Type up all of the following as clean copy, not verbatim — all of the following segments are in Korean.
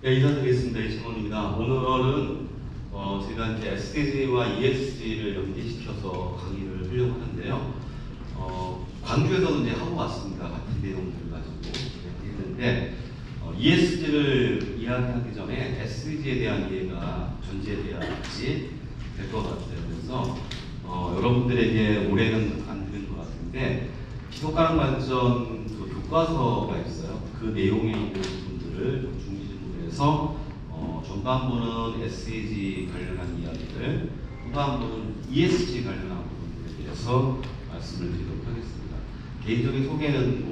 네, 인사드리겠습니다. 이창원입니다. 오늘은 제가 이제 SDG와 ESG를 연계시켜서 강의를 하려고 하는데요. 광주에서도 이제 하고 왔습니다. 같은 내용들을 가지고 했는데 ESG를 이야기하기 전에 SDG에 대한 이해가 전제돼야지 될 것 같아요. 그래서 여러분들에게 올해는 안 드린 것 같은데 지속가능 발전 그 교과서가 있어요. 그 내용에 있는 부분들을 중심으로 해서 전반부는 SDG 관련한 이야기들, 후반부는 ESG 관련한 부분들에 대해서 말씀을 드리도록 하겠습니다. 개인적인 소개는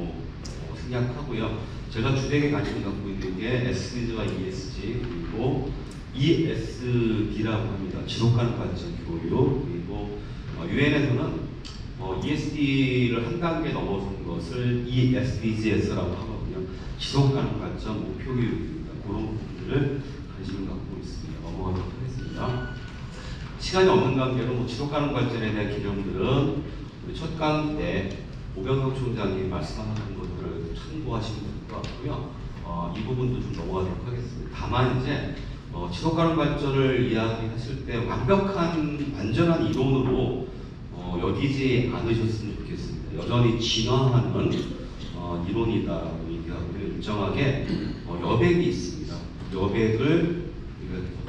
생략하고요. 제가 주되게 관심 갖고 있는 게 SDG와 ESG 그리고 ESG라고 합니다. 지속가능 발전 교육. 그리고 유엔에서는 ESG를 한 단계 넘어선 것을 ESDGs라고 하거든요. 지속가능 발전 목표 교육입니다. 그런 부분들을 관심을 갖고 있습니다. 넘어가도록 하겠습니다. 시간이 없는 관계로 지속가능 발전에 대한 개념들은 우리 첫 강의 때 오병석 총장이 말씀하는 것들을 참고하시면 될 것 같고요. 이 부분도 좀 넘어가도록 하겠습니다. 다만 이제 지속가능 발전을 이야기하실 때 완벽한 완전한 이론으로 여기지 않으셨으면 좋겠습니다. 여전히 진화하는 이론이다라고 얘기하고요. 일정하게 여백이 있습니다. 여백을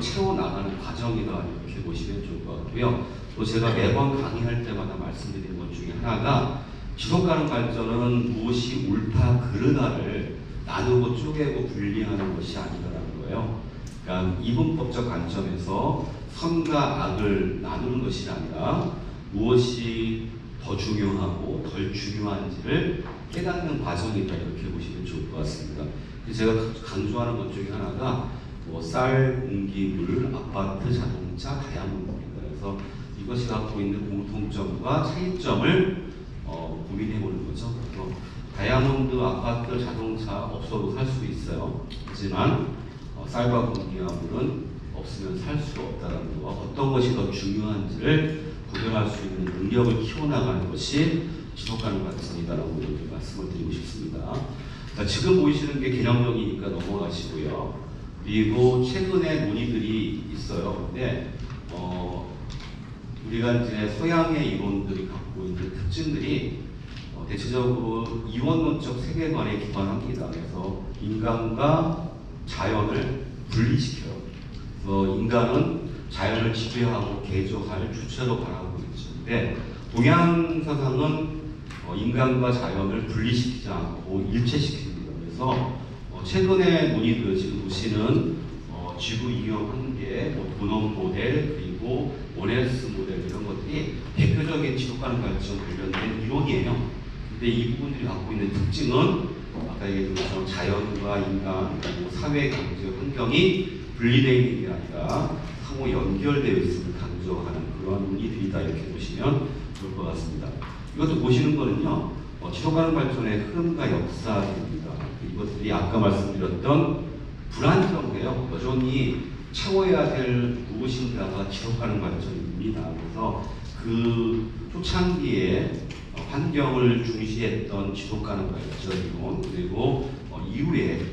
채워나가는 과정이다 이렇게 보시면 좋을 것 같고요. 또 제가 매번 강의할 때마다 말씀드리는 것 중에 하나가 지속가능 발전은 무엇이 옳다 그르다를 나누고 쪼개고 분리하는 것이 아니다라는 거예요. 그러니까 이분법적 관점에서 선과 악을 나누는 것이 아니라 무엇이 더 중요하고 덜 중요한지를 깨닫는 과정이다 이렇게 보시면 좋을 것 같습니다. 제가 강조하는 것 중에 하나가 쌀, 공기, 물, 아파트, 자동차, 다이아몬드입니다. 그래서 이것이 갖고 있는 공통점과 차이점을 고민해보는 거죠. 그래서 다이아몬드, 아파트, 자동차 없어도 살 수 있어요. 하지만 쌀과 공기와 물은 없으면 살 수 없다는 거, 어떤 것이 더 중요한지를 구별할 수 있는 능력을 키워나가는 것이 지속가능 발전이다라고 이렇게 말씀을 드리고 싶습니다. 자, 지금 보이시는 게 개념적이니까 넘어가시고요. 그리고 최근에 논의들이 있어요. 근데 우리가 이제 서양의 이론들이 갖고 있는 특징들이 대체적으로 이원론적 세계관에 기반합니다. 그래서 인간과 자연을 분리시켜요. 그래서 인간은 자연을 지배하고 개조할 주체로 바라보고 있죠. 근데 동양 사상은 인간과 자연을 분리시키지 않고 일체시킵니다. 그래서 최근에 논의들 지금 보시는 지구 이용 한계, 도넘 모델, 그리고 모네스 모델 이런 것들이 대표적인 지속가능 발전 관련된 이론이에요. 근데 이 부분들이 갖고 있는 특징은 아까 얘기했던 것처럼 자연과 인간, 그리고 사회, 경제, 환경이 분리되어 있는 게 아니라 상호 연결되어 있음을 강조하는 그런 논의들이다 이렇게 보시면 좋을 것 같습니다. 이것도 보시는 거는요, 지속가능 발전의 흐름과 역사입니다. 이것들이 아까 말씀드렸던 불안정해요. 여전히 채워야 될 무엇인가가 지속가능 발전입니다. 그래서 그 초창기에 환경을 중시했던 지속가능 발전 이론, 그리고 이후에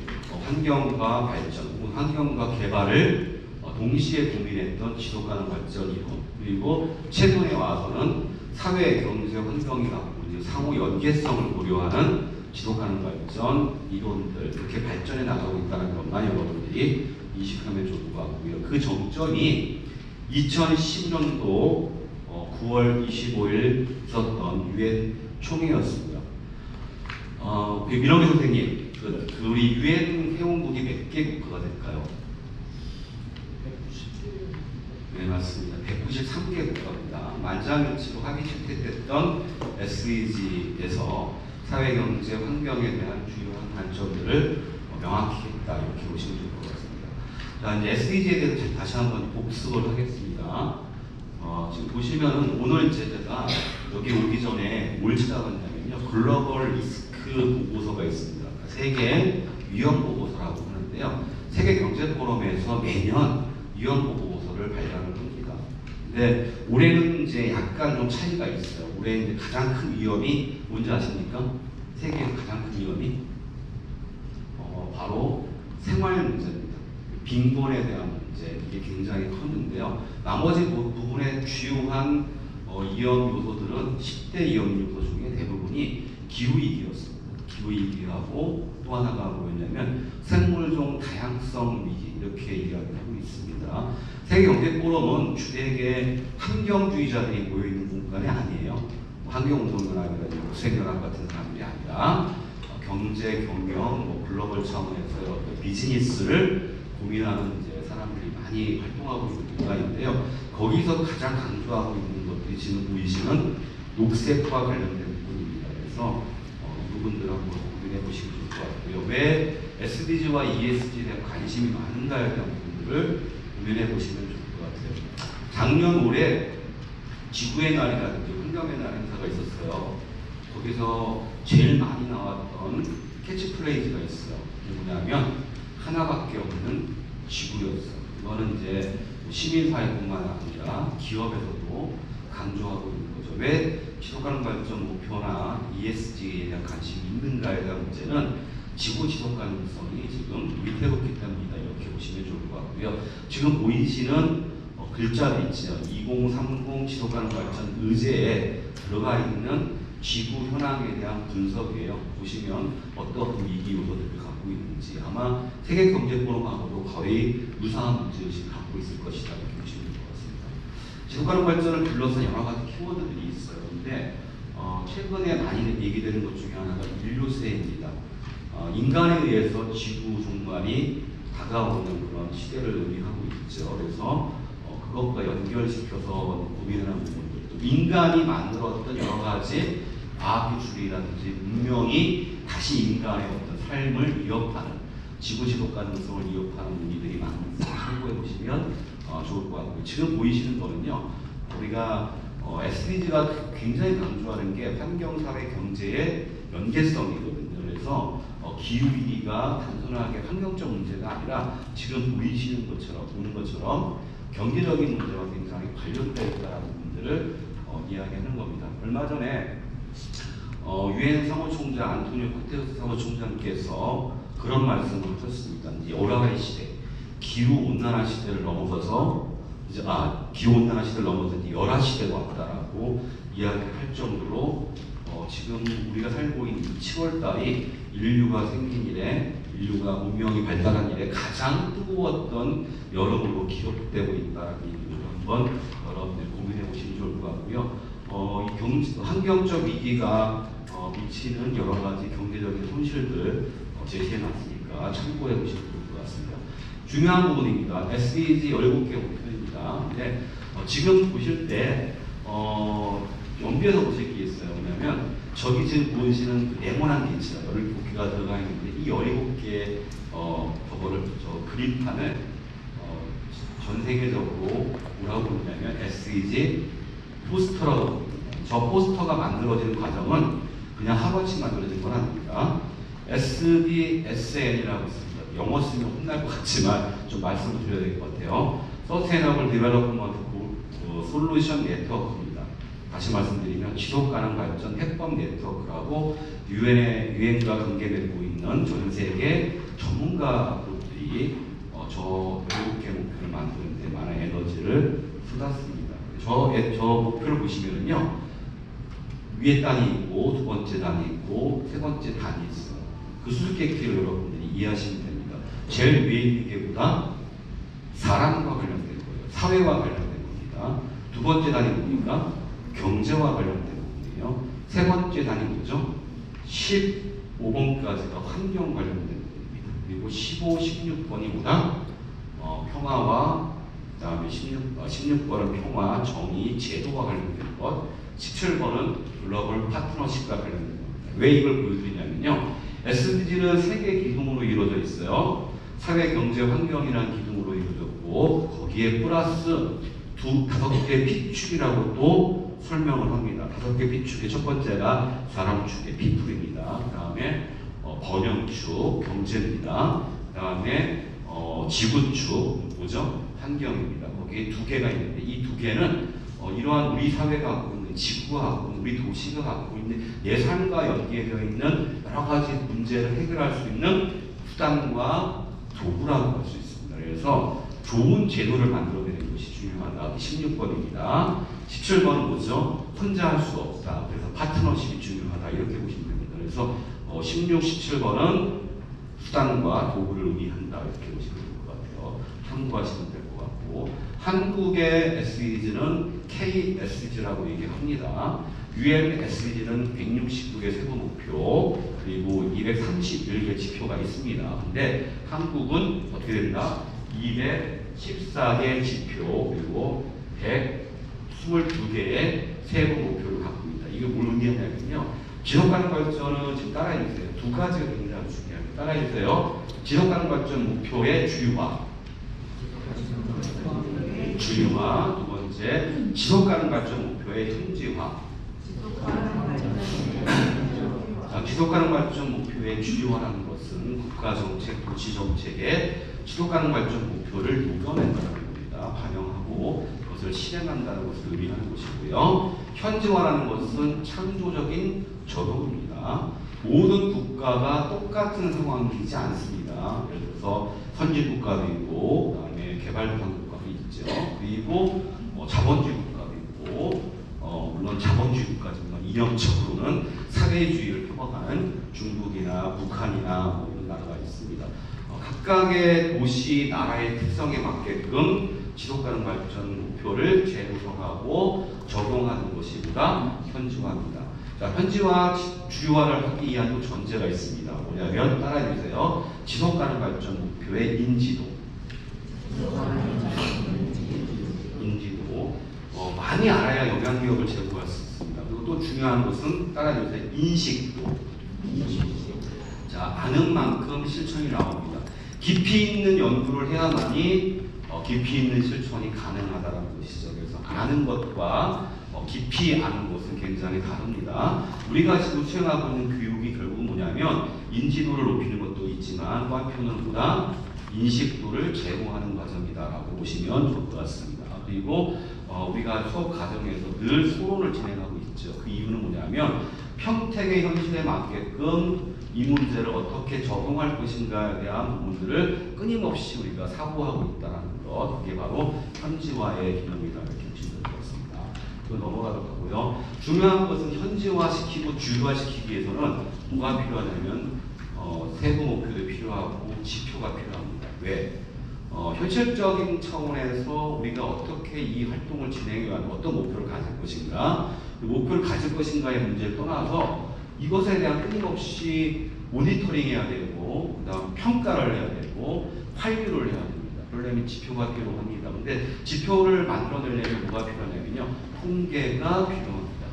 환경과 발전, 환경과 개발을 동시에 고민했던 지속가능 발전 이론, 그리고 최근에 와서는 사회, 경제, 환경이 갖고 있는 상호 연계성을 고려하는 지속가능 발전 이론들, 그렇게 발전해 나가고 있다는 것만 여러분들이 인식하면 좋을 것 같고요. 그 정점이 2010년도 9월 25일 있었던 유엔 총회였습니다. 민원기 선생님, 우리 유엔 회원국이 몇 개 국가가 될까요? 190개. 네, 맞습니다. 193개 국가입니다. 만장일치로 합의 채택됐던 SDG에서 사회, 경제, 환경에 대한 주요한 관점들을 명확히 했다 이렇게 보시면 좋을 것 같습니다. 자, 이제 SDG에 대해서 다시 한번 복습을 하겠습니다. 지금 보시면은 오늘 제가 여기 오기 전에 뭘 찾아봤냐면요, 글로벌 리스크 보고서가 있습니다. 세계 위험 보고서라고 하는데요, 세계 경제 포럼에서 매년 위험 보고서를 발간을 합니다. 근데 올해는 이제 약간 좀 차이가 있어요. 올해 이제 가장 큰 위험이 뭔지 아십니까? 세계에서 가장 큰 위험이 바로 생활 문제입니다. 빈곤에 대한 문제, 이게 굉장히 컸는데요. 나머지 부분의 주요한 위험 요소들은 10대 위험 요소 중에 대부분이 기후위기였습니다. 기후위기하고 또 하나가 뭐였냐면 생물종 다양성 위기, 이렇게 이야기를 하고 있습니다. 세계경제포럼은 주되게 환경주의자들이 모여있는 공간이 아니에요. 환경운동연합이라든지 국생연합 같은 사람들이 아니라 경제, 경영, 글로벌 차원에서 비즈니스를 고민하는 이제 사람들이 많이 활동하고 있는 공간인데요. 거기서 가장 강조하고 있는 것들이 지금 보이시는 녹색과 관련된 부분입니다. 그래서 이 부분들 한번 고민해 보시면 좋을 것 같고요. 왜 SDG와 ESG에 대한 관심이 많은가에 대한 부분들을 고민해 보시면 좋을 것 같아요. 작년 올해 지구의 날이라든지 환경의 날 행사가 있었어요. 거기서 제일 많이 나왔던 캐치프레이즈가 있어요. 그게 뭐냐면 하나밖에 없는 지구였어요. 이거는 이제 시민사회뿐만 아니라 기업에서도 강조하고 있는 거죠. 왜 지속가능 발전 목표나 ESG에 대한 관심이 있는가에 대한 문제는 지구 지속 가능성이 지금 위태롭기 때문이다. 이렇게 보시면 좋을 것 같고요. 지금 보이시는 글자도 있죠. 2030 지속가능 발전 의제에 들어가 있는 지구 현황에 대한 분석이에요. 보시면 어떤 위기 요소들을 갖고 있는지 아마 세계경제포럼하고도 거의 유사한 문제의식을 갖고 있을 것이다. 이렇게 보시면 될 것 같습니다. 지속가능 발전을 둘러싼 여러 가지 키워드들이 있어요. 근데 최근에 많이 얘기되는 것 중에 하나가 인류세입니다. 인간에 의해서 지구 종말이 다가오는 그런 시대를 의미하고 있죠. 그래서 그것과 연결시켜서 고민을 하는 부분들, 또 인간이 만들었던 여러 가지 과학기술이라든지 문명이 다시 인간의 어떤 삶을 위협하는, 지구 지속 가능성을 위협하는 의미들이 많습니다. 참고해 보시면 좋을 것 같고요. 지금 보이시는 거는요, 우리가 SDG가 굉장히 강조하는 게 환경, 사회, 경제의 연계성이거든요. 그래서 기후위기가 단순하게 환경적 문제가 아니라 지금 보이시는 것처럼, 보는 것처럼 경제적인 문제와 굉장히 관련되어 있다는 부분들을 이야기하는 겁니다. 얼마 전에 유엔 사무총장 안토니오 구테레스 사무총장께서 그런 말씀을 하셨습니다. 이제 오라가이 시대, 기후 온난화 시대를 넘어서서 이제 기후 온난화 시대를 넘어서 이제 열화 시대가 왔다라고 이야기할 정도로 지금 우리가 살고 있는 7월 달이 인류가 생긴 이래, 인류가 문명이 발달한 이래 가장 뜨거웠던 여름으로 기록되고 있다는 얘기를 한번 여러분들 고민해 보시면 좋을 것 같고요. 이 환경적 위기가 미치는 여러 가지 경제적인 손실들 제시해 놨으니까 참고해 보시면 좋을 것 같습니다. 중요한 부분입니다. SDG 17개 목표입니다. 네, 지금 보실 때 연비에서 보실 게 있어요. 뭐냐면 저기 지금 보이시는 그 네모난 게 있어요. 17개가 들어가 있는데 이 17개의 저 그림판을 전 세계적으로 뭐라고 부르냐면 SDG 포스터라고 부릅니다. 저 포스터가 만들어지는 과정은 그냥 하루아침 만들어진 건 아닙니다. SDSN이라고 있습니다. 영어 쓰면 혼날 것 같지만 좀 말씀을 드려야 될 것 같아요. Sustainable Development Solution Network입니다. 다시 말씀드리면 지속가능 발전 해법 네트워크라고 유엔과 관계 맺고 있는 전 세계 전문가 그룹들이 저 7개 목표를 만드는 데 많은 에너지를 쏟았습니다. 저 목표를 보시면요, 위에 단이 있고 두 번째 단이 있고 세 번째 단이 있어요. 그 수수께끼를 여러분들이 이해하시면 됩니다. 제일 위에 있는 게보다 사람과 관련된 거예요. 사회와 관련된 겁니다. 두 번째 단이 뭡니까? 경제와 관련된 부분이에요. 세 번째 단위 뭐죠? 15번까지가 환경 관련된 부분입니다. 그리고 15, 16번이 뭐다? 평화와, 그 다음에 16번은 평화, 정의, 제도와 관련된 것, 17번은 글로벌 파트너십과 관련된 겁니다. 왜 이걸 보여드리냐면요, SDG는 3개 기둥으로 이루어져 있어요. 사회, 경제, 환경이라는 기둥으로 이루어졌고, 거기에 플러스 5개 P축이라고 또 설명을 합니다. 5개 P축의 첫 번째가 사람축의 P풀입니다. 그 다음에 번영축, 경제입니다. 그 다음에 지구축, 뭐죠? 환경입니다. 거기에 2개가 있는데 이 2개는 이러한 우리 사회가 갖고 있는, 지구가 갖고 있는, 우리 도시가 갖고 있는 내 삶과 연계되어 있는 여러 가지 문제를 해결할 수 있는 수단과 도구라고 할 수 있습니다. 그래서 그래서 좋은 제도를 만들어내는 것이 중요하다. 16번입니다. 17번은 뭐죠? 혼자 할 수 없다. 그래서 파트너십이 중요하다. 이렇게 보시면 됩니다. 그래서 16, 17번은 수단과 도구를 의미한다. 이렇게 보시면 될 것 같아요. 참고하시면 될 것 같고, 한국의 SDG는 KSDG라고 얘기합니다. UN SDG는 169개 세부 목표 그리고 231개 지표가 있습니다. 근데 한국은 어떻게 된다? 214개 지표 그리고 122개의 세부 목표를 갖고 있다. 이게 뭘 의미하냐면요. 지속가능 발전은 지금 따라해주세요. 두 가지가 굉장히 중요합니다. 따라해주세요. 지속가능 발전 목표의 주유화. 두 번째, 지속가능 발전 목표의 현지화. 지속가능 발전 목표의 주요하라는 것은 국가정책, 도시정책의 지속가능 발전 목표를 녹여낸다는 겁니다. 반영하고 그것을 실행한다는 것을 의미하는 것이고요. 현지화라는 것은 창조적인 적용입니다. 모든 국가가 똑같은 상황이지 않습니다. 예를 들어서 선진국가도 있고, 그 다음에 개발도상국가도 있죠. 그리고 자본주의 국가도 있고, 물론 자본주의 국가지만 이념적으로는 사회주의를 표방하는 중국이나 북한이나 이런 나라가 있습니다. 각각의 도시, 나라의 특성에 맞게끔 지속가능 발전 목표를 재구성하고 적용하는 것이 보다 현지화입니다. 자, 현지화, 주요화를 하기 위한 또 전제가 있습니다. 뭐냐면 따라해주세요. 지속가능 발전 목표의 인지도. 많이 알아야 영향력을 제고할 수 있습니다. 그리고 또 중요한 것은 따라해주세요. 인식도. 자, 아는 만큼 실천이 나옵니다. 깊이 있는 연구를 해야만이 깊이 있는 실천이 가능하다는 것이죠. 그래서 아는 것과 깊이 아는 것은 굉장히 다릅니다. 우리가 지금 수행하고 있는 교육이 결국은 뭐냐면 인지도를 높이는 것도 있지만 또 한편으로보다 인식도를 제공하는 과정이다라고 보시면 좋을 것 같습니다. 그리고 우리가 수업 과정에서 늘 토론을 진행하고 있죠. 그 이유는 뭐냐면 평택의 현실에 맞게끔 이 문제를 어떻게 적용할 것인가에 대한 부분들을 끊임없이 우리가 사고하고 있다는 것, 그게 바로 현지화의 기능이다 이렇게 보시면 될 것 같습니다. 그거 넘어가도록 하고요. 중요한 것은 현지화시키고 주요화시키기 위해서는 뭐가 필요하냐면 세부 목표도 필요하고 지표가 필요합니다. 왜? 현실적인 차원에서 우리가 어떻게 이 활동을 진행해 가는 어떤 목표를 가질 것인가, 그 목표를 가질 것인가의 문제를 떠나서 이것에 대한 끊임없이 모니터링해야 되고, 그다음 평가를 해야 되고, 활류를 해야 됩니다. 그러려면 지표가 필요합니다. 근데 지표를 만들어내려면 뭐가 필요하냐면요, 통계가 필요합니다.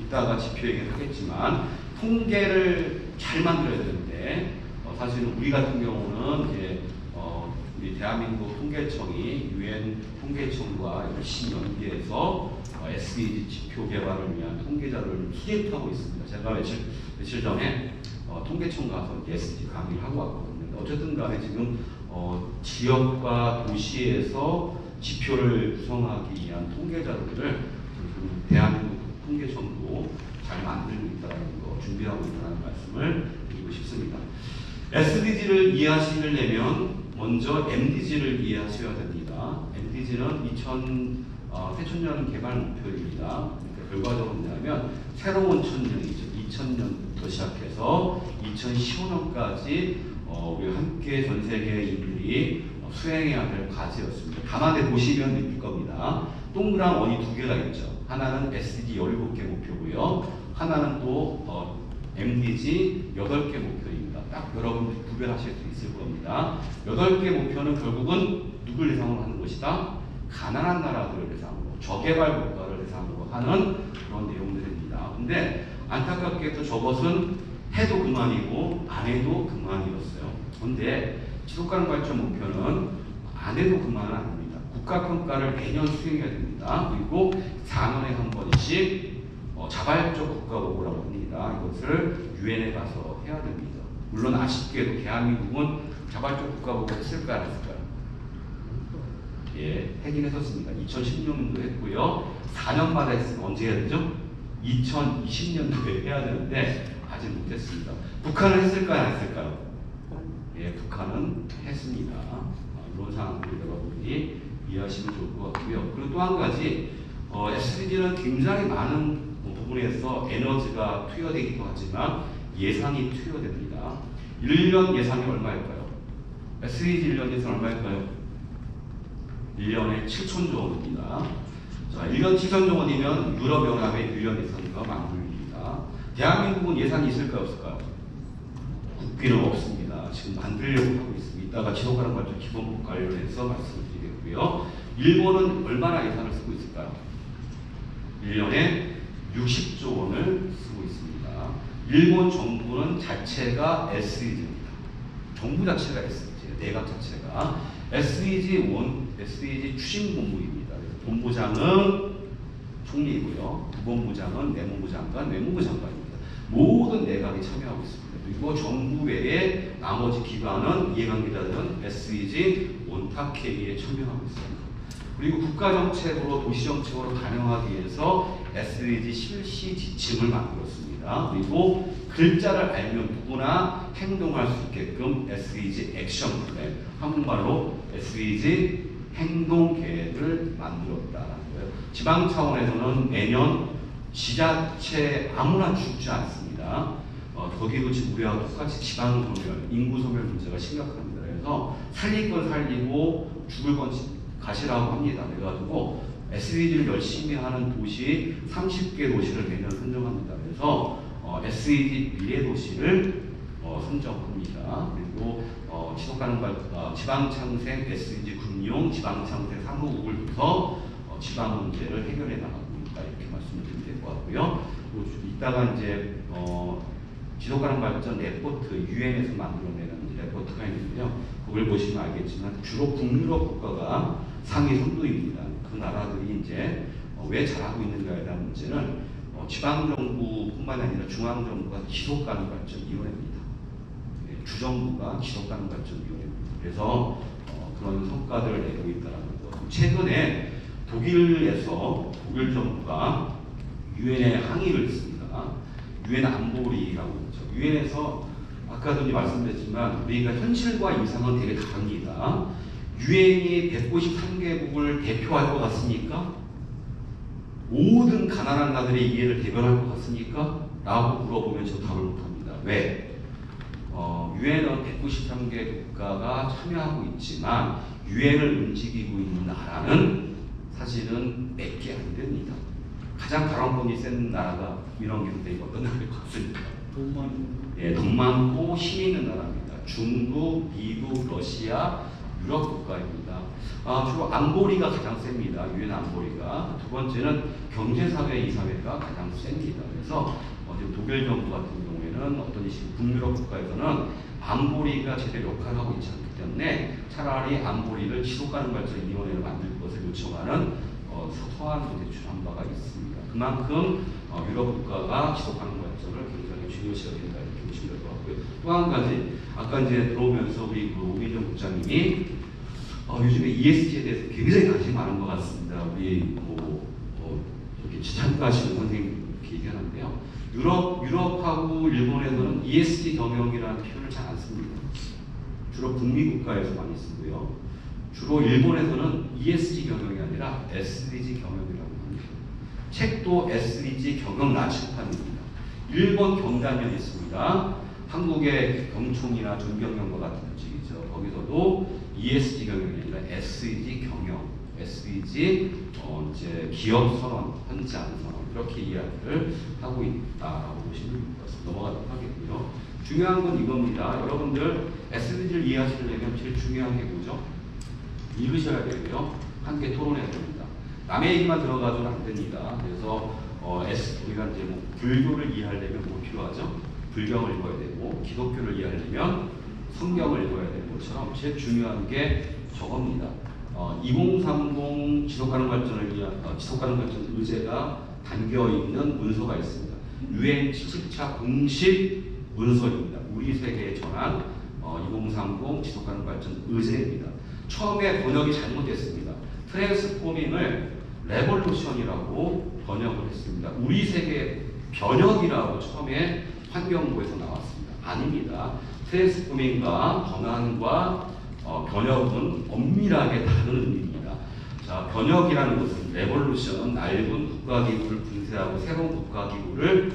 이따가 지표 얘기를 하겠지만 통계를 잘 만들어야 되는데 사실은 우리 같은 경우는 이제 우리 대한민국 통계청이 UN 통계청과 열심히 연계해서 SDG 지표 개발을 위한 통계 자료를 수집하고 있습니다. 제가 며칠 전에 통계청 가서 SDG 강의를 하고 왔거든요. 어쨌든 간에 지금 지역과 도시에서 지표를 구성하기 위한 통계 자료들을 대한민국 통계청도 잘 만들고 있다는 거, 준비하고 있다는 말씀을 드리고 싶습니다. SDG를 이해하시려면 먼저 MDG를 이해하셔야 됩니다. MDG는 새천년 개발 목표입니다. 그러니까 결과적으로 뭐냐면 새로운 천년이죠. 2000년부터 시작해서 2015년까지 우리 함께 전 세계인들이 수행해야 될 과제였습니다. 가만히 보시면 느낄 겁니다. 동그란 원이 두 개가 있죠. 하나는 SDG 17개 목표고요. 하나는 또 MDG 8개 목표입니다. 딱 여러분 구별하실 수 있을 겁니다. 8개 목표는 결국은 누굴 대상으로 하는 것이다? 가난한 나라들을 대상으로, 저개발 국가를 대상으로 하는 그런 내용들입니다. 근데 안타깝게도 저것은 해도 그만이고 안 해도 그만이었어요. 근데 지속가능 발전 목표는 안 해도 그만은 아닙니다. 국가평가를 매년 수행해야 됩니다. 그리고 4년에 한 번씩 자발적 국가보고라고 합니다. 이것을 유엔에 가서 해야 됩니다. 물론 아쉽게도 대한민국은 자발적 국가보고 했을까 안 했을까요? 예, 하긴 했었습니다. 2016년도 했고요. 4년마다 했으면 언제 해야 되죠? 2020년도에 해야 되는데 아직 못했습니다. 북한은 했을까요 안 했을까요? 예, 북한은 했습니다. 이런 상황들을 여러분이 이해하시면 좋을 것 같고요. 그리고 또 한 가지 SDG는 굉장히 많은 부분에서 에너지가 투여되기도 하지만 예산이 투여됩니다. 1년 예산이 얼마일까요? SDG 1년 예산 얼마일까요? 1년에 7천조 원입니다. 자, 1년 7천조 원이면 유럽연합의 1년 예산과 맞물립니다. 대한민국은 예산이 있을까요? 없을까요? 국비는 없습니다. 지금 만들려고 하고 있습니다. 이따가 지속가능 발전 기본법 관련해서 말씀을 드리겠고요. 일본은 얼마나 예산을 쓰고 있을까요? 1년에 60조 원을 쓰고 있습니다. 일본 정부는 자체가 SDG입니다. 정부 자체가 SDG예요. 내각 자체가 SDG 추진본부입니다. 그래서 본부장은 총리이고요. 부본부장은 내무부 장관, 외무부 장관입니다. 모든 내각이 참여하고 있습니다. 그리고 정부 외에 나머지 기관은 이해관계자들은 SDG 원탁회의에 참여하고 있습니다. 그리고 국가정책으로 도시정책으로 반영하기 위해서 SDG 실시 지침을 만들었습니다. 그리고 글자를 알면 누구나 행동할 수 있게끔 SDG 액션 플랜, 한국말로 SDG 행동 계획을 만들었다는 거예요. 지방 차원에서는 매년 지자체 아무나 죽지 않습니다. 거기도 지금 우리와 똑같이 지방 소멸, 인구 소멸 문제가 심각합니다. 그래서 살릴 건 살리고 죽을 건 가시라고 합니다. 그래가지고 SDG를 열심히 하는 도시 30개 도시를 매년 선정합니다. 그래서 SDG 미래 도시를 선정합니다. 그리고 지방창생 SDG 금융, 지방창생 사무국을 둬서 지방 문제를 해결해 나가고 있다. 이렇게 말씀을 드리면 될 것 같고요. 그리고 이따가 이제 지속가능 발전 레포트, 유엔에서 만들어내는 레포트가 있는데요. 그걸 보시면 알겠지만 주로 북유럽 국가가 상위 선두입니다. 그 나라들이 이제 왜 잘하고 있는가에 대한 문제는 지방정부뿐만 아니라 중앙정부가 지속가능 발전위원회입니다. 주정부가 지속가능 발전위원회입니다. 그래서 그런 성과들을 내고 있다는 것. 최근에 독일에서 독일 정부가 유엔에 항의를 했습니다. 유엔 안보리라고 그러죠. 유엔에서 아까도 말씀드렸지만 우리가 현실과 이상은 되게 다릅니다. 유엔이 193개국을 대표할 것 같습니까? 모든 가난한 나라들의 이해를 대변할 것 같습니까? 라고 물어보면 저 답을 못합니다. 왜? 유엔은 193개 국가가 참여하고 있지만 유엔을 움직이고 있는 나라는 사실은 몇 개 안 됩니다. 가장 발언권이 센 나라가 이런 경우에 어떤 나라일 것 같습니까? 돈 많고 힘 있는 나라입니다. 중국, 미국, 러시아, 유럽 국가입니다. 주로 안보리가 가장 셉니다. 유엔 안보리가. 두 번째는 경제사회 이사회가 가장 셉니다. 그래서 지금 독일 정부 같은 경우에는 어떤 북유럽 국가에서는 안보리가 제대로 역할을 하고 있지 않기 때문에 차라리 안보리를 지속가능 발전위원회를 만들 것을 요청하는 서한도 제출한 바가 있습니다. 그만큼 유럽 국가가 지속가능 발전을 굉장히 중요시해야 된다 이렇게 보시면 될 것 같고요. 또 한 가지 아까 이제 들어오면서 우리 오민정 국장님이 요즘에 ESG에 대해서 굉장히 관심이 많은 것 같습니다. 우리 이렇게 참가하시는 선생님 이렇게 얘기하는데요. 유럽하고 일본에서는 ESG 경영이라는 표현을 잘 안 씁니다. 주로 북미 국가에서 많이 쓰고요. 주로 일본에서는 ESG 경영이 아니라 SDG 경영이라고 합니다. 책도 SDG 경영 나침판입니다. 일본 경단면이 있습니다. 한국의 경총이나 전경련과 같은 조직이죠. 거기서도 ESG 경영이 아니라 SDG 경영, SDG 이제 기업 선언, 현장 선언 이렇게 이야기를 하고 있다라고 보시면 됩니다. 넘어가도록 하겠고요. 중요한 건 이겁니다. 여러분들 SDG를 이해하시려면 제일 중요한 게 뭐죠? 읽으셔야 되고요. 함께 토론해야 됩니다. 남의 얘기만 들어가서는 안 됩니다. 그래서 우리가 이제 불교를 이해하려면 뭐 필요하죠? 불경을 읽어야 되고 기독교를 이해하려면 성경을 읽어야 되는 것처럼 제일 중요한 게 저겁니다. 2030 지속가능 발전을 위한 지속가능 발전 의제가 담겨 있는 문서가 있습니다. UN 77차 공식 문서입니다. 우리 세계에 전한 2030 지속가능 발전 의제입니다. 처음에 번역이 잘못됐습니다. 트랜스포밍을 레볼루션이라고 번역을 했습니다. 우리 세계 변혁이라고 처음에 환경부에서 나왔습니다. 아닙니다. 트랜스포밍과 번안과 변혁은 엄밀하게 다른 의미입니다. 자, 변혁이라는 것은 레볼루션은 낡은 국가기구를 분쇄하고 새로운 국가기구를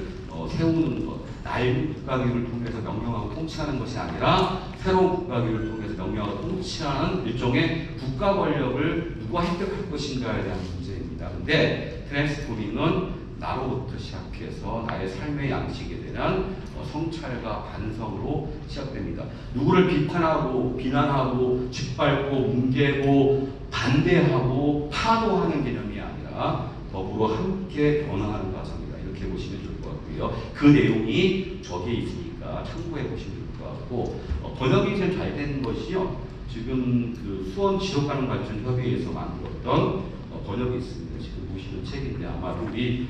세우는 것, 낡은 국가기구를 통해서 명령하고 통치하는 것이 아니라 새로운 국가기구를 통해서 명령하고 통치하는 일종의 국가 권력을 누가 획득할 것인가에 대한 문제입니다. 근데 트랜스포밍은 나로부터 시작해서 나의 삶의 양식에 대한 성찰과 반성으로 시작됩니다. 누구를 비판하고 비난하고 짓밟고 뭉개고 반대하고 파도하는 개념이 아니라 더불어 함께 변화하는 과정이다. 이렇게 보시면 좋을 것 같고요. 그 내용이 저기에 있으니까 참고해 보시면 좋을 것 같고, 번역이 제일 잘 된 것이요. 지금 그 수원 지속가능발전협의회에서 만들었던 번역이 있습니다. 지금 보시는 책인데 아마도 우리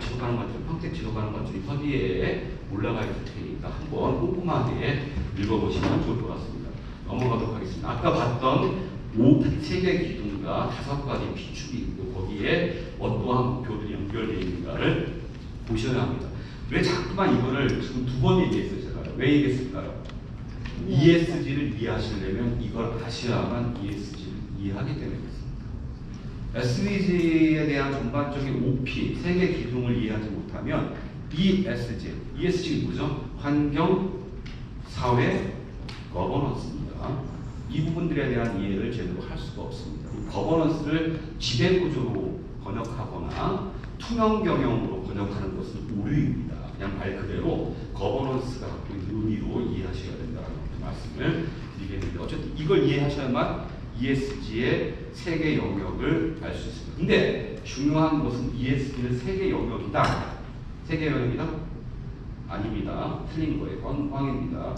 지속가능발전, 평택 지속가능발전 협의회에 올라가 있을 테니까 한번 꼼꼼하게 읽어보시면 좋을 것 같습니다. 넘어가도록 하겠습니다. 아까 봤던 3개 기둥과 5가지 비축이 있고 거기에 어떠한 목표들이 연결되어 있는가를 보셔야 합니다. 왜 자꾸만 이거를 지금 2번 얘기했어요, 제가. 왜 얘기했을까요? ESG를 이해하시려면 이걸 아셔야만 ESG를 이해하기 때문에 그렇습니다. SDG에 대한 전반적인 OP, 3개 기둥을 이해하지 못하면 ESG가 뭐죠? 환경, 사회, 거버넌스입니다. 이 부분들에 대한 이해를 제대로 할 수가 없습니다. 거버넌스를 지배구조로 번역하거나 투명 경영으로 번역하는 것은 오류입니다. 그냥 말 그대로 거버넌스가 갖고 있는 의미로 이해하셔야 된다는 말씀을 드리겠는데, 어쨌든 이걸 이해하셔야만 ESG의 3개 영역을 알 수 있습니다. 근데 중요한 것은 ESG는 3개 영역이다. 3개 영역이다? 아닙니다. 틀린 거예요. 꽝입니다.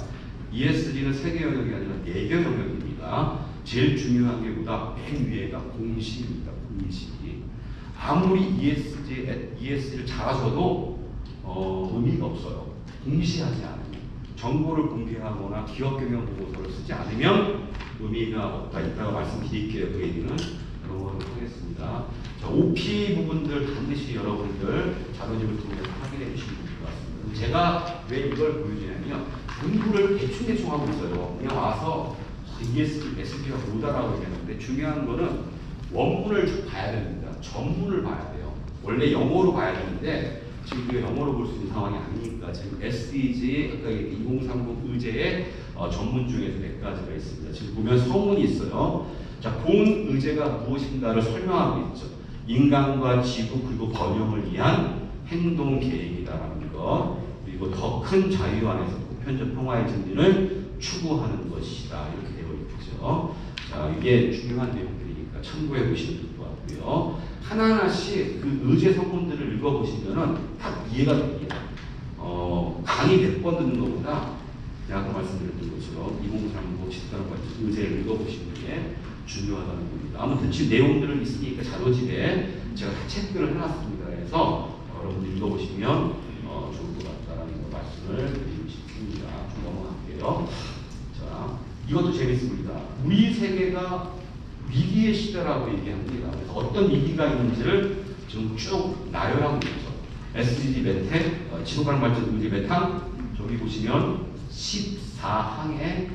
ESG는 3개 영역이 아니라 4개 영역입니다. 제일 중요한 게 뭐다? 맨 위에가 공시입니다. 공시. 아무리 ESG를 잘하셔도 의미가 없어요. 공시하지 않으면. 정보를 공개하거나 기업 경영 보고서를 쓰지 않으면 의미가 없다. 이따가 말씀드릴게요. 그 얘기는 넘어가도록 하겠습니다. 자, OP 부분들 반드시 여러분들 자료집을 통해서 확인해 주시면 좋을 것 같습니다. 제가 왜 이걸 보여주냐면요. 공부를 대충 하고 있어요. 그냥 와서 ESG가 뭐다라고 얘기하는데, 중요한 거는 원문을 봐야 됩니다. 전문을 봐야 돼요. 원래 영어로 봐야 되는데 지금 우리가 영어로 볼 수 있는 상황이 아니니까 지금 SDG, 아까 2030 의제의 전문 중에서 몇 가지가 있습니다. 지금 보면 서문이 있어요. 자, 본 의제가 무엇인가를 설명하고 있죠. 인간과 지구 그리고 번영을 위한 행동 계획이다라는 것, 그리고 더 큰 자유 안에서 보편적 평화의 진리를 추구하는 것이다. 이렇게 되어 있죠. 자, 이게 중요한 내용들이니까 참고해 보시면 될 것 같고요. 하나하나씩 그 의제 성분들을 읽어보시면은 딱 이해가 됩니다. 강의 100번 듣는 것보다 제가 아까 말씀드렸던 것처럼 2030 지속가능발전 의제를 읽어보시는 게 중요하다는 겁니다. 아무튼 지금 내용들은 있으니까 자료집에 제가 다 체크를 해놨습니다. 그래서 여러분들 읽어보시면 좋을 것 같다라는 말씀을 드리고 싶습니다. 좀 넘어갈게요. 자, 이것도 재밌습니다. 우리 세계가 위기의 시대라고 얘기합니다. 그래서 어떤 위기가 있는지를 지금 쭉 나열하고 있죠. SDG 메타, 지속가능발전 의제 메타, 저기 보시면 14항에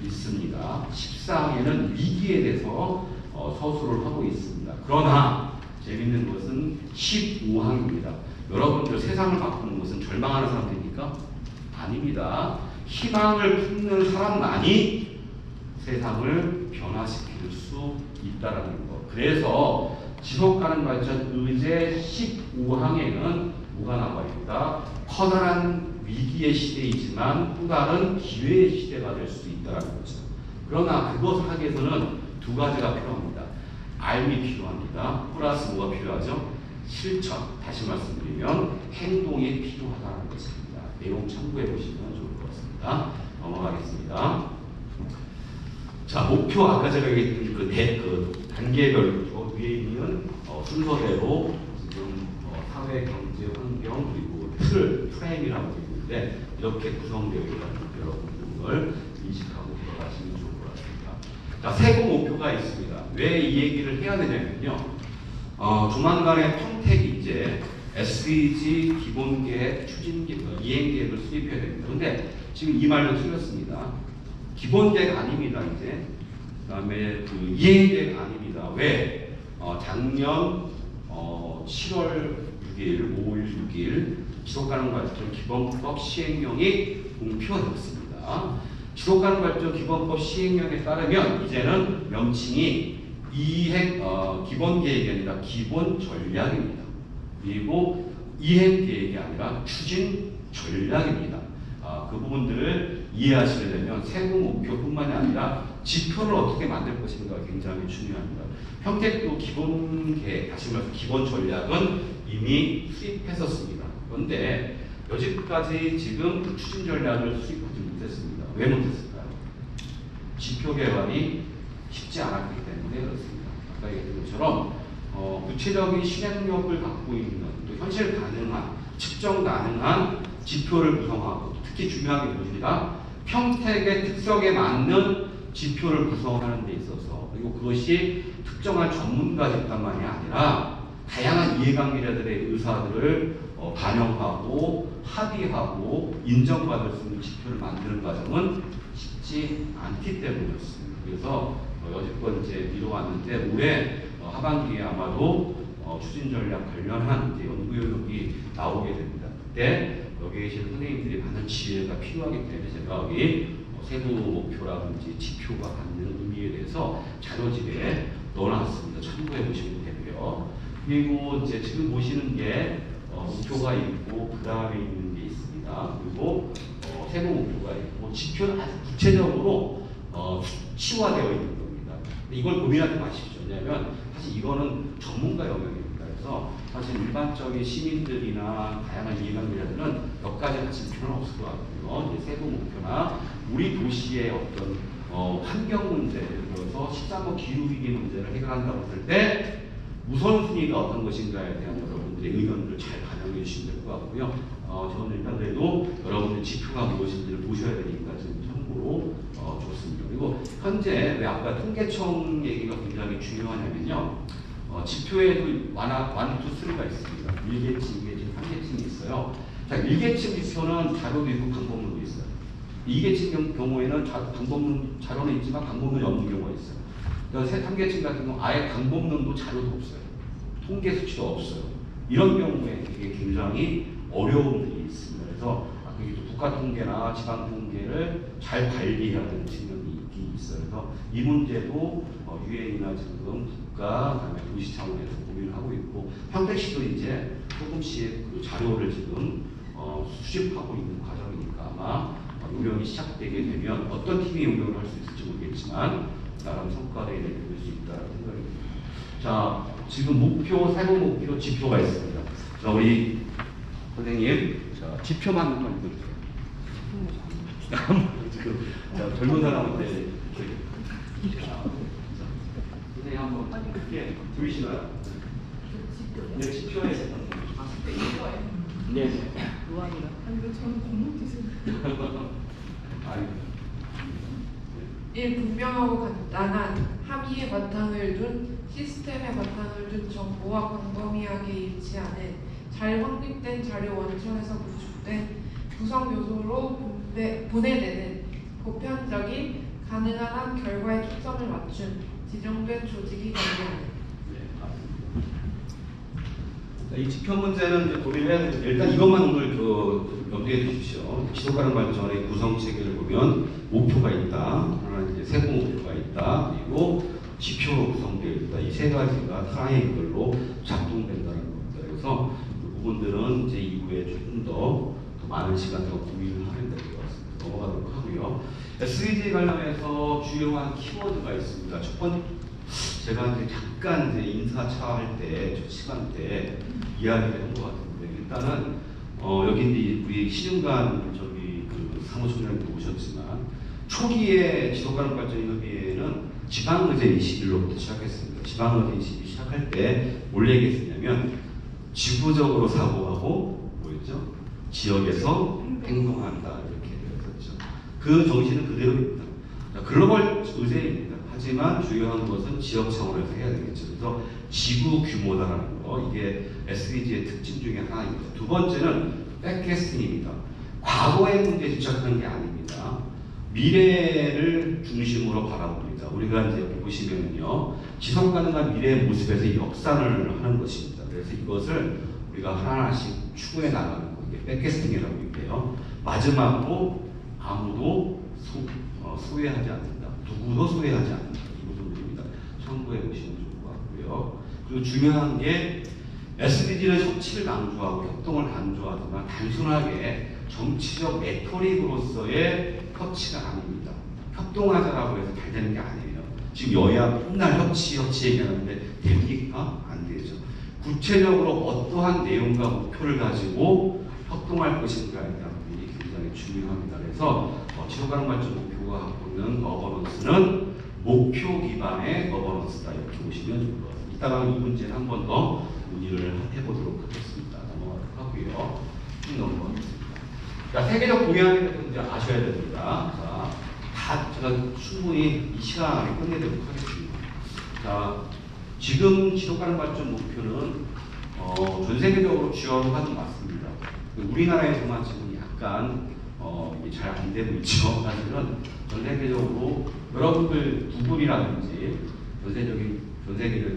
있습니다. 14항에는 위기에 대해서 서술을 하고 있습니다. 그러나 재밌는 것은 15항입니다. 여러분들 세상을 바꾸는 것은 절망하는 사람들입니까? 아닙니다. 희망을 품는 사람만이 세상을 변화시킬 수 있다는 것. 그래서 지속가능발전 의제 15항에는 뭐가 나와 있다? 커다란 위기의 시대이지만 또 다른 기회의 시대가 될 수 있다는 거죠. 그러나 그것을 하기 위해서는 2가지가 필요합니다. 알미 필요합니다. 플러스 뭐가 필요하죠? 실천. 다시 말씀드리면 행동이 필요하다는 것입니다. 내용 참고해 보시면 좋을 것 같습니다. 넘어가겠습니다. 자, 목표 아까 제가 얘기했던 그 단계별로 위에 있는 순서대로 지금 사회, 경제, 환경 그리고 프레임이라고 되어 있는데 이렇게 구성되어 있다는 여러분들 인식하고 들어가시면 좋을 것 같습니다. 자, 세부 목표가 있습니다. 왜 이 얘기를 해야 되냐면요. 조만간에 평택이 이제 SDG 기본계획, 추진계획, 이행계획을 수립해야 됩니다. 그런데 지금 이 말도 틀렸습니다. 기본계획 아닙니다. 이제 그다음에 그 이행계획 아닙니다. 왜? 작년 7월 6일, 5일 6일 지속가능발전 기본법 시행령이 공표가 되었습니다. 지속가능발전 기본법 시행령에 따르면 이제는 명칭이 기본계획이 아니라 기본전략입니다. 그리고 이행계획이 아니라 추진전략입니다. 그 부분들을 이해하시려면 세부 목표뿐만이 아니라 지표를 어떻게 만들 것인가가 굉장히 중요합니다. 평택도 기본계획, 다시 말해서 기본전략은 이미 수립했었습니다. 그런데 여지까지 지금 추진전략을 수립하지 못했습니다. 왜 못했을까요? 지표 개발이 쉽지 않았기 때문에 그렇습니다. 아까 얘기했던 것처럼 구체적인 실행력을 갖고 있는 또 현실 가능한, 측정 가능한 지표를 구성하고 특히 중요한 게 무엇입니까? 평택의 특성에 맞는 지표를 구성하는 데 있어서 그리고 그것이 특정한 전문가 집단만이 아니라 다양한 이해관계자들의 의사들을 반영하고 합의하고 인정받을 수 있는 지표를 만드는 과정은 쉽지 않기 때문이었습니다. 그래서 여지껏 이제 미뤄왔는데 올해 하반기에 아마도 추진 전략 관련한 이제 연구 요령이 나오게 됩니다. 그때 여기 계신 선생님들이 많은 지혜가 필요하기 때문에 제가 여기 세부 목표라든지 지표가 갖는 의미에 대해서 자료집에 넣어놨습니다. 참고해 보시면 되고요. 그리고 이제 지금 보시는 게 목표가 있고 그 다음에 있는 게 있습니다. 그리고 세부 목표가 있고 지표는 아주 구체적으로 수치화되어 있는 겁니다. 이걸 고민하지 마십시오. 왜냐하면 사실 이거는 전문가 영역입니다. 그래서 사실 일반적인 시민들이나 다양한 이해관계자들은 몇 가지 가질 필요는 없을 것 같고요. 이제 세부 목표나 우리 도시의 어떤 환경 문제, 예를 들어서 13호 기후위기 문제를 해결한다고 했을 때 우선순위가 어떤 것인가에 대한 여러분들의 의견들을 잘 반영해 주시면 될 것 같고요. 저는 일단 그래도 여러분들 지표가 무엇인지를 보셔야 되니까 지금 참고로 좋습니다. 그리고 현재 왜 아까 통계청 얘기가 굉장히 중요하냐면요. 지표에도 1, 2, 3가 있습니다. 1계층, 2계층, 3계층이 있어요. 자, 1계층 지표는 자료도 있고 방법론도 있어요. 2계층 경우에는 자료는 있지만 방법론이 없는 경우가 있어요. 3계층 같은 경우 아예 방법론도 자료도 없어요. 통계 수치도 없어요. 이런 경우에 이게 굉장히 어려움들이 있습니다. 그래서 이게 또 국가 통계나 지방 통계를 잘 관리해야 되는 측면이 있긴 있어요. 그래서 이 문제도 유엔이나 지금 국가, 그다음에 도시 차원에서 고민을 하고 있고 평택시도 이제 조금씩 그 자료를 지금 수집하고 있는 과정이니까 아마 운영이 시작되게 되면 어떤 팀이 운영을 할 수 있을지 모르겠지만 나름 성과를 낼 수 있다는 생각입니다. 자, 지금 목표, 세부 목표, 지표가 있습니다. 자, 우리 선생님, 자, 지표만 한번 읽어주세요. 지금 자, 젊은 사람한테 선생님 한번 크게 보이시나요? 네, 지표에 네. 노안이라. 아니, 근데 저는 공부 기술. 일 분명하고 간단한 합의의 바탕을 둔 시스템의 바탕을 둔 정보와 광범위하게 일치하는 잘 확립된 자료 원천에서 구축된 구성 요소로 분해되는 보편적인 가능한 한 결과의 특성을 맞춘 지정된 조직이 관계하는. 이 지표 문제는 이제 고민을 해야 되는데 일단 이것만 오늘 염두에 두십시오. 지속가능 발전의 구성 체계를 보면 목표가 있다, 하나 이제 세부 목표가 있다, 그리고 지표로 구성되어 있다. 이 세 가지가 트라이앵글로 작동된다는 겁니다. 그래서 그 부분들은 이제 이후에 조금 더 많은 시간을 고민을 하면 될 것 같습니다. 넘어가도록 하고요. SDG 관련해서 주요한 키워드가 있습니다. 첫 번째, 제가 이제 잠깐 이제 인사차 할 때, 저 시간대 이야기를 한 것 같은데, 일단은, 여기 이제 우리 신윤관 그 사무총장님도 오셨지만, 초기에 지속가능발전협의회는 지방의제 21로부터 시작했습니다. 지방의제 22 시작할 때, 원래 얘기했었냐면, 지구적으로 사고하고, 뭐였죠? 지역에서 행동한다. 이렇게 되었었죠. 그 정신은 그대로입니다. 글로벌 의제입니다. 하지만 중요한 것은 지역 차원에서 해야 되겠죠. 그래서 지구 규모다라는 거, 이게 SDG의 특징 중에 하나입니다. 두 번째는 백캐스팅입니다. 과거의 문제에 집착하는 게 아닙니다. 미래를 중심으로 바라봅니다. 우리가 이제 보시면요, 지속 가능한 미래의 모습에서 역산을 하는 것입니다. 그래서 이것을 우리가 하나하나씩 추구해 나가는 거, 이게 백캐스팅이라고 얘기해요. 마지막으로 아무도 소외하지 않는다. 누구도 소외하지 않는다. 이 부분입니다. 참고해 보시면 좋을 것 같고요. 그리고 중요한 게 SDG는 협치를 강조하고 협동을 강조하지만 단순하게 정치적 레토릭으로서의 협치가 아닙니다. 협동하자라고 해서 잘 되는 게 아니에요. 지금 여야 맨날 협치 얘기하는데 됩니까? 안 되죠. 구체적으로 어떠한 내용과 목표를 가지고 협동할 것인가에 대한 부분이 굉장히 중요합니다. 그래서 지속가능 발전 목표가 갖고 있는 거버넌스는 목표 기반의 거버넌스다, 이렇게 보시면 좋을 것 같습니다. 이따가 이 문제는 한 번 더 논의를 해보도록 하겠습니다. 넘어가도록 하고요. 넘어가겠습니다. 자, 세계적 동향에 대해서 이제 아셔야 됩니다. 자, 다 제가 충분히 이 시간 안에 끝내도록 하겠습니다. 자, 지금 지속가능 발전 목표는 전 세계적으로 주요한 것은 맞습니다. 우리나라에서만 지금 약간 이게 잘 안 되고 있죠. 사실은 전 세계적으로 여러분들 구글이라든지 전 세계적인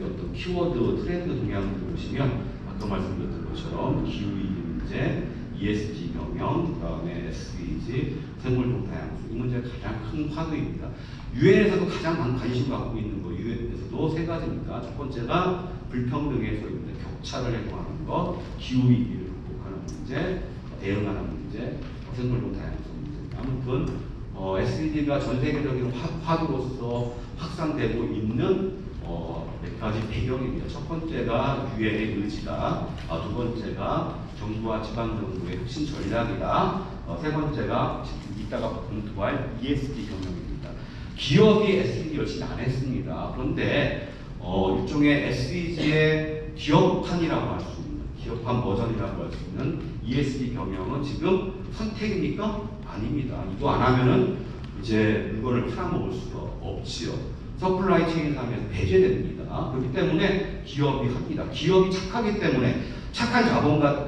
어떤 키워드 트렌드 동향을 보시면 아까 말씀드렸던 것처럼 기후위기 문제, ESG 경영, 그다음에 SDG, 생물동 다양성, 이 문제가 가장 큰 화두입니다. 유엔에서도 가장 관심 갖고 있는 거, 유엔에서도 세 가지입니다. 첫 번째가 불평등에서 있는 격차를 해소하는 것, 기후위기를 극복하는 문제, 대응하는 문제, 생물동 다양성 문제. 아무튼 SDG가 전 세계적인 화두로서 확산되고 있는 몇 가지 배경입니다. 첫 번째가 유엔의 의지다. 두 번째가 정부와 지방정부의 혁신 전략이다. 세 번째가 이따가 검토할 ESG 경영입니다. 기업이 SDG 열심히 안 했습니다. 그런데 일종의 SDG의 기업판이라고 할 수 있는, 기업판 버전이라고 할 수 있는 ESG 경영은 지금 선택입니까? 아닙니다. 이거 안 하면은 이제 물건을 팔아먹을 수가 없지요. 서플라이 체인 상에서 배제됩니다. 그렇기 때문에 기업이 합니다. 기업이 착하기 때문에 착한 자본가,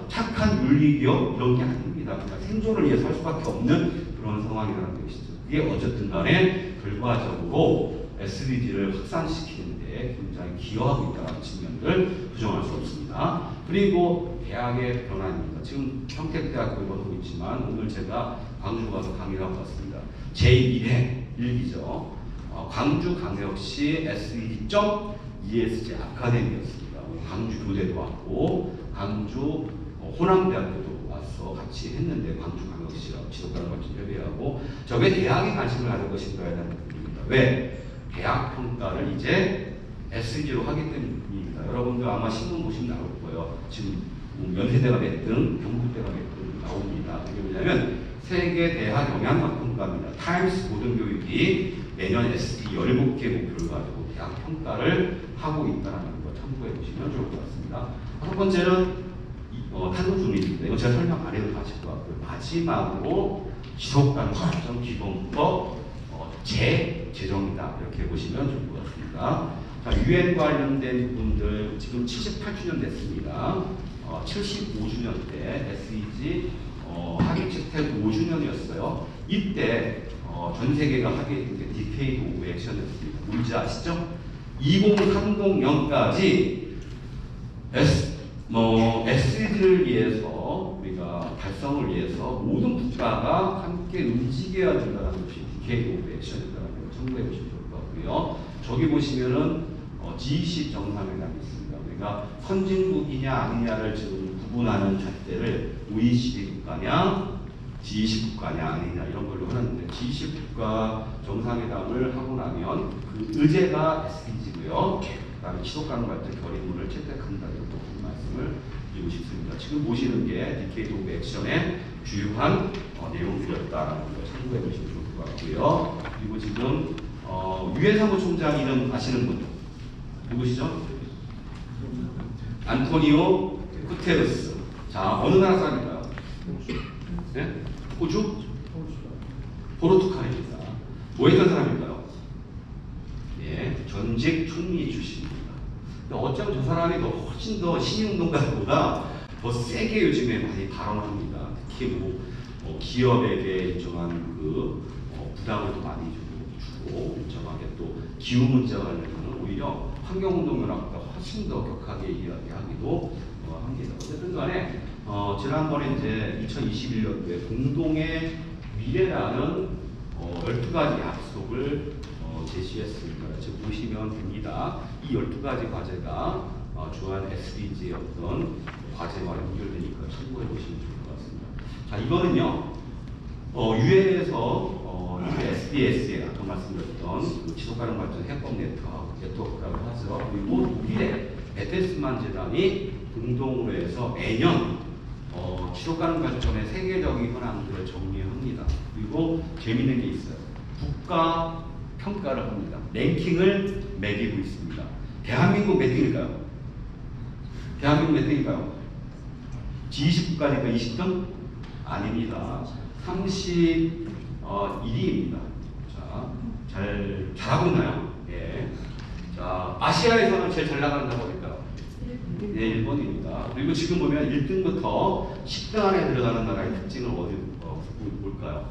착한 윤리기업 이런 게 아닙니다. 그냥 생존을 위해서 할 수밖에 없는 그런 상황이라는 것이죠. 그게 어쨌든 간에 결과적으로 SDG를 확산시키는데 굉장히 기여하고 있다는 측면을 부정할 수 없습니다. 그리고 대학의 변화입니다. 지금 평택대학교에 보고 있지만 오늘 제가 광주 가서 강의를 하고 왔습니다. 제1회 일기죠. 광주광역시 SDG.ESG 아카데미였습니다. 광주 교대도 왔고 광주 호남대학교도 와서 같이 했는데 광주광역시가 지속가능 발전 협의하고 왜 대학이 관심을 가질 것인가에 대한 부분입니다. 왜? 대학 평가를 이제 SDG로 하기 때문입니다. 여러분들 아마 신문 보시면 나올 거예요. 지금 연세대가 몇 등, 경북대가 몇 등 나옵니다. 이게 뭐냐면 세계 대학 영향력 평가입니다. 타임스 고등교육이 매년 SDG 17개 목표를 가지고 대학 평가를 하고 있다는 거 참고해 보시면 좋을 것 같습니다. 첫 번째는 탄소 중립입니다. 이거 제가 설명 안 해도 아실 것 같고요. 마지막으로 지속가능 발전 기본법 재제정이다. 이렇게 보시면 좋을 것 같습니다. 자, 유엔 관련된 부분들 지금 78주년 됐습니다. 75주년 때 SDG 학예 채택 5주년이었어요. 이때 전 세계가 하게 된 게 디케이드 오브 액션이었습니다. 뭔지 아시죠? 2030년까지 SDG를 위해서 우리가 달성을 위해서 모든 국가가 함께 움직여야 된다는 것이 디케이드 오브 액션이라는 걸 참고해 보시면 좋을 것 같고요. 저기 보시면은 G20 정상회담이 있습니다. 우리가 선진국이냐 아니냐를 지금 구분하는 잣대를 OECD 국가냐 G20 국가냐 아니냐 이런 걸로 하는데 G20 국가 정상회담을 하고 나면 그 의제가 SDG고요. 그다음에 지속가능 발전 결의문을 채택한다 이런 말씀을 드리고 싶습니다. 지금 보시는 게 디케이드 오브 액션의 주요한 내용들이었다라는 걸 참고해 보시면 좋을 것 같고요. 그리고 지금 유엔 사무총장 이름 아시는 분 누구시죠? 안토니오 구테르스. 자, 어느 나라 사람일까요? 네? 호주? 포르투갈입니다. 뭐 했던 사람일까요? 예, 전직 총리 출신입니다. 어쩌면 저 사람이 훨씬 더 신인운동가보다 더 세게 요즘에 많이 발언합니다. 특히 기업에게 일정한 부담을 더 많이 주고 일정하게 또 기후 문제와 관련해서는 오히려 환경운동연합보다 훨씬 더 격하게 이야기하기도 합니다. 어쨌든 간에 지난번에 이제 2021년도에 공동의 미래라는 12가지 약속을 제시했습니다. 지금 보시면 됩니다. 이 12가지 과제가 주한 SDG의 어떤 과제와 연결되니까 참고해 보시면 좋을 것 같습니다. 자, 이거는요, 유엔에서 SDS에 아까 말씀드렸던 그 지속가능 발전 해법 네트워크라고 하죠. 그리고 독일의 베테스만 재단이 공동으로 해서 매년 지속가능 발전의 세계적인 현황들을 정리합니다. 그리고 재미있는 게 있어요. 국가 평가를 합니다. 랭킹을 매기고 있습니다. 대한민국 몇 등일까요? 대한민국 몇 등일까요? G20국가니까 20등? 아닙니다. 31위입니다. 자, 잘하고 있나요? 예. 자, 아시아에서는 제일 잘 나가는 나라가 어딜까요? 네, 일본입니다. 그리고 지금 보면 1등부터 10등 안에 들어가는 나라의 특징을 어디 볼까요?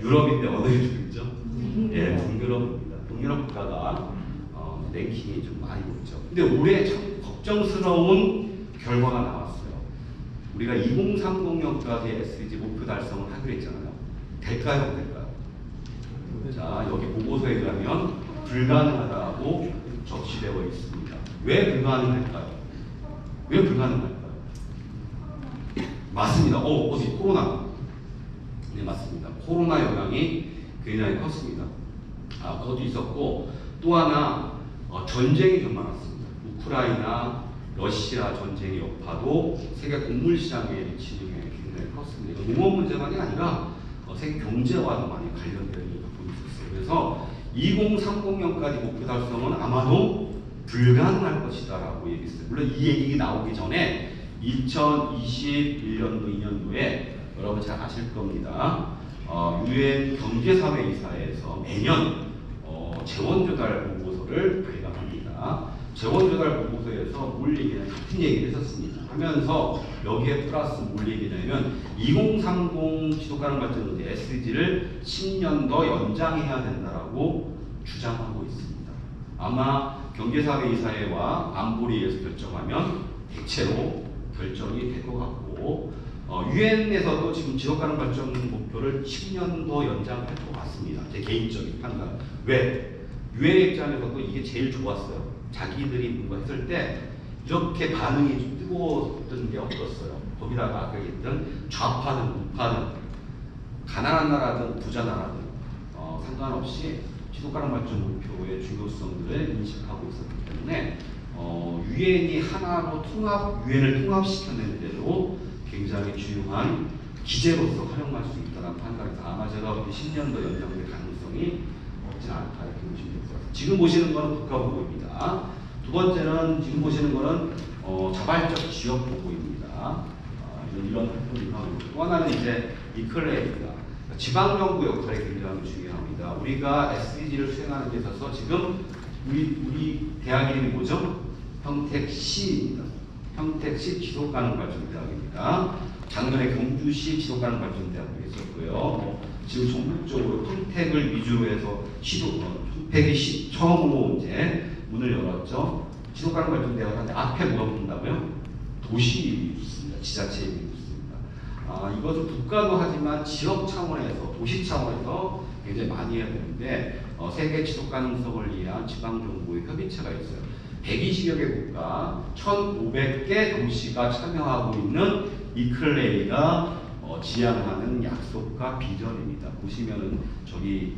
유럽인데 어느 쪽이죠? 예, 동유럽입니다. 동유럽 국가가 랭킹이 좀 많이 높죠. 근데 올해 참 걱정스러운 결과가 나왔어요. 우리가 2030년까지 SDG 목표 달성을 하기로 했잖아요. 될까요? 안 될까요? 자, 여기 보고서에 의하면 불가능하다고 적시되어 있습니다. 왜 불가능할까요? 왜 불가능할까요? 맞습니다. 어디 코로나. 네, 맞습니다. 코로나 영향이 굉장히 컸습니다. 그것도 있었고, 또 하나 전쟁이 좀 많았습니다. 우크라이나, 러시아 전쟁의 여파도 세계 곡물 시장에 미치는 게 굉장히 컸습니다. 농업 문제만이 아니라 세계 경제와도 많이 관련되어 있는 부분이 있었어요. 그래서 2030년까지 목표 달성은 아마도 불가능할 것이다라고 얘기했어요. 물론 이 얘기 나오기 전에 2021년도 2년도에 여러분 잘 아실 겁니다. 유엔 경제사회이사회에서 매년 재원조달 보고서를 발간합니다. 재원조달 보고서에서 뭘 얘기하냐, 같은 얘기를 했었습니다. 하면서 여기에 플러스 뭘 얘기냐면 2030 지속가능 발전 문제 SDG를 10년 더 연장해야 된다라고 주장하고 있습니다. 아마 경제사회이사회와 안보리에서 결정하면 대체로 결정이 될 것 같고, 유엔에서도 지금 지속가능 발전 목표를 10년 더 연장할 것 같습니다. 제 개인적인 판단. 왜? 유엔 입장에서도 이게 제일 좋았어요. 자기들이 뭔가 했을 때 이렇게 반응이 좀 뜨거웠던 게 없었어요. 거기다가 아까 얘기했던 좌파든 우파든 가난한 나라든 부자 나라든 상관없이 지속가능 발전 목표의 중요성들을 인식하고 있었기 때문에 유엔이 하나로 유엔을 통합시켜낸 대로 굉장히 중요한 기제로서 활용할 수 있다는 판단에서 아마 제가 볼 때 10년 더 연장될 가능성이 없진 않다 이렇게 보시면 될 것 같습니다. 지금 보시는 거는 국가보고입니다. 두 번째는 지금 보시는 거는 자발적 지역 보고입니다. 이런 활동을 하고 있고, 또 하나는 이제 이클레입니다. 지방정부 역할이 굉장히 중요합니다. 우리가 SDG를 수행하는 데 있어서 지금 우리 대학 이름이 뭐죠? 평택시입니다. 평택시 지속가능발전대학입니다. 작년에 경주시 지속가능발전대학도 있었고요. 지금 전국적으로 평택을 위주로 해서 평택이 처음으로 이제 문을 열었죠. 지속가능발전대학한테 앞에 뭐가 붙는다고요? 도시 붙습니다. 지자체에 붙습니다. 이것은 국가도 하지만 지역 차원에서, 도시 차원에서 굉장히 많이 해야 되는데 세계 지속가능성을 위한 지방정부의 협의체가 있어요. 120여 개 국가, 1,500개 도시가 참여하고 있는 이클레이가 지향하는 약속과 비전입니다. 보시면은 저기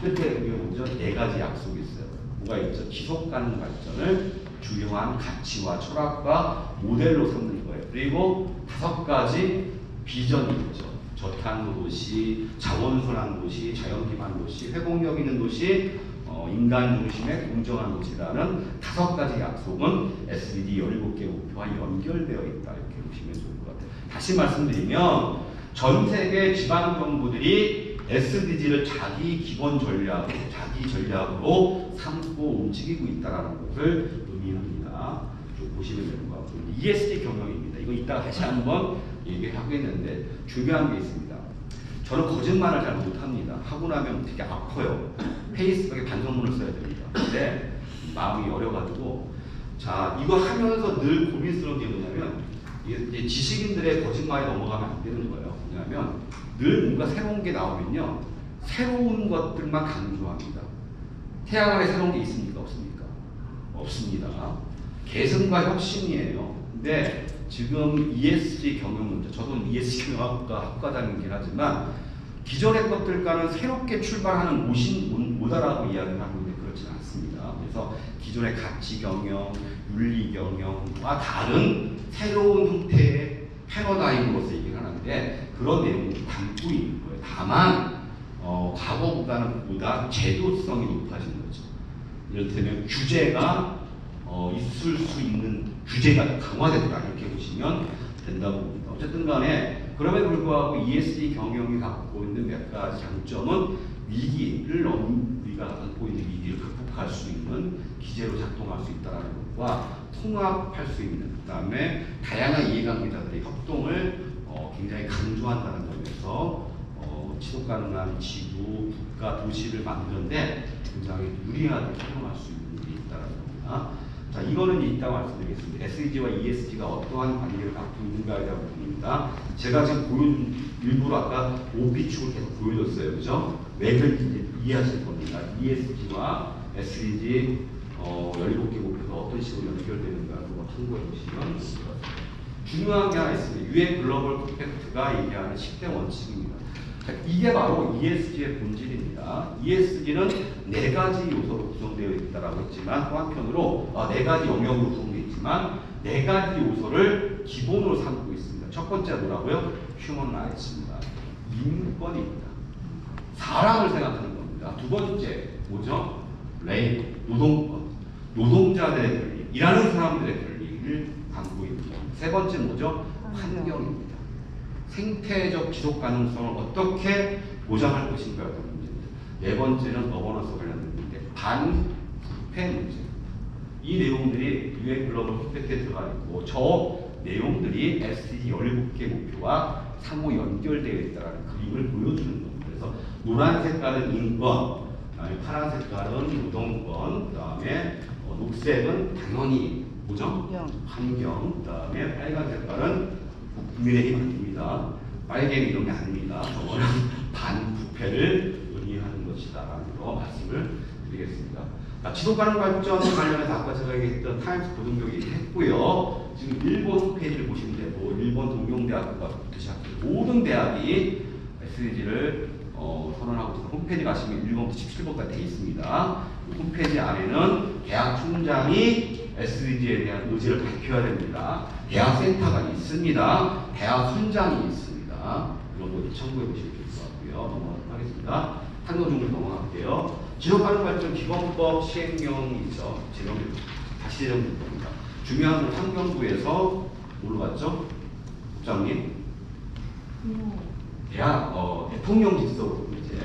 끝에 여기 오죠? 4가지 약속이 있어요. 뭐가 있죠? 지속가능 발전을 중요한 가치와 철학과 모델로 삼는 거예요. 그리고 5가지 비전이 있죠. 저탄소 도시, 자원순환 도시, 자연기반 도시, 회복력 있는 도시, 인간 중심의 공정한 도시라는 5가지 약속은 SDG 17개 목표와 연결되어 있다 이렇게 보시면 좋을 것 같아요. 다시 말씀드리면 전 세계 지방 정부들이 SDG를 자기 기본 전략, 자기 전략으로 삼고 움직이고 있다는 것을 의미합니다. 좀 보시면 될 것 같고, ESG 경영입니다. 이거 이따가 다시 한번 얘기하겠는데 중요한 게 있습니다. 저는 거짓말을 잘 못합니다. 하고 나면 되게 아파요. 페이스북에 반성문을 써야 됩니다. 근데 마음이 어려가지고 자 이거 하면서 늘 고민스러운 게 뭐냐면 이제 지식인들의 거짓말에 넘어가면 안 되는 거예요. 왜냐하면 늘 뭔가 새로운 게 나오면요 새로운 것들만 강조합니다. 태양 아래 새로운 게 있습니까? 없습니까? 없습니다. 계승과 혁신이에요. 근데 지금 ESG 경영 문제, 저도 ESG 경영학과 학과장이긴 하지만 기존의 것들과는 새롭게 출발하는 모다라고 이야기를 하고 있는데 그렇지는 않습니다. 그래서 기존의 가치 경영, 윤리 경영과 다른 새로운 형태의 패러다임으로서 얘기를 하는데 그런 내용을 담고 있는 거예요. 다만 과거보다는 보다 제도성이 높아진 거죠. 이를테면 규제가 있을 수 있는 규제가 강화됐다 이렇게 보시면 된다고 봅니다. 어쨌든 간에 그럼에도 불구하고 ESG 경영이 갖고 있는 몇 가지 장점은 우리가 갖고 있는 위기를 극복할 수 있는 기제로 작동할 수 있다는 것과 통합할 수 있는 그다음에 다양한 이해관계자들의 협동을 굉장히 강조한다는 점에서 지속 가능한 지구, 국가, 도시를 만드는데 굉장히 유리하게 활용할 수 있는 일이 있다는 겁니다. 자, 이거는 이따 말씀드리겠습니다. SDG와 ESG가 어떠한 관계를 갖고 있는가에 대한 부분입니다. 제가 지금 일부러 아까 OP축을 계속 보여줬어요. 그죠? 왜 그런지 이해하실 겁니다. ESG와 SDG 17개 목표가 어떤 식으로 연결되는가 그거 참고해 보시면 됩니다. 중요한 게 하나 있습니다. UN 글로벌 컴팩트가 얘기하는 10대 원칙입니다. 자, 이게 바로 ESG의 본질입니다. ESG는 4가지 요소로 구성되어 있다고 했지만 또 한편으로 4가지 영역으로 구성되어 있지만 4가지 요소를 기본으로 삼고 있습니다. 첫 번째 뭐라고요? 휴먼 라이츠입니다. 인권입니다. 사람을 생각하는 겁니다. 두 번째 뭐죠? 레이버, 노동권, 노동자들의 권리, 일하는 사람들의 권리를 담고 있는 겁니다. 세 번째 뭐죠? 환경입니다. 생태적 지속 가능성을 어떻게 보장할 것인가에 대한 문제입니다. 네 번째는 어버넌스 관련된 문제, 반부패 문제. 이 내용들이 UN 글로벌 컴팩트에 들어가 있고 저 내용들이 SDG 17개 목표와 상호 연결되어 있다는 그림을 보여주는 겁니다. 그래서 노란 색깔은 인권, 그다음에 파란 색깔은 노동권, 그다음에 녹색은 당연히 뭐죠? 환경, 그다음에 빨간 색깔은 국민의힘 아닙니다. 빨갱이 이런 게 아닙니다. 저거는 반부패를 의미하는 것이다라는 거 말씀을 드리겠습니다. 지속가능 발전 관련해서 아까 제가 얘기했던 타임스 고등교육 얘기했고요. 지금 일본 홈페이지를 보시면 되고 일본 동경대학교부터 시작해서 모든 대학이 SDG를 선언하고 있습니다. 홈페이지 가시면 1번부터 17번까지 되어 있습니다. 홈페이지 안에는 대학 총장이 SDG에 대한 의지를 밝혀야 됩니다. 대학 센터가 있습니다. 대학 선장이 있습니다. 이런 것도 참고해 보시면 좋을 것 같고요. 넘어가도록 하겠습니다. 탄노중을 넘어갈게요. 지속가능 발전 기본법 시행령이죠. 다시 제정될 겁니다. 중요한 건 환경부에서 뭘로 갔죠? 국장님? 대학 대통령 직속으로 이제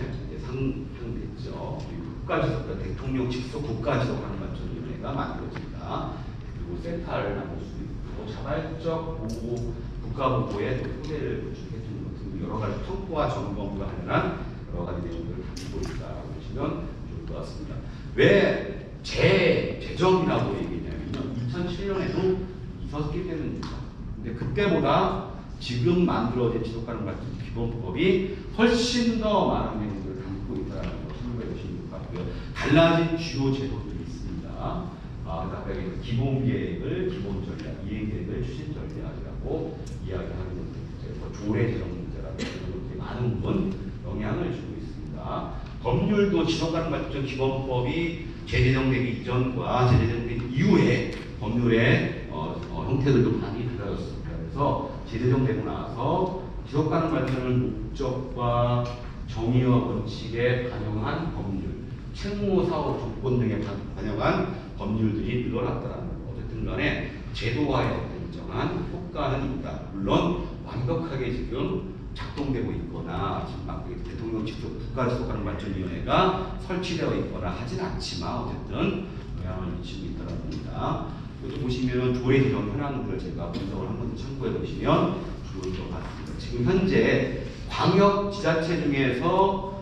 상정됐죠. 국가지속 대통령 직속 국가지속가능 발전위원회가 만들어집니다. 그리고 센터를 만들 수 있고 자발적 보고 국가보고에 또 토대를 구축해주는 것등 여러 가지 평가와 점검과 관련한 여러 가지 내용들을 담고 있다고 보시면 좋을 것 같습니다. 왜 재정이라고 얘기했냐면요. 2007년에도 있었기 때문입니다. 근데 그때보다 지금 만들어진 지속가능 발전 기본법이 훨씬 더 많은 내용들을 담고 있다는 걸 참고해 보시면 좋을 것 같고요. 달라진 주요 제도들이 있습니다. 그다음에 기본 계획을 기본 전략, 이행 계획을 추진 전략이라고 이야기하는 건데, 그래서 조례 제정 문제라고 이렇게 많은 부분 영향을 주고 있습니다. 법률도 지속가능 발전 기본법이 재제정되기 이전과 재제정되기 이후에 법률의 형태들도 많이 달라졌습니다. 그래서 재제정되고 나서 지속가능 발전을 목적과 정의와 원칙에 반영한 법률, 채무 사업 조건 등에 반영한 법률들이 늘어났다는 거. 어쨌든 간에 제도화에 일정한 효과는 있다. 물론 완벽하게 지금 작동되고 있거나 지금 막 대통령 직속 국가지속가능발전위원회가 설치되어 있거나 하진 않지만 어쨌든 영향을 미치고 있다는 겁니다. 여기 보시면은 조례 개정 현황들을 제가 분석을 한 번 더 참고해 보시면 좋을 것 같습니다. 지금 현재 광역 지자체 중에서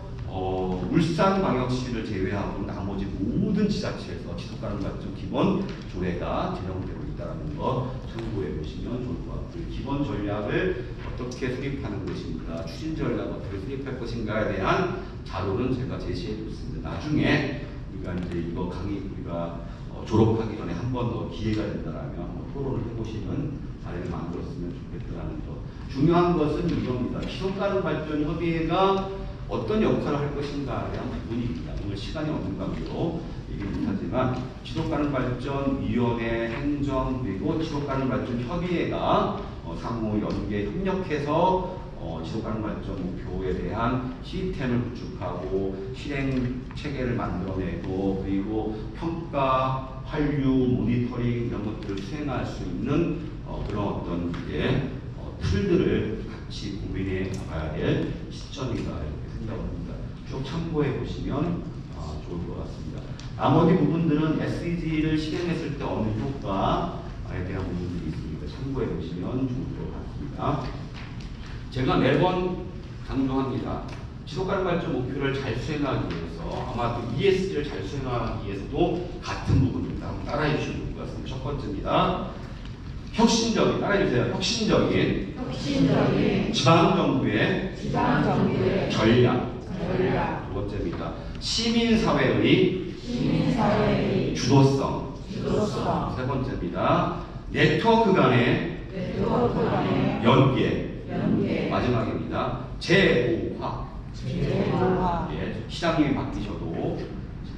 울산광역시를 제외하고 나머지 모든 지자체에서 지속가능 발전 기본 조례가 제정되고 있다는 거 참고해 보시면 좋을 것 같고요. 기본 전략을 어떻게 수립하는 것인가, 추진 전략을 어떻게 수립할 것인가에 대한 자료는 제가 제시해 줬습니다. 나중에 우리가 이제 이거 강의 우리가 졸업하기 전에 한 번 더 기회가 된다라면 한번 토론을 해보시는 자리를 만들었으면 좋겠다는 것. 중요한 것은 이겁니다. 지속가능 발전 협의회가 어떤 역할을 할 것인가에 대한 부분입니다. 오늘 시간이 없는 관계로 얘기 못하지만 지속가능발전위원회, 행정 그리고 지속가능발전협의회가 상호 연계 협력해서 지속가능발전 목표에 대한 시스템을 구축하고 실행 체계를 만들어내고 그리고 평가, 환류, 모니터링 이런 것들을 수행할 수 있는 그런 어떤 틀들을 같이 고민해 나가야 될 시점이다 이렇게 생각합니다. 쭉 참고해 보시면 좋을 것 같습니다. 나머지 부분들은 SDG를 실행했을 때 얻는 효과에 대한 부분들이 있으니까 참고해 보시면 좋을 것 같습니다. 제가 매번 강조합니다. 지속가능 발전 목표를 잘 수행하기 위해서 아마 ESG를 잘 수행하기 위해서도 같은 부분입니다. 한번 따라해 주시면 좋을 것 같습니다. 첫 번째입니다. 혁신적인, 따라해 주세요. 혁신적인 지방정부의 전략. 두 번째입니다. 시민사회의 주도성. 세 번째입니다. 네트워크 간의 연계. 마지막입니다. 재보화. 예, 시장님이 바뀌셔도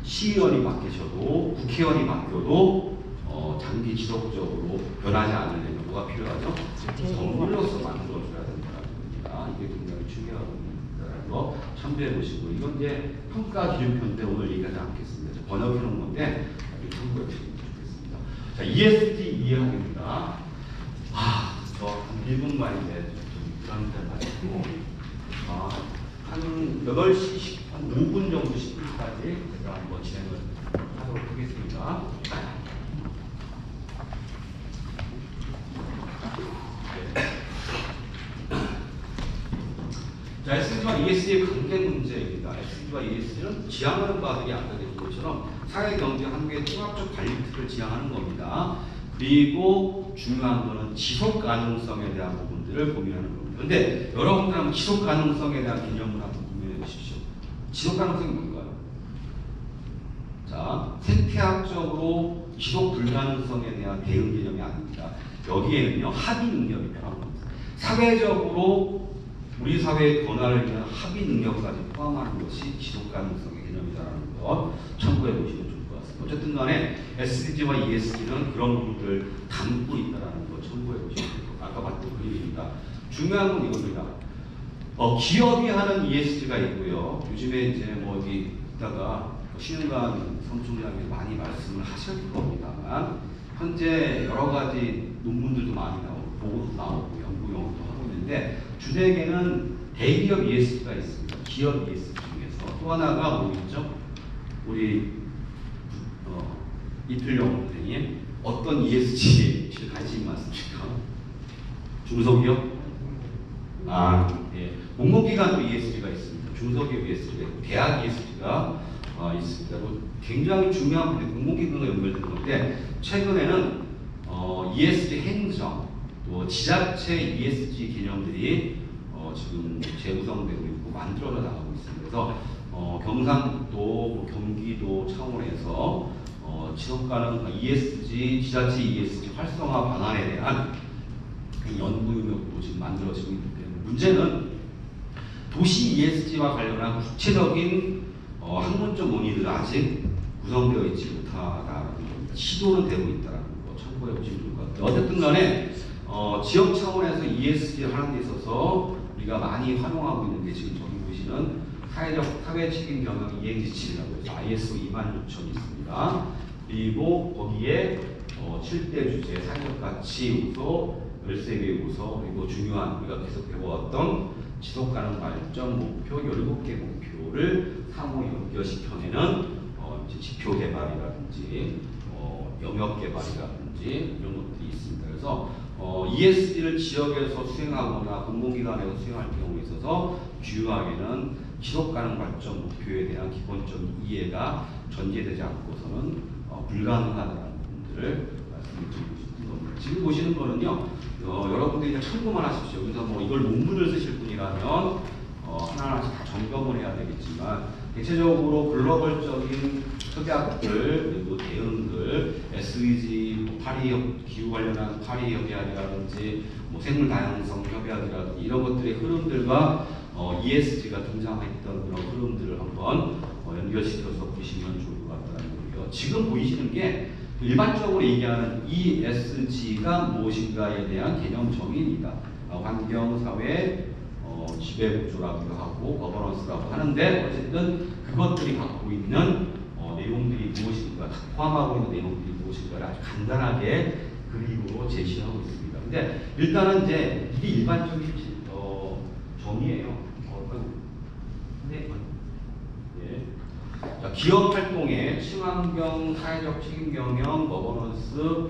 시의원이 바뀌셔도 국회의원이 바뀌어도 장기 지속적으로 변하지 않으려면 뭐가 필요하죠? 정부로서 만들어줘야 된다는 겁니다. 이게 굉장히 중요하다는 거 참조해 보시고 이건 이제 평가 기준표인데 오늘 얘기하지 않겠습니다. 번역해 놓은 건데 참고해 주시면 좋겠습니다. 자, ESG 이해하기입니다. 저 1분만인데 좀 불안한 말이고 한 8시 한 5분 정도 10분까지 제가 한번 진행을 하도록 하겠습니다. 자, SDG와 ESG의 관계 문제입니다. SDG와 ESG는 지향하는 바들이 아까 얘기한 것처럼 사회 경제 한국의 통합적 관리 틀을 지향하는 겁니다. 그리고 중요한 거는 지속 가능성에 대한 부분들을 고민하는 겁니다. 그런데 여러분들 한번 지속 가능성에 대한 개념을 한번 고민해 보십시오. 지속 가능성이 뭔가요? 자, 생태학적으로 지속 불가능성에 대한 대응 개념이 아닙니다. 여기에는요 합의 능력이 필요합니다. 사회적으로 우리 사회의 변화를 위한 합의 능력까지 포함하는 것이 지속 가능성의 개념이다라는 것 참고해 보시면 좋을 것 같습니다. 어쨌든 간에 SDG와 ESG는 그런 부분을 담고 있다는 것 참고해 보시면 좋을 것 같습니다. 아까 봤던 그림입니다. 중요한 건 이겁니다. 기업이 하는 ESG가 있고요. 요즘에 이제 뭐 여기 있다가 신윤관 성총장이 많이 말씀을 하실 겁니다만 현재 여러 가지 논문들도 많이 나오고 보고도 나오고 연구용도 하고 있는데 주택에는 대기업 ESG가 있습니다. 기업 ESG 중에서 또 하나가 뭐 있죠? 우리 이틀용 선생님 어떤 ESG에 관심이 많습니까? 중소기업? 예. 공공기관도 ESG가 있습니다. 중소기업 ESG가 있고 대학 ESG가 있습니다. 굉장히 중요한 부분이 공공기관과 연결되는 건데 최근에는 ESG 행정 또 지자체 ESG 개념들이 지금 재구성되고 있고 만들어져 나가고 있습니다. 그래서 경상도, 경기도 차원에서 지속가능 ESG, 지자체 ESG 활성화 방안에 대한 연구 용역도 지금 만들어지고 있기 때문에 문제는 도시 ESG와 관련한 구체적인 학문적 논의들은 아직 구성되어 있지 못하다는 겁니다. 시도는 되고 있다는 거 참고해 보시면 좋을 것 같아요. 어쨌든 간에 지역 차원에서 ESG를 하는 데 있어서 우리가 많이 활용하고 있는 게 지금 저기 보시는 사회 책임 경영 이행 지침이라고 해서 ISO 26000이 있습니다. 그리고 거기에 7대 주제, 사회적 가치 요소, 13개 요소, 그리고 중요한 우리가 계속 배워왔던 지속가능 발전 목표 17개 목표를 상호 연결시켜내는 지표 개발이라든지 영역 개발이라든지 기업이라든지 이런 것들이 있습니다. 그래서 ESG를 지역에서 수행하거나 공공기관에서 수행할 경우에 있어서 중요하게는 지속 가능 발전 목표에 대한 기본적인 이해가 전제되지 않고서는 불가능하다는 부분들을 말씀드리고 싶은 겁니다. 지금 보시는 거는요, 여러분들이 이제 참고만 하십시오. 그래서 뭐 이걸 논문을 쓰실 분이라면 하나하나씩 다 점검을 해야 되겠지만, 대체적으로 글로벌적인 협약들, 그리고 대응들, SDG, 기후 관련한 파리 협약이라든지, 뭐 생물 다양성 협약이라든지 이런 것들의 흐름들과 ESG가 등장했던 그런 흐름들을 한번 연결시켜서 보시면 좋을 것 같다는 거고요. 지금 보이시는 게 일반적으로 얘기하는 ESG가 무엇인가에 대한 개념 정의입니다. 환경, 사회, 지배구조라고도 하고 거버넌스라고 하는데, 어쨌든 그것들이 갖고 있는 내용들이 무엇인가, 포함하고 있는 내용들이 무엇인가를 아주 간단하게 그림으로 제시하고 있습니다. 근데 일단은 이제 이게 일반적인 정의예요. 예. 자, 기업 활동의 친환경, 사회적 책임 경영, 거버넌스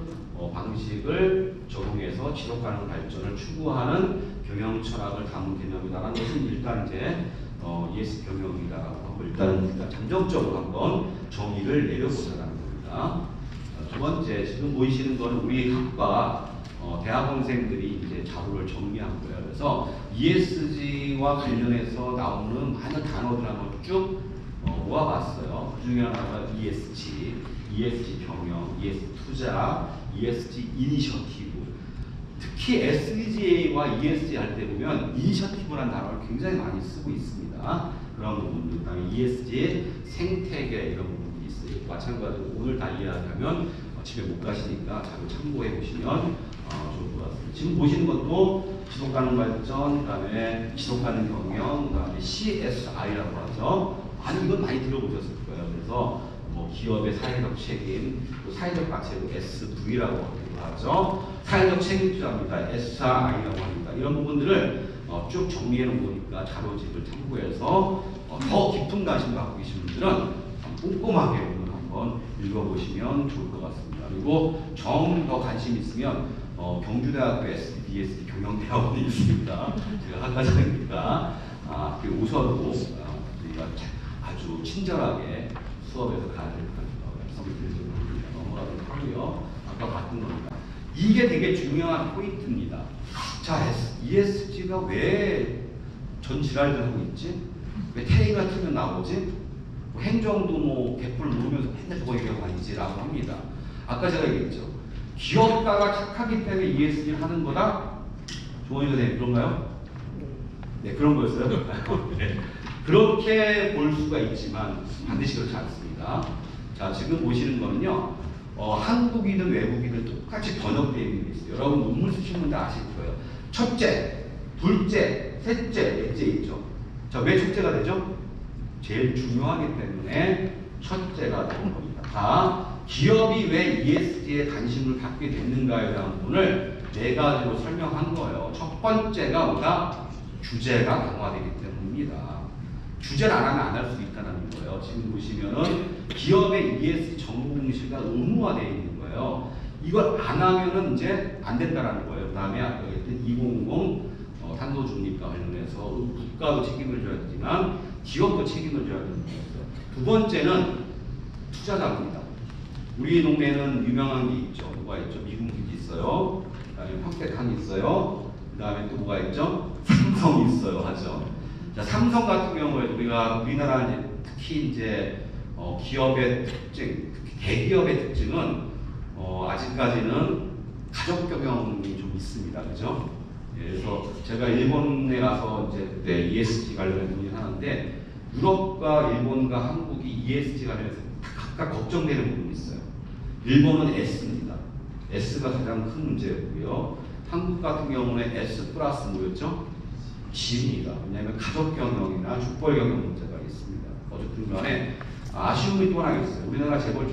방식을 적용해서 지속 가능 발전을 추구하는 경영 철학을 담은 개념이다라는 것은 일단 이제 ESG 경영이다라고 하고, 일단 잠정적으로 한번 정의를 내려보자라는 겁니다. 두 번째, 지금 보이시는 거는 우리 학과 대학원생들이 이제 자료를 정리한 거예요. 그래서 ESG와 관련해서 나오는 많은 단어들 한번 쭉 모아봤어요. 그 중에 하나가 ESG 경영, ESG 투자, ESG 이니셔티브. 특히 SDG와 ESG 할 때 보면 이니셔티브라는 단어를 굉장히 많이 쓰고 있습니다. 그런 부분들, 그다음에 ESG의 생태계 이런 부분이 있어요. 마찬가지로 오늘 다 이해하려면 집에 못 가시니까 자료 참고해 보시면 좋을 것 같습니다. 지금 보시는 것도 지속 가능 발전, 그다음에 지속 가능 경영, 그다음에 CSR이라고 하죠. 이건 많이 들어보셨을 거예요. 그래서 뭐 기업의 사회적 책임, 또 사회적 가치도 SV라고 하기도 하죠. 사회적 책임 투자입니다. SRI라고 합니다. 이런 부분들을 쭉 정리해 놓은 거니까 자료집을 참고해서 더 깊은 관심 갖고 계신 분들은 꼼꼼하게 오늘 한번 읽어보시면 좋을 것 같습니다. 그리고 정 더 관심 있으면 경주대학교 SDSD 경영대학원이 있습니다. 제가 학과장이니까 오셔도 저희가 아주 친절하게 수업에서 가르칠 말씀드리도록 넘어가도록 하고요. 아까 봤던 겁니다. 이게 되게 중요한 포인트입니다. 자, ESG가 왜 전 지랄들 하고 있지? 왜 테이 같으면 나오지? 뭐 행정도 뭐 개뿔 모르면서 맨날 저거 얘기하고 다니지라고 합니다. 아까 제가 얘기했죠. 기업가가 착하기 때문에 ESG를 하는 거다? 조원희 선생님, 그런가요? 네, 그런 거였어요. 네. 그렇게 볼 수가 있지만 반드시 그렇지 않습니다. 자, 지금 보시는 거는요, 한국이든 외국이든 똑같이 번역되어 있는 게 있어요. 여러분 논문 쓰시는 분들 아실 거예요. 첫째, 둘째, 셋째, 넷째 있죠. 자, 왜 첫째가 되죠? 제일 중요하기 때문에 첫째가 되는 겁니다. 자, 기업이 왜 ESG에 관심을 갖게 됐는가에 대한 부분을 네 가지로 설명한 거예요. 첫 번째가 뭐다? 주제가 강화되기 때문입니다. 주제를 안 하면 안 할 수 있다는 거예요. 지금 보시면은 기업의 ESG 정보 공시가 의무화되어 있는 거예요. 이걸 안 하면은 이제 안 된다는 거예요. 그 다음에 아까 얘기했던 2050 탄소 중립과 관련해서 국가도 책임을 져야 되지만 기업도 책임을 져야 되는 거예요. 두 번째는 투자자입니다. 우리 동네는 유명한 게 있죠. 뭐가 있죠? 미국기지 있어요. 그 다음에 평택항 있어요. 그 다음에 또 뭐가 있죠? 삼성 있어요. 하죠. 자, 삼성 같은 경우에 우리나라 특히 이제 기업의 특징, 특히 대기업의 특징은 아직까지는 가족 경영이 좀 있습니다. 그죠? 예, 그래서 제가 일본에 가서 이제 그때 ESG 관련해서 논의하는데 유럽과 일본과 한국이 ESG 관련해서 각각 걱정되는 부분이 있어요. 일본은 S입니다. S가 가장 큰 문제였고요. 한국 같은 경우는 S 플러스 뭐였죠? G입니다. 왜냐하면 가족 경영이나 죽벌 경영 문제가 있습니다. 어쨌든 간에 아쉬움이 또 하나 있어요. 우리나라 재벌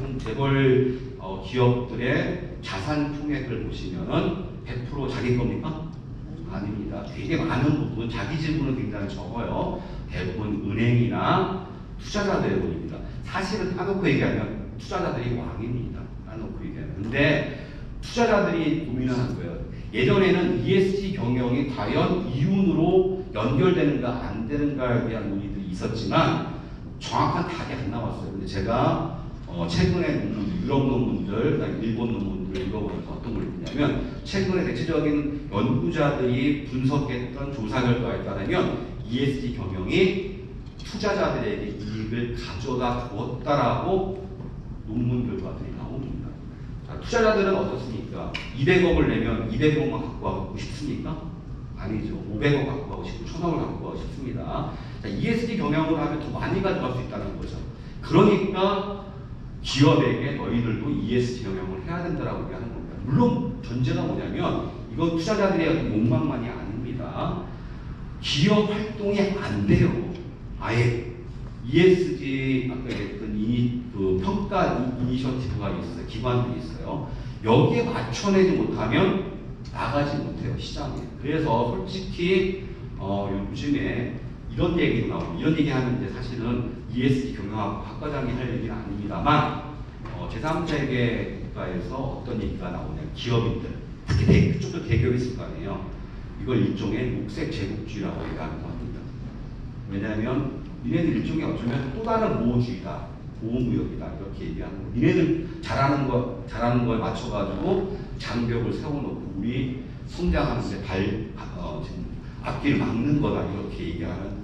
기업들의 자산 총액을 보시면은 100% 자기 겁니까? 아닙니다. 되게 많은 부분, 자기 지분은 굉장히 적어요. 대부분 은행이나 투자자들의 돈입니다. 사실은 따놓고 얘기하면 투자자들이 왕입니다. 따놓고 얘기하면. 근데 투자자들이 고민을 한 거예요. 예전에는 ESG 경영이 과연 이윤으로 연결되는가 안 되는가에 대한 논의들이 있었지만 정확한 답이 안 나왔어요. 근데 제가 최근에 논문, 유럽 논문들, 일본 논문들을 읽어보면서 어떤 걸 느끼냐면 최근에 대체적인 연구자들이 분석했던 조사 결과에 따르면 ESG 경영이 투자자들에게 이익을 가져다 주었다라고 논문 결과들이 나옵니다. 자, 투자자들은 어떻습니까? 200억을 내면 200억만 갖고 가고 싶습니까? 아니죠. 500억 갖고 가고 싶고 1000억을 갖고 가고 싶습니다. 자, ESG 경영을 하면 더 많이 가져갈 수 있다는 거죠. 그러니까 기업에게 너희들도 ESG 경영을 해야 된다라고 얘기하는 겁니다. 물론 전제가 뭐냐면 이건 투자자들의 어떤 욕망만이 아닙니다. 기업 활동이 안 돼요. 아예 ESG 아까 얘기했던 그 평가 이니셔티브가 있어요. 기관들이 있어요. 여기에 맞춰내지 못하면 나가지 못해요. 시장에. 그래서 솔직히 요즘에 이런 얘기도 나오고 이런 얘기하면 이제 사실은 ESG 경영학과장이 할 얘기는 아닙니다만 제3세계 국가에서 어떤 얘기가 나오냐 기업인들 특히 그쪽도 대기업이 있을 거 아니에요. 이걸 일종의 녹색 제국주의라고 얘기하는 것 같습니다. 왜냐하면 니네들 일종의 어쩌면 또 다른 보호주의다, 보호무역이다 이렇게 얘기하는 거. 니네들 잘하는 거에 맞춰가지고 장벽을 세워놓고 우리 성장하는데 지금 앞길을 막는 거다 이렇게 얘기하는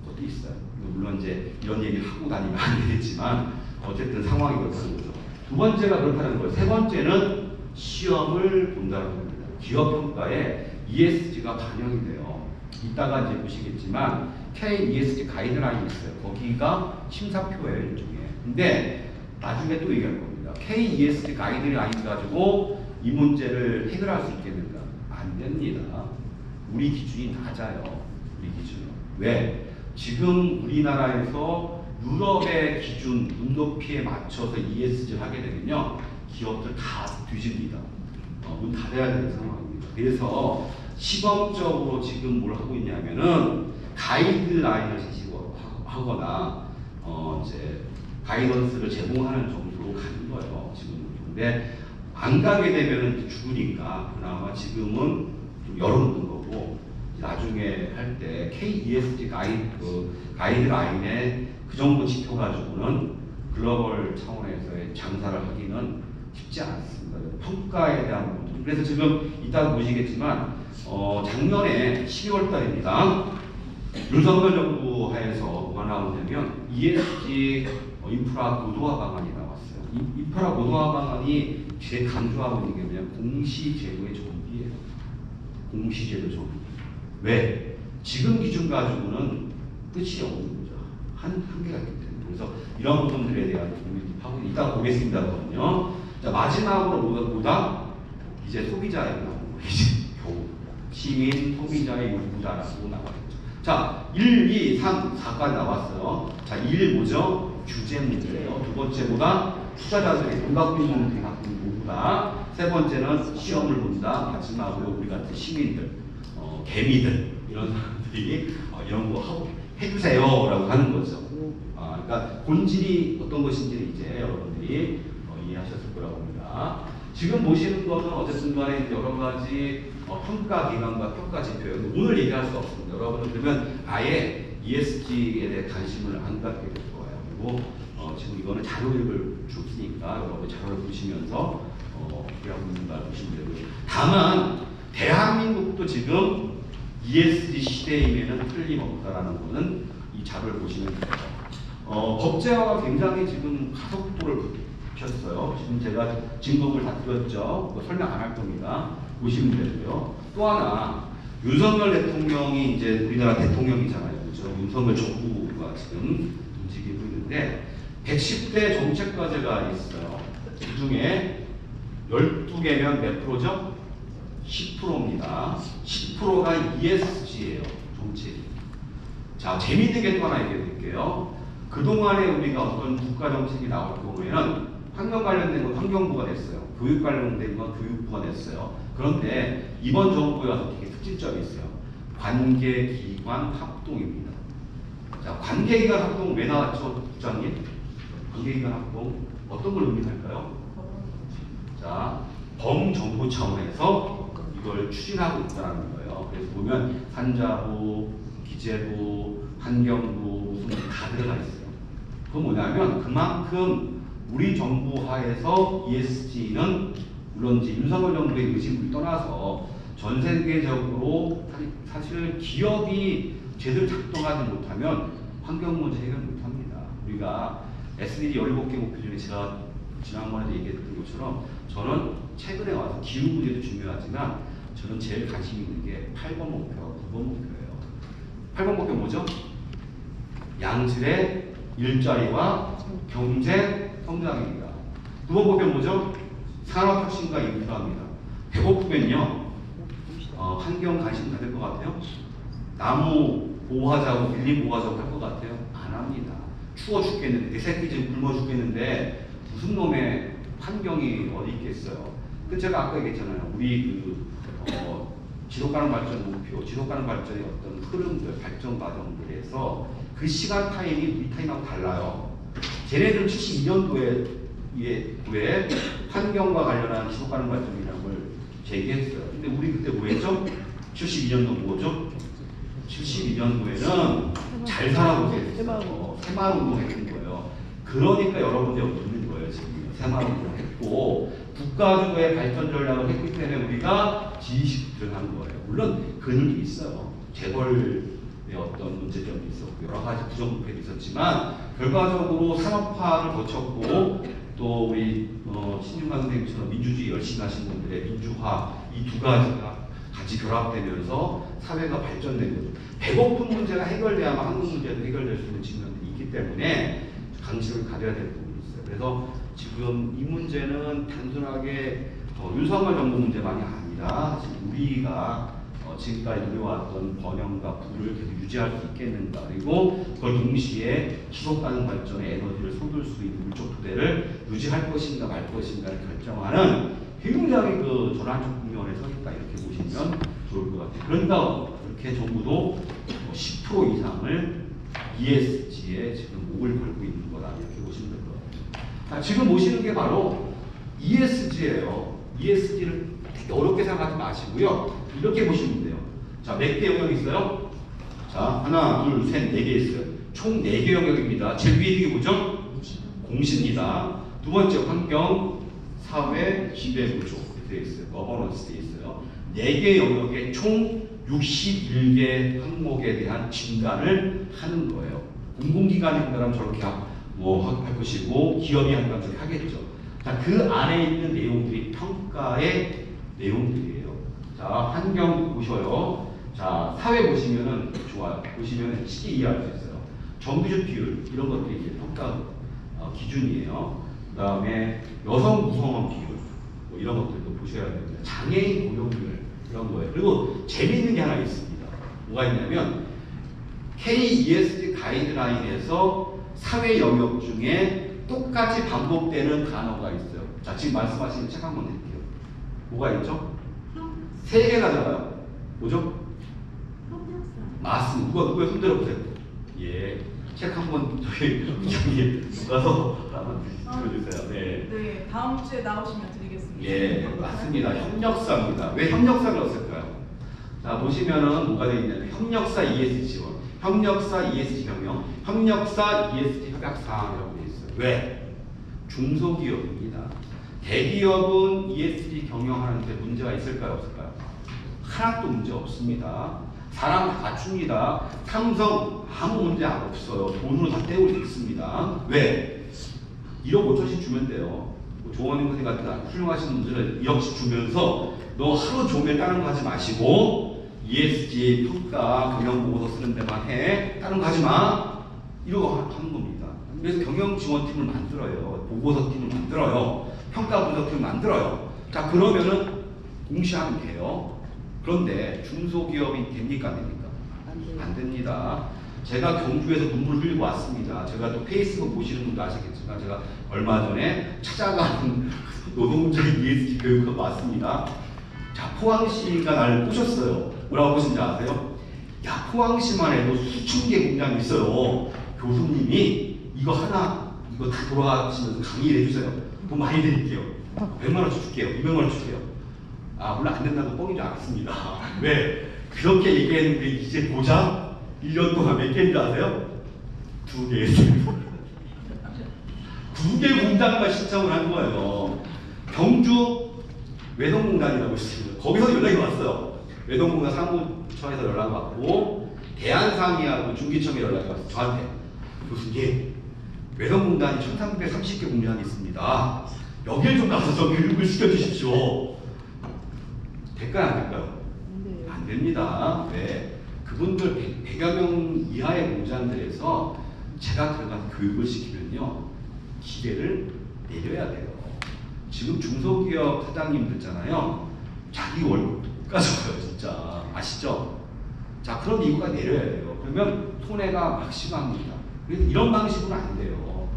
것도 있어요. 물론 이제 이런 얘기를 하고 다니면 안 되겠지만 어쨌든 상황이 그렇다는 거죠. 두 번째가 그렇다는 거예요. 세 번째는 시험을 본다는 겁니다. 기업 평가에 ESG가 반영이 돼요. 이따가 이제 보시겠지만 K-ESG 가이드라인이 있어요. 거기가 심사표예요, 일종의. 근데 나중에 또 얘기할 겁니다. K-ESG 가이드라인 가지고 이 문제를 해결할 수 있겠는가? 안 됩니다. 우리 기준이 낮아요. 우리 기준은. 왜? 지금 우리나라에서 유럽의 기준, 눈높이에 맞춰서 ESG를 하게 되면요. 기업들 다 뒤집니다. 문 닫아야 되는 상황입니다. 그래서 시범적으로 지금 뭘 하고 있냐면은 가이드라인을 제시하거나 이제 가이던스를 제공하는 정도로 가는 거예요. 지금. 근데 안 가게 되면 죽으니까 그나마 지금은 좀 열어놓는 거고 나중에 할 때 KESG 가이드라인에 그 정도 지표 가지고는 글로벌 차원에서의 장사를 하기는 쉽지 않습니다. 평가에 대한 부분. 그래서 지금 이따가 보시겠지만 작년에 12월 달입니다. 윤석열 정부 하에서 뭐가 나오냐면 ESG 인프라 고도화 방안이 나왔어요. 인프라 고도화 방안이 제일 강조하고 있는 게 뭐냐면 공시제도의 정비예요. 공시제도 정비. 왜? 지금 기준 가지고는 끝이 없는 거죠. 한계가 있기 때문에. 그래서 이런 부분들에 대한 고민하고 이따가 보겠습니다거든요. 자, 마지막으로 뭐다? 이제 소비자에 나오는 거예요. 이제 겨우. 시민, 소비자의 요구다라고 나와있죠. 자, 1, 2, 3, 4까지 나왔어요. 자, 1 뭐죠? 규제 문제예요. 두 번째 뭐다? 투자자들이 돈 갖고 있는 돈 갖고 있는 요구다. 세 번째는 시험을 본다. 마지막으로 우리 같은 시민들, 개미들 이런 사람들이 이런 거 하고 해주세요라고 하는 거죠. 그러니까 본질이 어떤 것인지 이제 여러분들이 이해하셨을 거라고 봅니다. 지금 보시는 거는 어쨌든 간에 여러 가지 평가 기관과 평가 지표예요. 오늘 얘기할 수 없습니다. 여러분은 그러면 아예 ESG에 대해 관심을 안 갖게 될 거예요. 그리고 지금 이거는 자료를 줬으니까 여러분 자료를 보시면서 그냥 묻는 말 보시면 되고요. 다만 대한민국도 지금 ESG 시대임에는 틀림없다라는 거는 이 자료를 보시면 돼요. 법제화가 굉장히 지금 가속도를 폈어요. 지금 제가 진급을 다 드렸죠. 그거 설명 안 할 겁니다. 보시면 되고요. 또 하나 윤석열 대통령이 이제 우리나라 대통령이잖아요. 그렇죠? 윤석열 정부가 지금 움직이고 있는데 110대 정책 과제가 있어요. 그 중에 12개면 몇 프로죠? 10%입니다. 10%가 ESG예요. 정책이. 자, 재미있게 또 하나 얘기해 드릴게요. 그동안에 우리가 어떤 국가 정책이 나올 경우에는 환경 관련된 건 환경부가 됐어요. 교육 관련된 건 교육부가 됐어요. 그런데 이번 정부에 와서 되게 특징점이 있어요. 관계기관 합동입니다. 자, 관계기관 합동 왜 나왔죠, 부장님? 관계기관 합동 어떤 걸 의미할까요? 자, 범정부 차원에서 이걸 추진하고 있다는 거예요. 그래서 보면 산자부, 기재부, 환경부 무슨 다 들어가 있어요. 그건 뭐냐면 그만큼 우리 정부 하에서 ESG는 물론 이제 윤석열 정부의 의지를 떠나서 전 세계적으로 사실 기업이 제대로 작동하지 못하면 환경 문제 해결 못합니다. 우리가 SDG 17개 목표 중에 제가 지난번에 얘기했던 것처럼 저는 최근에 와서 기후 문제도 중요하지만 저는 제일 관심 있는 게 8번 목표와 9번 목표예요. 8번 목표 뭐죠? 양질의 일자리와 경제 성장입니다. 9번 목표 뭐죠? 산업혁신과 인프라입니다. 배고프면요 환경 관심 가질 것 같아요? 나무 보호하자고 밀림 보호하자고 할 것 같아요? 안 합니다. 추워 죽겠는데 내 새끼 지금 굶어 죽겠는데 무슨 놈의 환경이 어디 있겠어요? 그 제가 아까 얘기했잖아요. 우리 지속가능 발전 목표, 지속가능 발전의 어떤 흐름들, 발전 과정들에서 그 시간 타임이 우리 타임하고 달라요. 쟤네들은 72년도에 환경과 관련한 지속가능 발전이라는 걸 제기했어요. 근데 우리 그때 뭐 했죠? 72년도 뭐죠? 72년도에는 잘 살아보세요. 새마을운동 했던 거예요. 그러니까 여러분들이 여기 있는 거예요. 지금 새마을운동 했고 국가주도의 발전 전략을 했기 때문에 우리가 G20 들어간 거예요. 물론 그늘이 있어요. 재벌의 어떤 문제점이 있었고 여러 가지 부정부패도 있었지만 결과적으로 산업화를 거쳤고 또 우리 신윤관 선생님처럼 민주주의 열심히 하신 분들의 민주화 이 두 가지가 같이 결합되면서 사회가 발전된 거죠. 배고픈 문제가 해결돼야만 한국 문제도 해결될 수 있는 측면들이 있기 때문에 관심을 가져야 될 부분이 있어요. 그래서 지금 이 문제는 단순하게 윤석열 정부 문제만이 아니라 지금 우리가 지금까지 누려왔던 번영과 부를 계속 유지할 수 있겠는가 그리고 그걸 동시에 지속가능 발전의 에너지를 쏟을 수 있는 물적 토대를 유지할 것인가 말 것인가를 결정하는 굉장히 그 전환적 국면에 서 있다 이렇게 보시면 좋을 것 같아요. 그러니까 이렇게 정부도 10% 이상을 ESG에 지금 목을 걸고 있는 거다 이렇게 보시면 될 것 같아요. 자, 지금 보시는 게 바로 ESG예요. ESG를 되게 어렵게 생각하지 마시고요. 이렇게 보시면 돼요. 자, 몇 개 영역이 있어요? 자, 하나, 둘, 셋, 네 개 있어요. 총 4개 영역입니다. 제일 위에 이게 뭐죠? 공시입니다. 두 번째 환경, 사회, 지배구조 되어 있어요. 거버넌스 되어 있어요. 4개 영역에 총 61개 항목에 대한 진단을 하는 거예요. 공공기관이 한다면 저렇게 할 것이고 기업이 한다면 저렇게 하겠죠. 자, 그 안에 있는 내용들이 평가의 내용들이에요. 자, 환경 보셔요. 자, 사회 보시면은 좋아요. 보시면은 쉽게 이해할 수 있어요. 정규직 비율 이런 것들이 이제 평가 기준이에요. 그 다음에 여성 구성원 비율 뭐 이런 것들도 보셔야 됩니다. 장애인 고용률 이런 거예요. 그리고 재미있는 게 하나 있습니다. 뭐가 있냐면 KESG 가이드라인에서 사회 영역 중에 똑같이 반복되는 단어가 있어요. 자, 지금 말씀하신 책 한번 드릴게요. 뭐가 있죠? 3개가 들어가요. 뭐죠? 맞습니다. 누가 손들어 보세요. 예. 책 한번 저희 부장님 가서 한번 들어주세요. 네. 네, 다음 주에 나오시면 드리겠습니다. 예, 맞습니다. 협력사입니다. 왜 협력사를 넣었을까요? 자, 보시면은 뭐가 되어 있냐면 협력사 ESG 지원, 협력사 ESG 경영, 협력사 ESG 협약사항이라고 되어 있어요. 왜? 중소기업입니다. 대기업은 ESG 경영하는데 문제가 있을까요? 없을까요? 하나도 문제 없습니다. 사람 다 갖춥니다. 삼성 아무 문제 없어요. 돈으로 다 때울 수 있습니다. 왜? 1억 5천씩 주면 돼요. 조원님 선생님 같은 훌륭하신 분들은 1억씩 주면서 너 하루 종일 다른 거 하지 마시고 ESG 평가 경영보고서 쓰는 데만 해. 다른 거 하지 마. 이러고 하는 겁니다. 그래서 경영지원팀을 만들어요. 보고서팀을 만들어요. 평가분석팀을 만들어요. 자, 그러면은 공시하면 돼요. 그런데 중소기업이 됩니까? 안 됩니까? 안 됩니다. 제가 경주에서 눈물 흘리고 왔습니다. 제가 또 페이스북 보시는 분도 아시겠지만 제가 얼마 전에 찾아가는 노동자의 ESG 교육하고 왔습니다. 자, 포항시가 나를 꼬셨어요. 뭐라고 꼬신지 아세요? 야, 포항시만 해도 수천 개 공장이 있어요. 교수님이 이거 다 돌아가시면서 강의를 해주세요. 돈 많이 드릴게요. 100만 원씩 줄게요. 200만 원 줄게요. 아, 물론 안 된다고 뻥인 줄 알았습니다. 왜? 그렇게 얘기했는데 이제 고작 1년 동안 몇 개인 줄 아세요? 2개 했어요. 2개 공장만 신청을 한 거예요. 경주 외동공단이라고 있습니다. 거기서 연락이 왔어요. 외동공단 사무처에서 연락 왔고, 대한상의하고 중기청에 연락이 왔어요. 저한테. 교수님, 외동공단이 1330개 공장이 있습니다. 여길 좀 가서 좀 교육을 시켜주십시오. 될까요? 안 될까요? 네. 안 됩니다. 왜? 그분들 100여 명 이하의 공장들에서 제가 들어가서 교육을 시키면요, 기계를 내려야 돼요. 지금 중소기업 사장님들 있잖아요. 자기 월급 못 가져가요, 진짜. 아시죠? 자, 그런 이유가 내려야 돼요. 그러면 손해가 막 심합니다. 그래서 이런 방식으로는 안 돼요.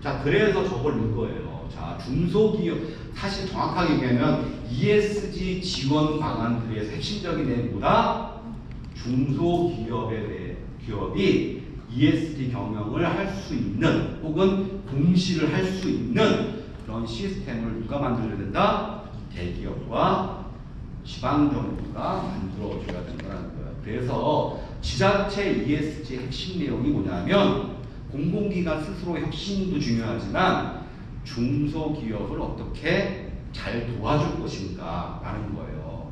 자, 그래서 저걸 넣은 거예요. 자, 중소기업, 사실 정확하게 얘기하면 ESG 지원 방안들의 핵심적인 내용이 뭐다? 기업이 ESG 경영을 할 수 있는, 혹은 공시를 할 수 있는 그런 시스템을 누가 만들어야 된다? 대기업과 지방정부가 만들어줘야 된다는 거예요. 그래서 지자체 ESG 핵심 내용이 뭐냐면, 공공기관 스스로의 혁신도 중요하지만 중소기업을 어떻게 잘 도와줄 것인가 라는 거예요.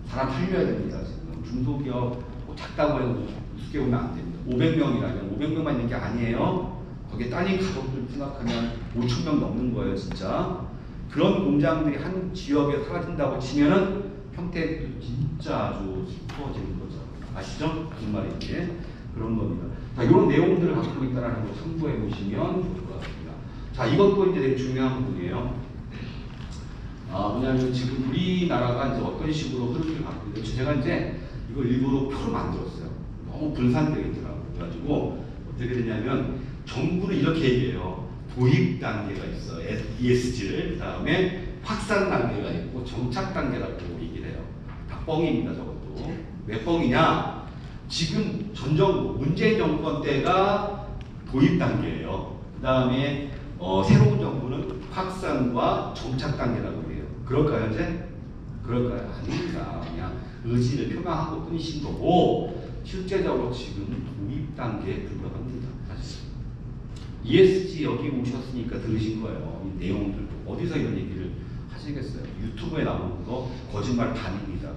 사람 살려야 됩니다. 지금 중소기업 작다고 해서 우습게 보면 안 됩니다. 500명이라면 500명만 있는 게 아니에요. 거기에 따님 가족들 생각하면 5,000명 넘는 거예요, 진짜. 그런 공장들이 한 지역에 사라진다고 치면은 평택도 진짜 아주 슬퍼지는 거죠. 아시죠? 무슨 말인지. 그런 겁니다. 자, 이런 내용들을 갖고 있다는 거 참고해 보시면 좋을 것 같습니다. 자, 이것도 이제 되게 중요한 부분이에요. 뭐냐면 지금 우리나라가 이제 어떤 식으로 흐름을 갖고 있는지, 제가 이제 이거 일부러 표로 만들었어요. 너무 분산되어 있더라고요. 그래가지고 어떻게 되냐면, 정부는 이렇게 얘기해요. 도입 단계가 있어, ESG를. 그 다음에 확산 단계가 있고 정착 단계라고 얘기를 해요. 다 뻥입니다, 저것도. 왜 뻥이냐? 지금 전 정부, 문재인 정권 때가 도입 단계예요. 그 다음에 새로운 정부는 확산과 정착 단계라고 해요. 그럴까요, 현재? 그럴까요? 아닙니다. 그냥 의지를 표명하고 뿐이신 거고, 실제적으로 지금 도입 단계에 불과합니다. 사실. ESG 여기 오셨으니까 들으신 거예요. 이 내용들 어디서 이런 얘기를 하시겠어요? 유튜브에 나오는 거 거짓말 반입니다.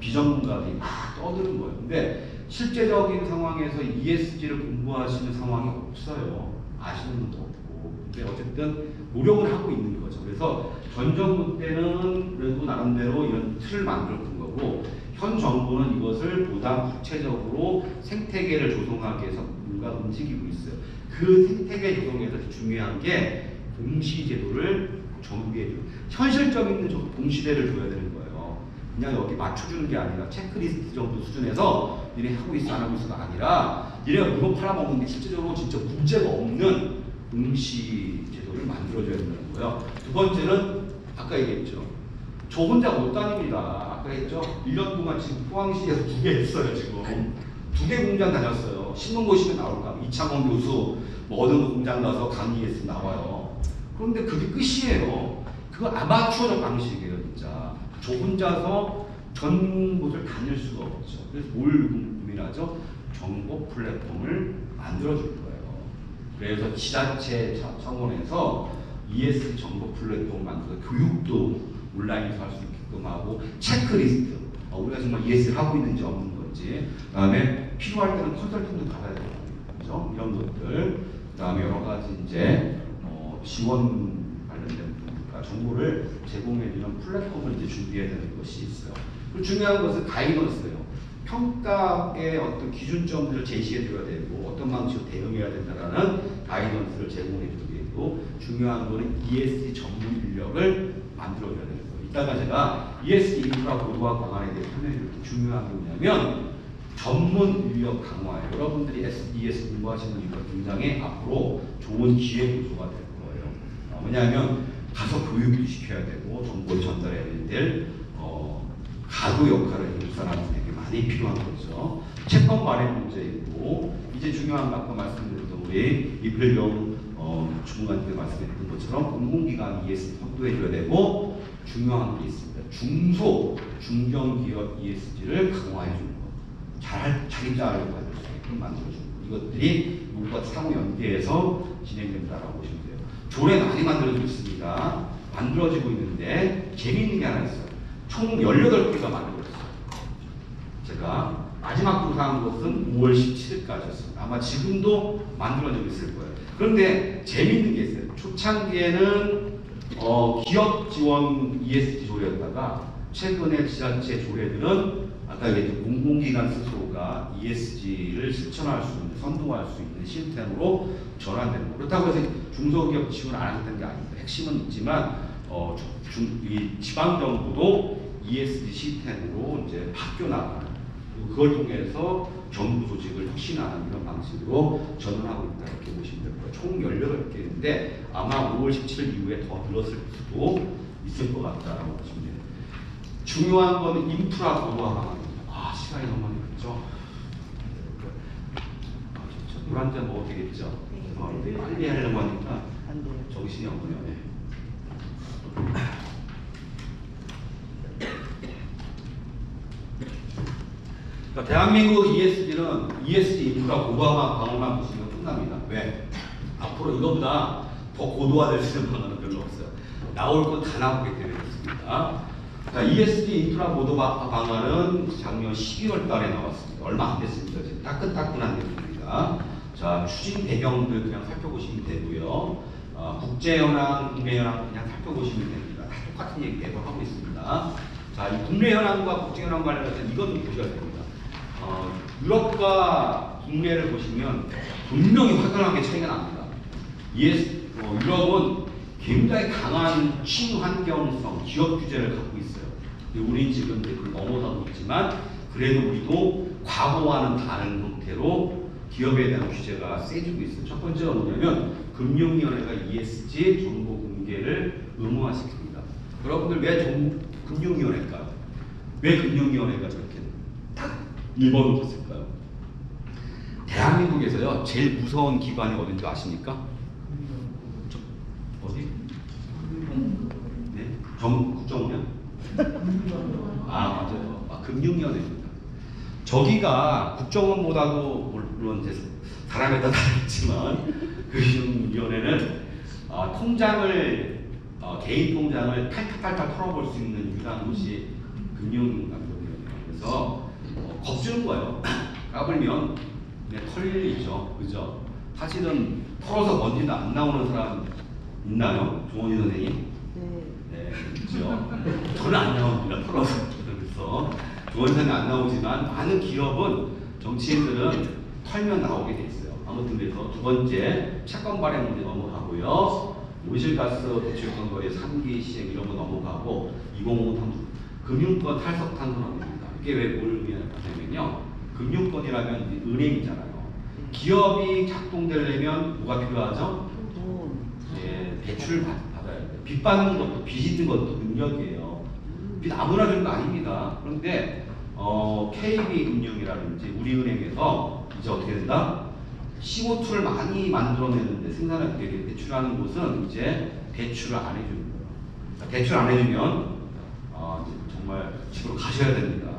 비전문가들이 막 떠드는 거예요. 근데 실제적인 상황에서 ESG를 공부하시는 상황이 없어요. 아시는 분도 없고. 근데 어쨌든 노력을 하고 있는 거죠. 그래서 전 정부 때는 그래도 나름대로 이런 틀을 만들었던 거고, 현 정부는 이것을 보다 구체적으로 생태계를 조성하기 위해서 뭔가 움직이고 있어요. 그 생태계 조성에서 중요한 게 공시제도를 정비해줘요. 현실적 있는 공시제를 줘야 되는 거예요. 그냥 여기 맞춰주는 게 아니라 체크리스트 정도 수준에서 니네 하고 있어 안 하고 있어가 아니라, 니네가 물건 팔아먹는 게 실제적으로 진짜 문제가 없는 공시제도를 만들어줘야 된다는 거예요. 두 번째는 아까 얘기했죠. 저 혼자 못 다닙니다. 아까 했죠. 1년 동안 지금 포항시에서 2개 했어요. 지금 2개 공장 다녔어요. 신문 보시면 나올까? 이창원 교수 뭐 어느 공장 가서 강의했으면 나와요. 그런데 그게 끝이에요. 그거 아마추어적 방식이에요, 진짜. 저 혼자서 전 곳을 다닐 수가 없죠. 그래서 뭘 고민하죠? 정보 플랫폼을 만들어줄 거예요. 그래서 지자체 차원에서 ESG 정보 플랫폼 만들어서 교육도 온라인에서 할 수 있게끔 하고, 체크리스트, 우리가 정말 ESG를 하고 있는지 없는 건지, 그 다음에 필요할 때는 컨설팅도 받아야 되고, 그죠? 이런 것들, 그 다음에 여러 가지 이제 지원 관련된 정보를 제공해주는 플랫폼을 이제 준비해야 되는 것이 있어요. 그리고 중요한 것은 가이던스예요. 평가의 어떤 기준점들을 제시해줘야 되고, 어떤 방식으로 대응해야 된다라는 가이던스를 제공해주게 되고, 중요한 거는 ESG 전문 인력을 만들어줘야 되는 거예요. 이따가 제가 ESG 인프라 보도와 방안에 대해 설명해줄 때 중요한 게 뭐냐면, 전문 인력 강화예요. 여러분들이 ESG 공부하시는 이거 굉장히 앞으로 좋은 기회 구조가 될 거예요. 왜냐하면 가서 교육도 시켜야 되고, 정보를 전달해야 될 가구 역할을 해줄 사람이 되게 많이 필요한 거죠. 채권 발행 문제 있고, 이제 중요한 거 아까 말씀드렸던 우리 이필용 주무관님께 말씀드렸던 것처럼 공공기관 ESG 확보해줘야 되고 중요한 게 있습니다. 중소, 중견기업 ESG를 강화해주는 것. 자기 자료를 받을 수 있게끔 만들어주는 것. 이것들이 누구가 상호 연계해서 진행된다라고 보시면 돼요. 조례 많이 만들어지고 있습니다. 만들어지고 있는데 재미있는 게 하나 있어요. 총 18개가 만들어졌어요. 제가 마지막 구상한 것은 5월 17일까지였습니다. 아마 지금도 만들어지고 있을 거예요. 그런데 재미있는 게 있어요. 초창기에는 기업 지원 ESG 조례였다가 최근에 지자체 조례들은 아까 얘기했던 공공기관 스스로가 ESG를 실천할 수 있는, 선도할 수 있는 시스템으로 전환되는 거. 그렇다고 해서 중소기업 지원 안 하겠다는 게 아닙니다. 핵심은 있지만 이 지방정부도 ESG 시스템으로 이제 바뀌어 나가는, 그걸 통해서 정부 조직을 혁신하는 이런 방식으로 전환하고 있다 이렇게 보시면 될 거예요. 총 18개인데 아마 5월 17일 이후에 더 늘었을 수도 있을 것 같다라고 보시면 돼요. 중요한 건 인프라 고도화 방안입니다. 시간이 너무 많이 갔죠? 물 한 잔 먹어도 되겠죠? 네. 빨리 하려고 하니까 안 돼요. 정신이 없네요. 네. 그러니까 대한민국 ESG는 ESG 인프라 고도화 방안만 보시면 끝납니다. 왜? 앞으로 이거보다 더 고도화될 수 있는 방안은 별로 없어요. 나올 건 다 나오게 되어 있습니다. 자, ESG 인프라 고도화 방안은 작년 12월 달에 나왔습니다. 얼마 안 됐습니다. 지금 따끈따끈한 내용입니다. 자, 추진 배경들 그냥 살펴보시면 되고요. 국제현황, 국내현황 그냥 살펴보시면 됩니다. 다 똑같은 얘기 계속 하고 있습니다. 자, 이 국내현황과 국제현황 관련해서 이것도 보셔야 됩니다. 유럽과 국내를 보시면 분명히 확연하게 차이가 납니다. 유럽은 굉장히 강한 친환경성 기업 규제를 갖고 있어요. 우리는 지금 그걸 넘어가고 있지만 그래도 우리도 과거와는 다른 형태로 기업에 대한 규제가 세지고 있어요. 첫 번째가 뭐냐면 금융위원회가 ESG 정보 공개를 의무화시킵니다. 여러분들 왜 금융위원회일까요? 왜 금융위원회가 그렇게 딱 1번을 줬을까요? 대한민국에서요 제일 무서운 기관이 어딘지 아십니까? 어디? 네? 국정원이요? 맞아요. 금융위원회입니다. 저기가 국정원보다도 물론 이제 사람에 따라 다르지만 금융위원회는 통장을 개인 통장을 탈탈탈탈 털어볼 수 있는 유일한 곳이 금융감독위원회예요. 그래서 겁주는 거예요. 까불면 털리죠, 그죠? 사실은 털어서 먼지도 안 나오는 사람 있나요, 조원희 선생님? 네, 그렇죠. 저는 안 나옵니다. 털어서. 그래서 조원희 선생님 안 나오지만 많은 기업은 정치인들은 털면 나오게 돼 있어요. 아무튼 그래서 두 번째 채권 발행 문제 넘어가고요. 온실가스 배출권 거래 3기 시행 이런 거 넘어가고 2050 탐구 금융권 탈석 탄소입니다. 이게 왜 뭘 의미하냐면요. 금융권이라면 은행이잖아요. 기업이 작동되려면 뭐가 필요하죠? 예, 대출을 받아야 돼요. 빚 받는 것도, 빚 있는 것도 능력이에요. 빚 아무나 주는 거 아닙니다. 그런데 KB금융이라든지 우리은행에서 이제 어떻게 된다? CO2를 많이 만들어내는데 생산할 때 대출하는 곳은 이제 대출을 안 해주는 거예요. 대출 안 해주면 정말 집으로 가셔야 됩니다.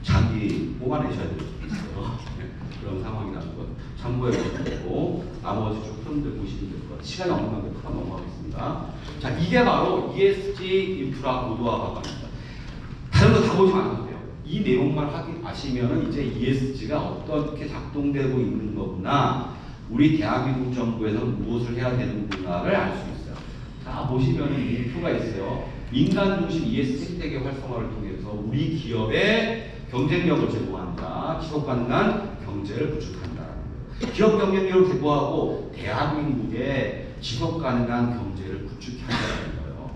장기 뽑아내셔야 될 수도 있어요. 그런 상황이라는 것 참고해 보시면 되고 나머지 좀 흐름들 보시면 될 것 같아요. 시간이 없는 만큼 크게 넘어가겠습니다. 자, 이게 바로 ESG 인프라 고도화 방안입니다. 다른 거 다 보지 않아도 돼요. 이 내용만 아시면 이제 ESG가 어떻게 작동되고 있는 거구나, 우리 대한민국 정부에서는 무엇을 해야 되는구나를 알 수 있어요. 자, 보시면 이 표가 있어요. 민간 중심 ESG 생태계 활성화를 통해서 우리 기업의 경쟁력을 제고한다. 지속 가능한 경제를 구축한다. 기업 경쟁력을 제고하고 대한민국의 지속 가능한 경제를 구축한다는 거예요.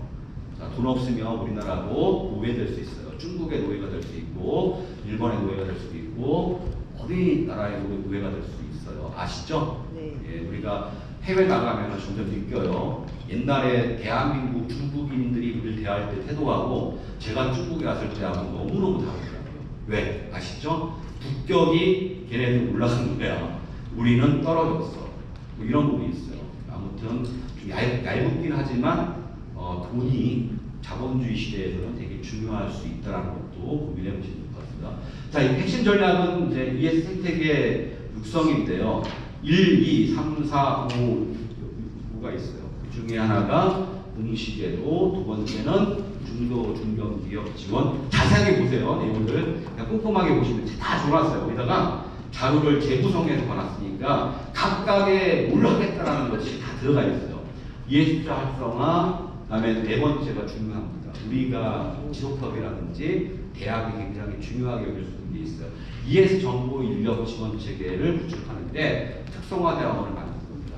자, 돈 없으면 우리나라도 노예될 수 있어요. 중국의 노예가 될 수 있고, 일본의 노예가 될 수도 있고, 어디 나라의 노예가 될 수 있어요. 아시죠? 네. 예, 우리가 해외 나가면 점점 느껴요. 옛날에 대한민국 중국인들이 우리를 대할 때 태도하고 제가 중국에 갔을 때하고 너무너무 다르더라고요. 왜? 아시죠? 국격이 걔네들 올라간 거야. 우리는 떨어졌어. 뭐 이런 부분이 있어요. 아무튼 좀 얇긴 하지만 돈이 자본주의 시대에서는 되게 중요할 수 있다는 것도 고민해 보시면 것 같습니다. 자, 이 핵심 전략은 이제 ES 생태계 육성인데요. 1, 2, 3, 4, 5가 있어요. 그 중에 하나가 공시제도, 두 번째는 중도 중견기업 지원. 자세하게 보세요. 내용을 그냥 꼼꼼하게 보시면 다 적어놨어요. 거기다가 자료를 재구성해서 받았으니까 각각의 뭘 하겠다라는 것이 다 들어가 있어요. ESG 활성화, 그다음에 네 번째가 중요합니다. 우리가 지속협이라든지 대학이 굉장히 중요하게 여길 수 있는 게 있어요. ES 정보 인력 지원 체계를 구축하는데 특성화 대학원을 만들 겁니다.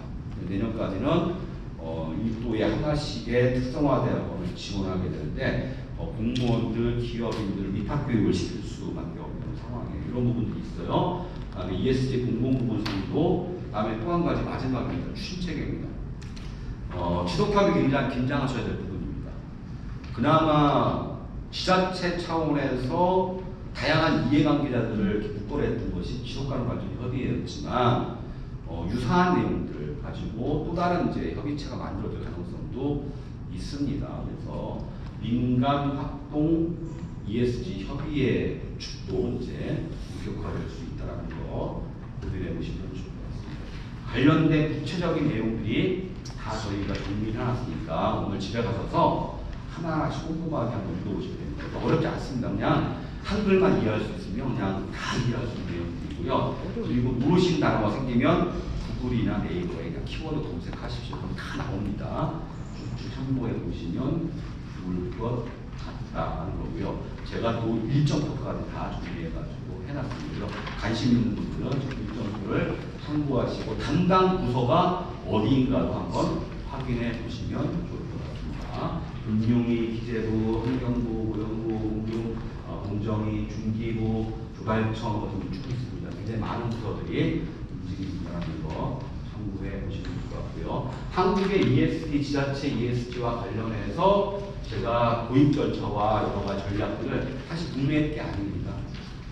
내년까지는 일도에 하나씩의 특성화 대학원을 지원하게 되는데 공무원들, 기업인들 위탁 교육을 시킬 수밖에 없는 상황이에요. 이런 부분들이 있어요. 그다음에 ESG 공공부문 선도, 그다음에 또 한 가지 마지막입니다. 추진체계입니다. 지속협이 굉장히 긴장하셔야 될 부분입니다. 그나마 지자체 차원에서 다양한 이해관계자들을 묶어냈던 것이 지속가능발전협의회였지만 유사한 내용들 가지고 또 다른 이제 협의체가 만들어질 가능성도 있습니다. 그래서 민간 합동 ESG 협의회 축도 이제 본격화될 수 있다는 거 고민해 보시면 좋을 것 같습니다. 관련된 구체적인 내용들이 다 저희가 정리를 해놨으니까 오늘 집에 가셔서 하나씩 꼼꼼하게 한번 읽어보시면 됩니다. 어렵지 않습니다. 그냥 한글만 이해할 수 있으면 그냥 다 이해할 수 있는 내용들이고요. 그리고 모르시는 단어가 생기면 구글이나 네이버에 그냥 키워드 검색하십시오. 그럼 다 나옵니다. 쭉 참고해 보시면 좋을 것 같다는 거고요. 제가 또 일정표까지 다 준비해가지고 해놨습니다. 관심 있는 분들은 일정표를 참고하시고 담당 부서가 어디인가도 한번 확인해 보시면 좋을 것 같습니다. 금융위, 기재부, 환경부, 고용부, 공정위, 중기부, 주발청 같은 쭉 있습니다. 굉장히 많은 부서들이 움직인다는 거 참고해 보시면 좋을 것 같고요. 한국의 ESG, 지자체 ESG와 관련해서 제가 도입 절차와 여러 가지 전략들을 사실 국내의 게 아닙니다.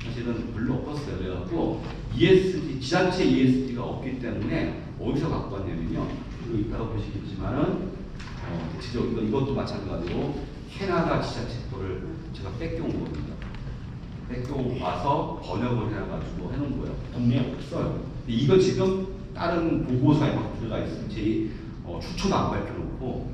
사실은 별로 없었어요. 그래갖고 ESG, 지자체 ESG가 없기 때문에 어디서 갖고 왔냐면요. 그리고 이따가 보시겠지만은 이것도 마찬가지로 캐나다 지자체 거를 제가 뺏겨온 겁니다. 뺏겨와서 번역을 해가지고 해놓은 거예요. 국내에 없어요. 근데 이거 지금 다른 보고서에 막 들어가 있어요. 제 추천도 안 밝혀놓고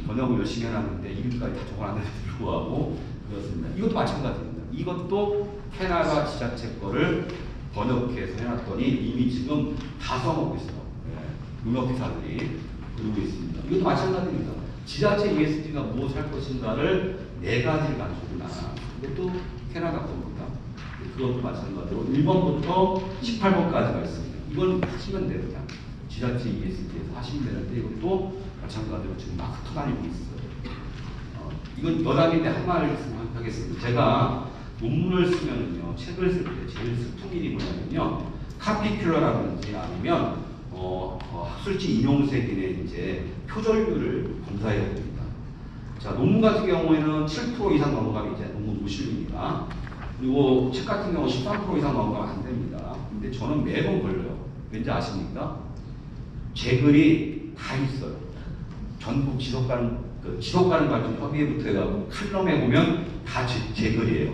번역을 열심히 해놨는데 이름까지 다 적어놨는데 불구하고 그렇습니다. 이것도 마찬가지입니다. 이것도 캐나다 지자체 거를 번역해서 해놨더니 이미 지금 다 써먹고 있어요. 문어기사들이 그러고 있습니다. 이것도 마찬가지입니다. 지자체 ESG가 무엇을 할 것인가를 네 가지를 가지고 나눠. 이것도 캐나다 겁니다. 그것도 마찬가지로 1번부터 18번까지가 있습니다. 이건 하시면 됩니다. 지자체 ESG에서 하시면 되는데 이것도 마찬가지로 지금 막 흩어다니고 있어요. 이건 여담인데 한 말 하겠습니다. 제가 논문을 쓰면요, 책을 쓸 때 제일 슬픈 일이 뭐냐면요, 카피큘러라든지 아니면 학술지 인용색인의 이제 표절률을 검사해야 됩니다. 자, 논문 같은 경우에는 7% 이상 넘어가면 이제 논문 무실입니다. 그리고 책 같은 경우 13% 이상 넘어가면 안 됩니다. 근데 저는 매번 걸려요. 왠지 아십니까? 제 글이 다 있어요. 전국 지속가능발전협의회부터 해가지고 칼럼에 보면 다 제 글이에요.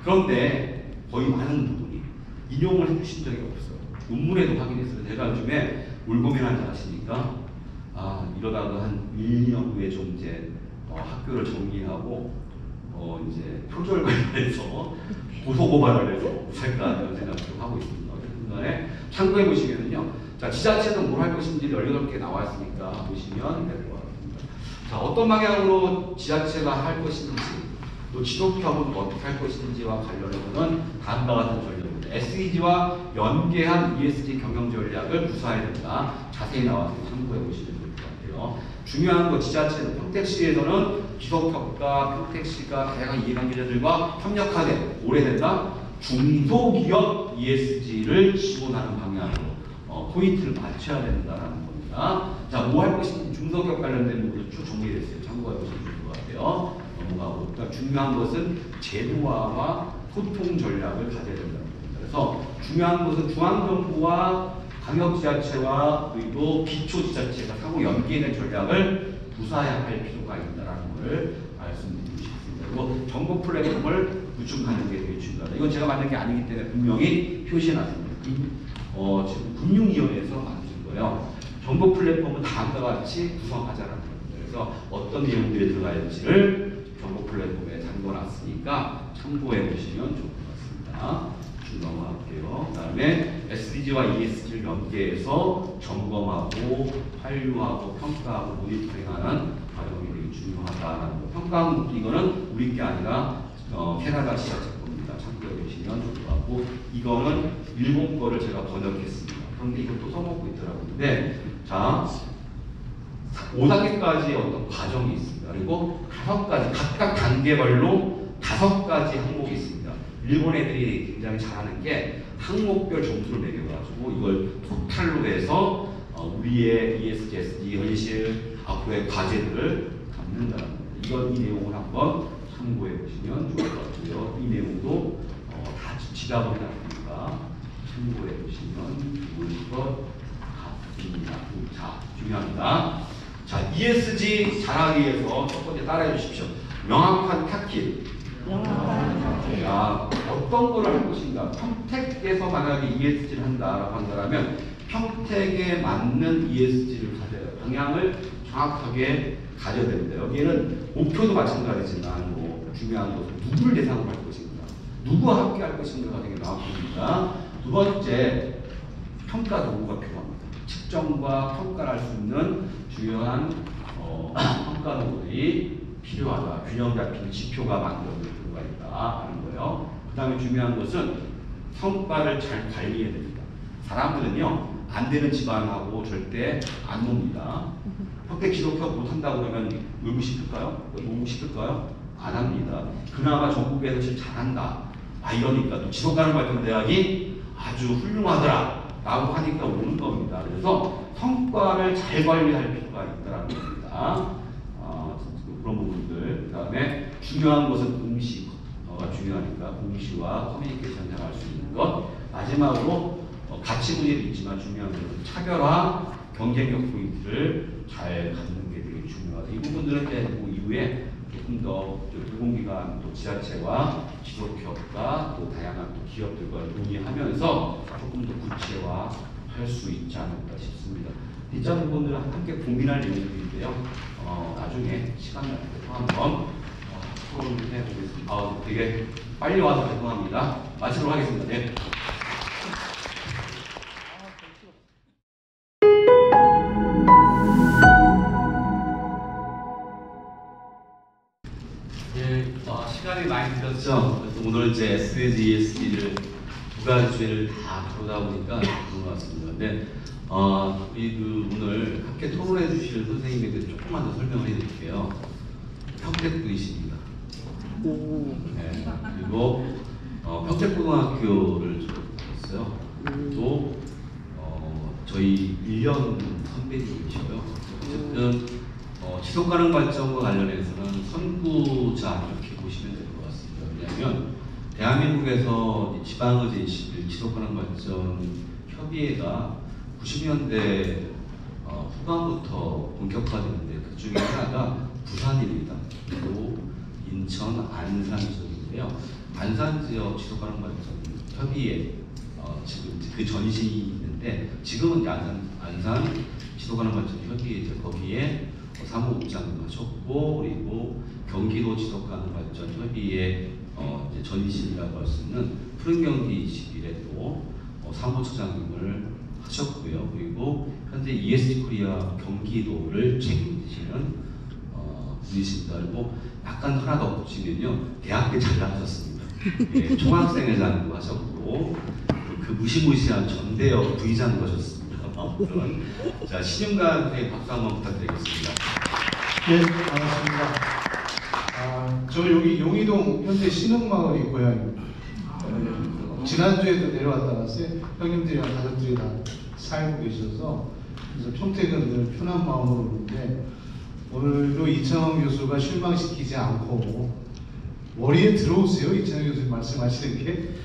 그런데 거의 많은 부분이 인용을 해주신 적이 없어요. 논문에도 확인했어요. 제가 요즘에 뭘 고민하는지 아십니까? 이러다가 한 1, 2년 후에 좀 이제 학교를 정리하고 이제 표절 관련해서 고소고발을 해서 살까 이런 생각을 하고 있습니다. 어쨌든 참고해 보시면은요. 자, 지자체는 뭘 할 것인지 18개 나와 있으니까 보시면 될 것 같습니다. 자, 어떤 방향으로 지자체가 할 것인지, 또 지속협은 어떻게 할 것인지와 관련해서는 다음과 같은 전략입니다. SDG와 연계한 ESG 경영 전략을 구사해야 된다. 자세히 나와서 참고해 보시면 될 것 같아요. 중요한 거 지자체는 평택시에서는 지속협과 평택시가 다양한 이해관계자들과 협력하되 오래된다. 중소기업 ESG를 지원하는 방향으로 포인트를 맞춰야 된다는 겁니다. 자, 뭐 할 것인지 중소기업 관련된 부분을 쭉 정리됐어요. 참고해 보시면 좋을 것 같아요. 넘어가고. 그러니까 중요한 것은 제도화와 소통 전략을 가져야 된다는 겁니다. 그래서 중요한 것은 중앙정부와 광역지자체와 그리고 기초지자체가 상호 연계된 전략을 구사해야 할 필요가 있다는 걸 말씀드리고 싶습니다. 그리고 정보 플랫폼을 구축하는 게 되게 중요하다. 이건 제가 만든 게 아니기 때문에 분명히 표시해놨습니다. 지금 금융위원회에서 만든 거예요. 정보 플랫폼은 다음과 같이 구성하자는 겁니다. 그래서 어떤 내용들이 들어갈지를 정보 플랫폼에 잠궈놨으니까 참고해 보시면 좋을 것 같습니다. 쭉 넘어갈게요. 그 다음에 SDG와 ESG를 연계해서 점검하고 환류하고 평가하고 모니터링하는 과정이 되게 중요하다는 거. 평가하고 이거는 우리 게 아니라 캐나다 지자체 겁니다. 참고해 보시면 좋을 것 같고, 이거는 일본 거를 제가 번역했습니다. 그런데 이것도 써먹고 있더라고요. 근데 자, 5단계까지 어떤 과정이 있습니다. 그리고 5가지, 각각 단계별로 5가지 항목이 있습니다. 일본 애들이 굉장히 잘하는 게 항목별 점수를 매겨가지고 이걸 토탈로 해서 우리의 ESG, SD, 현실, 앞으로의 과제들을 담는다는 겁니다. 이 내용을 한번 참고해 보시면 좋을 것 같고요. 이 내용도 다 지답을 해놨으니까 참고해 보시면 좋을 것 같습니다. 자, 중요합니다. 자, ESG 잘하기 위해서 첫 번째 따라해 주십시오. 명확한 타깃. 자, 어떤 거를 할 것인가. 평택에서 만약에 ESG를 한다라고 한다면 평택에 맞는 ESG를 가져요. 방향을 정확하게 가져야 됩니다. 여기에는 목표도 마찬가지지만 중요한 것은 누구를 대상으로 할 것인가, 누구와 함께 할 것인가가 되게 명확합니다. 두 번째, 평가 도구가 필요합니다. 측정과 평가를 할 수 있는 중요한 평가 도구들이 필요하다. 균형 잡히는 지표가 만들어질 필요가 있다 하는 거예요. 그 다음에 중요한 것은 성과를 잘 관리해야 됩니다. 사람들은요, 안 되는 집안하고 절대 안 놉니다. 평택 지도표 못한다고 그러면 놀고 싶을까요? 놀고 싶을까요? 안 합니다. 그나마 전국에서 제일 잘한다. 이러니까 또 지속가능발전대학이 아주 훌륭하더라 라고 하니까 오는 겁니다. 그래서 성과를 잘 관리할 필요가 있다는 겁니다. 그런 부분들. 그 다음에 중요한 것은 공시가 중요하니까 공시와 커뮤니케이션 잘 할 수 있는 것. 마지막으로 가치 분야도 있지만 중요한 것은 차별화, 경쟁력 포인트를 잘 갖는 게 되게 중요하다. 이 부분들은 이제 그 이후에 조금 더 공공기관, 또 지자체와 지도기업과 또 다양한 또 기업들과 논의하면서 조금 더 구체화할 수 있지 않을까 싶습니다. 이런 부분들은 함께 고민할 내용들인데요. 나중에 시간 날 때 또 한번 토론을 해보겠습니다. 되게 빨리 와서 죄송합니다. 마치도록 하겠습니다. 네. 시간이 많이 들었죠. 그래서 오늘 이제 SDG, ESG를 두 가지 주제를 다 다루다 보니까 그런 것 같습니다. 근데 우리 오늘 함께 토론해 주실 선생님에 대해서 조금만 더 설명을 해드릴게요. 평택 분이십니다. 네, 그리고 평택고등학교를 졸업했어요. 또 저희 1년 선배님이셔요. 어쨌든 지속가능 발전과 관련해서는 선구자 이렇게 보시면 될 것 같습니다. 왜냐하면 대한민국에서 지방의제 21 지속가능 발전 협의회가 90년대 후반부터 본격화되는데 그 중에 하나가 부산입니다. 그리고 인천, 안산 지역인데요. 안산 지역 지속가능 발전 협의회 지금 그 전신이 있는데 지금은 이제 안산 지속가능 발전 협의회 거기에 사무국장님 하셨고, 그리고 경기도 지속가능 발전 협의회 이제 전신이라고 할 수 있는 푸른경기 21에 또 사무처장님을 하셨고요. 그리고 현재 ESG 코리아 경기도를 책임지시는 분이십니다. 그리고 약간 하나 더 붙이면요, 대학교 잘 나가셨습니다. 예, 총학생회장도 하셨고, 그 무시무시한 전대협 부의장도 하셨습니다. 자, 신윤관 선생님 박수 한번 부탁드리겠습니다. 네, 반갑습니다. 저 여기 용의동 현재 신흥마을이 고향입니다. 지난주에도 내려왔다 갔어요. 형님들이랑 가족들이 다 살고 계셔서, 그래서 평택은 늘 편한 마음으로 오는데, 오늘도 이창원 교수가 실망시키지 않고 머리에 들어오세요? 이찬혁 교수님 말씀하시는 게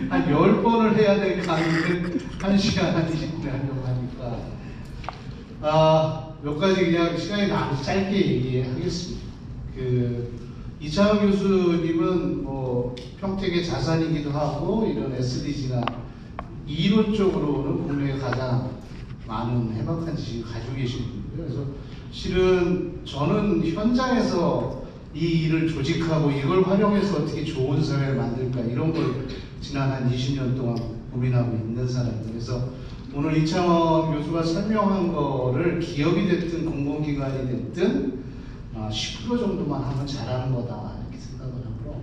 한 10번을 해야 될 강의를 1시간 한 20분에 하려고 하니까 몇 가지 그냥 시간이 나면 짧게 얘기하겠습니다. 이찬혁 교수님은 뭐 평택의 자산이기도 하고 이런 SDG나 이론적으로는 국내에 가장 많은 해박한 지식을 가지고 계신 분이고요. 그래서 실은 저는 현장에서 이 일을 조직하고 이걸 활용해서 어떻게 좋은 사회를 만들까 이런 걸 지난 한 20년 동안 고민하고 있는 사람이에요. 그래서 오늘 이창원 교수가 설명한 거를 기업이 됐든 공공기관이 됐든 10% 정도만 하면 잘하는 거다 이렇게 생각을 하고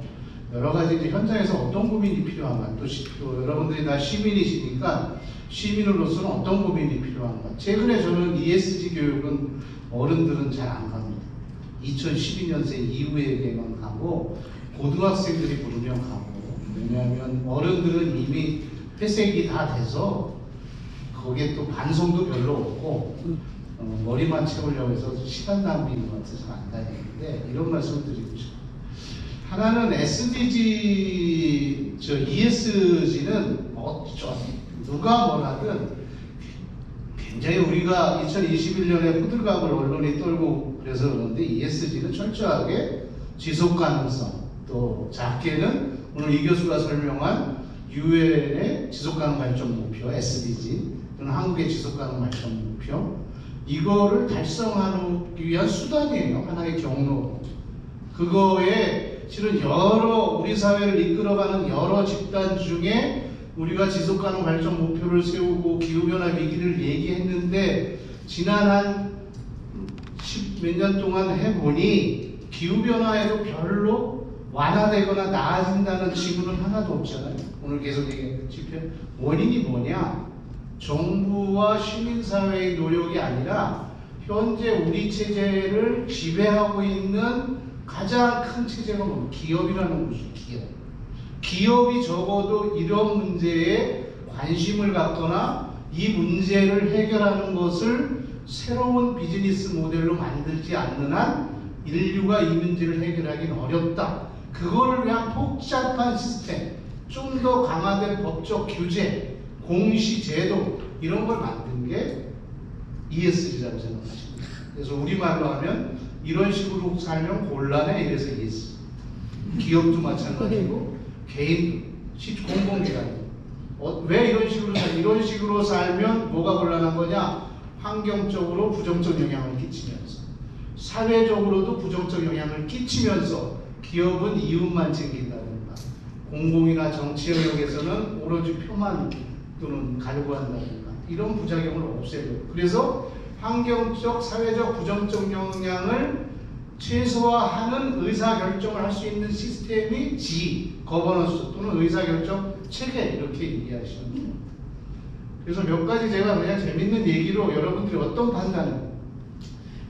여러 가지 이제 현장에서 어떤 고민이 필요한가 또 여러분들이 다 시민이시니까 시민으로서는 어떤 고민이 필요한가. 최근에 저는 ESG 교육은 어른들은 잘 안 갑니다. 2012년생 이후에게만 가고 고등학생들이 부르면 가고 왜냐하면 어른들은 이미 회색이 다 돼서 거기에 또 반성도 별로 없고 머리만 채우려고 해서 시간 낭비인 것 같아서 안 다니는데 이런 말씀을 드리고 싶어요. 하나는 ESG는 누가 뭐라든 굉장히 우리가 2021년에 호들갑을 언론이 떨고 그래서 그런데 ESG는 철저하게 지속 가능성 또 작게는 오늘 이 교수가 설명한 유엔의 지속 가능 발전 목표 SDG 또는 한국의 지속 가능 발전 목표 이거를 달성하기 위한 수단이에요. 하나의 경로. 그거에 실은 우리 사회를 이끌어가는 여러 집단 중에 우리가 지속가능 발전 목표를 세우고 기후변화 위기를 얘기했는데 지난 한 10 몇 년 동안 해보니 기후변화에도 별로 완화되거나 나아진다는 징후는 하나도 없잖아요. 오늘 계속 얘기했지만 원인이 뭐냐? 정부와 시민사회의 노력이 아니라 현재 우리 체제를 지배하고 있는 가장 큰 체제가 뭡니까? 기업이라는 것이죠. 기업이 적어도 이런 문제에 관심을 갖거나 이 문제를 해결하는 것을 새로운 비즈니스 모델로 만들지 않는 한 인류가 이 문제를 해결하기는 어렵다. 그거를 위한 복잡한 시스템, 좀 더 강화된 법적 규제, 공시제도 이런 걸 만든 게 ESG라고 생각하십니다. 그래서 우리말로 하면 이런 식으로 살면 곤란해 이래서 ESG. 기업도 마찬가지고 개인, 공공기관. 왜 이런 식으로 살면 뭐가 곤란한 거냐? 환경적으로 부정적 영향을 끼치면서 사회적으로도 부정적 영향을 끼치면서 기업은 이윤만 챙긴다든가 공공이나 정치 영역에서는 오로지 표만 또는 갈구한다든가 이런 부작용을 없애려고. 그래서 환경적, 사회적 부정적 영향을 최소화하는 의사결정을 할 수 있는 시스템이 거버넌스 또는 의사결정 체계 이렇게 얘기하시는 거예요. 그래서 몇 가지 제가 그냥 재밌는 얘기로 여러분들이 어떤 판단을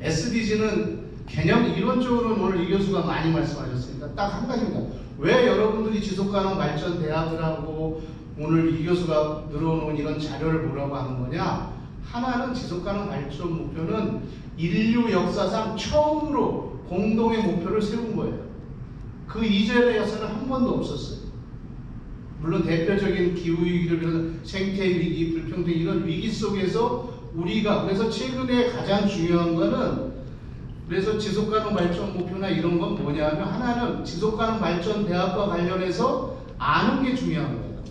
SDG는 개념 이론적으로는 오늘 이 교수가 많이 말씀하셨으니까 딱 한 가지입니다. 왜 여러분들이 지속가능 발전 대학을 하고 오늘 이 교수가 늘어놓은 이런 자료를 보라고 하는 거냐? 하나는 지속가능 발전 목표는 인류 역사상 처음으로 공동의 목표를 세운 거예요. 그 이전에서는 한 번도 없었어요. 물론 대표적인 기후위기를 비롯한 생태위기, 불평등 이런 위기 속에서 우리가 그래서 최근에 가장 중요한 거는 그래서 지속가능 발전 목표나 이런 건 뭐냐면 하나는 지속가능 발전 대학과 관련해서 아는 게 중요한 거예요.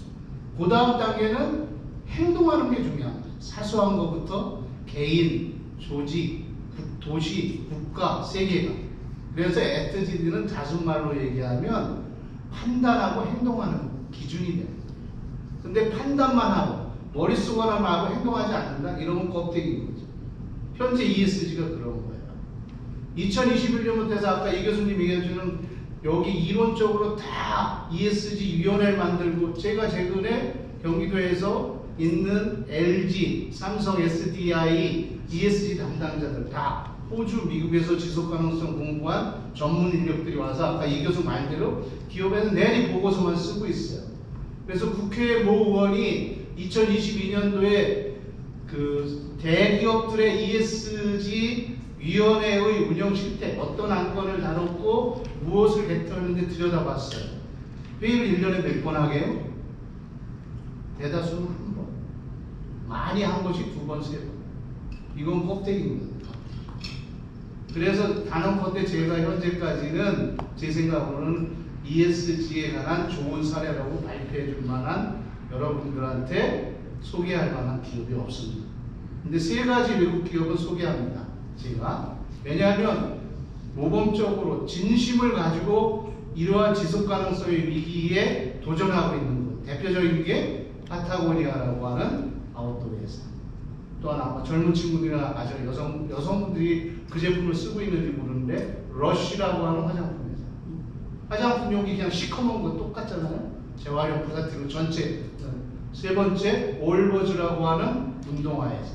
그 다음 단계는 행동하는 게 중요한 거예요. 사소한 것부터 개인, 조직, 도시, 국가, 세계가. 그래서 SDG는 자순말로 얘기하면 판단하고 행동하는 기준이 돼요. 근데 판단만 하고 머릿속으로만 하고 행동하지 않는다? 이러면 껍데기인 거죠. 현재 ESG가 그런 거예요. 2021년부터 해서 아까 이 교수님 얘기해주는 여기 이론적으로 다 ESG 위원회를 만들고 제가 최근에 경기도에서 있는 LG, 삼성, SDI, ESG 담당자들 다 호주, 미국에서 지속가능성 공부한 전문 인력들이 와서 아까 이 교수 말대로 기업에는 내리 보고서만 쓰고 있어요. 그래서 국회 모 의원이 2022년도에 그 대기업들의 ESG 위원회의 운영 실태, 어떤 안건을 다뤘고 무엇을 개통했는지 들여다봤어요. 회의를 1년에 몇 번 하게요? 대다수는 한 번. 많이 한 것이 2번, 3번. 이건 껍데기입니다. 그래서 단언컨대 제가 현재까지는 제 생각으로는 ESG에 관한 좋은 사례라고 발표해 줄 만한 여러분들한테 소개할 만한 기업이 없습니다. 근데 3가지 외국 기업은 소개합니다. 제가. 왜냐하면 모범적으로 진심을 가지고 이러한 지속 가능성의 위기에 도전하고 있는 것. 대표적인 게 파타고니아라고 하는 아웃도어 회사. 또 하나 아마 젊은 친구들이나 여성분들이 그 제품을 쓰고 있는지 모르는데 러쉬라고 하는 화장품 회사. 화장품용이 그냥 시커먼 거 똑같잖아요. 재활용 부사티로 전체. 3번째 올버즈라고 하는 운동화 회사.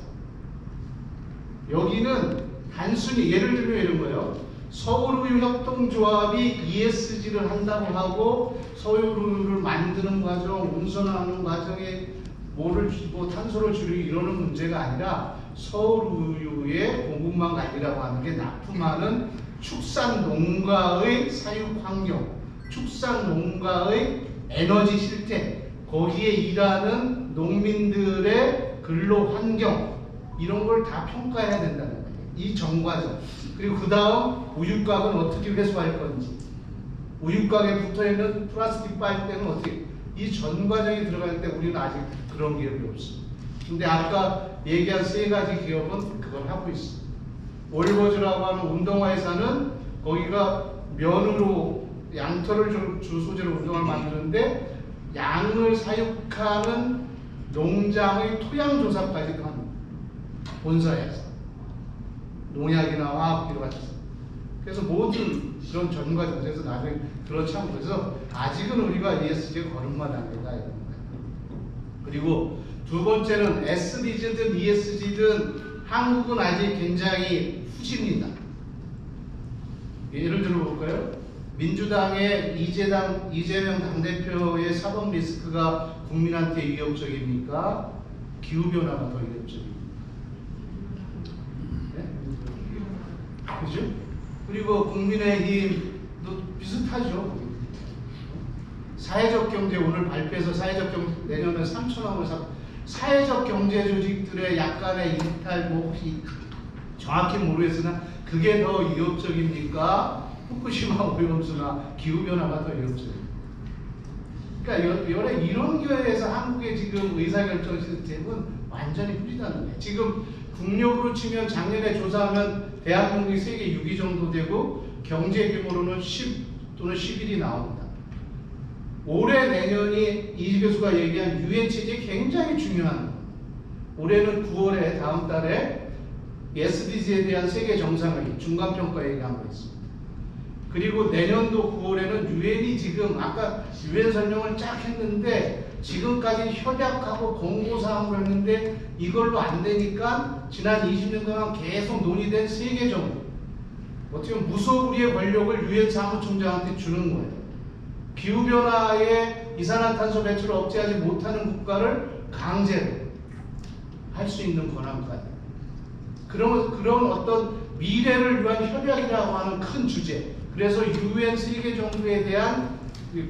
여기는 단순히 예를 들면 이런 거예요. 서울우유협동조합이 ESG를 한다고 하고 서울우유를 만드는 과정, 운송하는 과정에 탄소를 줄이기 이러는 문제가 아니라 서울우유의 공급망 관리라고 하는 게 납품하는 축산농가의 사육환경, 축산농가의 에너지 실태, 거기에 일하는 농민들의 근로환경 이런 걸 다 평가해야 된다는 거예요. 이 전과정. 그리고 그 다음 우유곽은 어떻게 회수할 건지, 우유곽에 붙어있는 플라스틱 파이프는 어떻게, 이 전과정이 들어갈 때 우리는 아직 그런 기업이 없습니다. 근데 아까 얘기한 3가지 기업은 그걸 하고 있습니다. 올버즈라고 하는 운동화 회사는 거기가 면으로 양털을 주 소재로 운동화를 만드는데 양을 사육하는 농장의 토양 조사까지도 합니다. 본사에서 농약이나 화학비료 같은. 그래서 모든 그런 전과정, 그래서 나중에 그렇지 않고 그래서 아직은 우리가 ESG 걸음마 단계다 이런 거예요. 그리고 2번째는 SDG든 ESG든 한국은 아직 굉장히 후진입니다. 예를 들어 볼까요? 민주당의 이재명 당대표의 사법 리스크가 국민한테 위협적입니까? 기후변화가 더 위협적입니다. 네? 그죠? 그리고 국민의힘도 비슷하죠. 사회적 경제 오늘 발표해서 사회적 경제 내년에 3,000원을 사회적 경제 조직들의 약간의 이탈 혹시 정확히 모르겠으나 그게 더 위협적입니까? 후쿠시마 오염수나 기후변화가 더 위협적입니다. 그러니까 이런 거에서 한국의 지금 의사결정 시스템은 완전히 흐리다는 거예요. 지금 국력으로 치면 작년에 조사하면 대한민국이 세계 6위 정도 되고 경제 규모로는 10 또는 11이 나옵니다. 올해 내년이 이 교수가 얘기한 유엔 체제가 굉장히 중요한 거예요. 올해는 9월에 다음 달에 SDG에 대한 세계 정상회의 중간평가 얘기한 거 있습니다. 그리고 내년도 9월에는 유엔이 지금 아까 유엔 설명을 쫙 했는데 지금까지 협약하고 공고사항을 했는데 이걸로 안 되니까 지난 20년 동안 계속 논의된 세계정부 어떻게 보면 무소불위의 권력을 유엔 사무총장한테 주는 거예요. 기후변화에 이산화탄소 배출을 억제하지 못하는 국가를 강제로 할 수 있는 권한까지. 그런 어떤 미래를 위한 협약이라고 하는 큰 주제. 그래서 유엔 세계 정부에 대한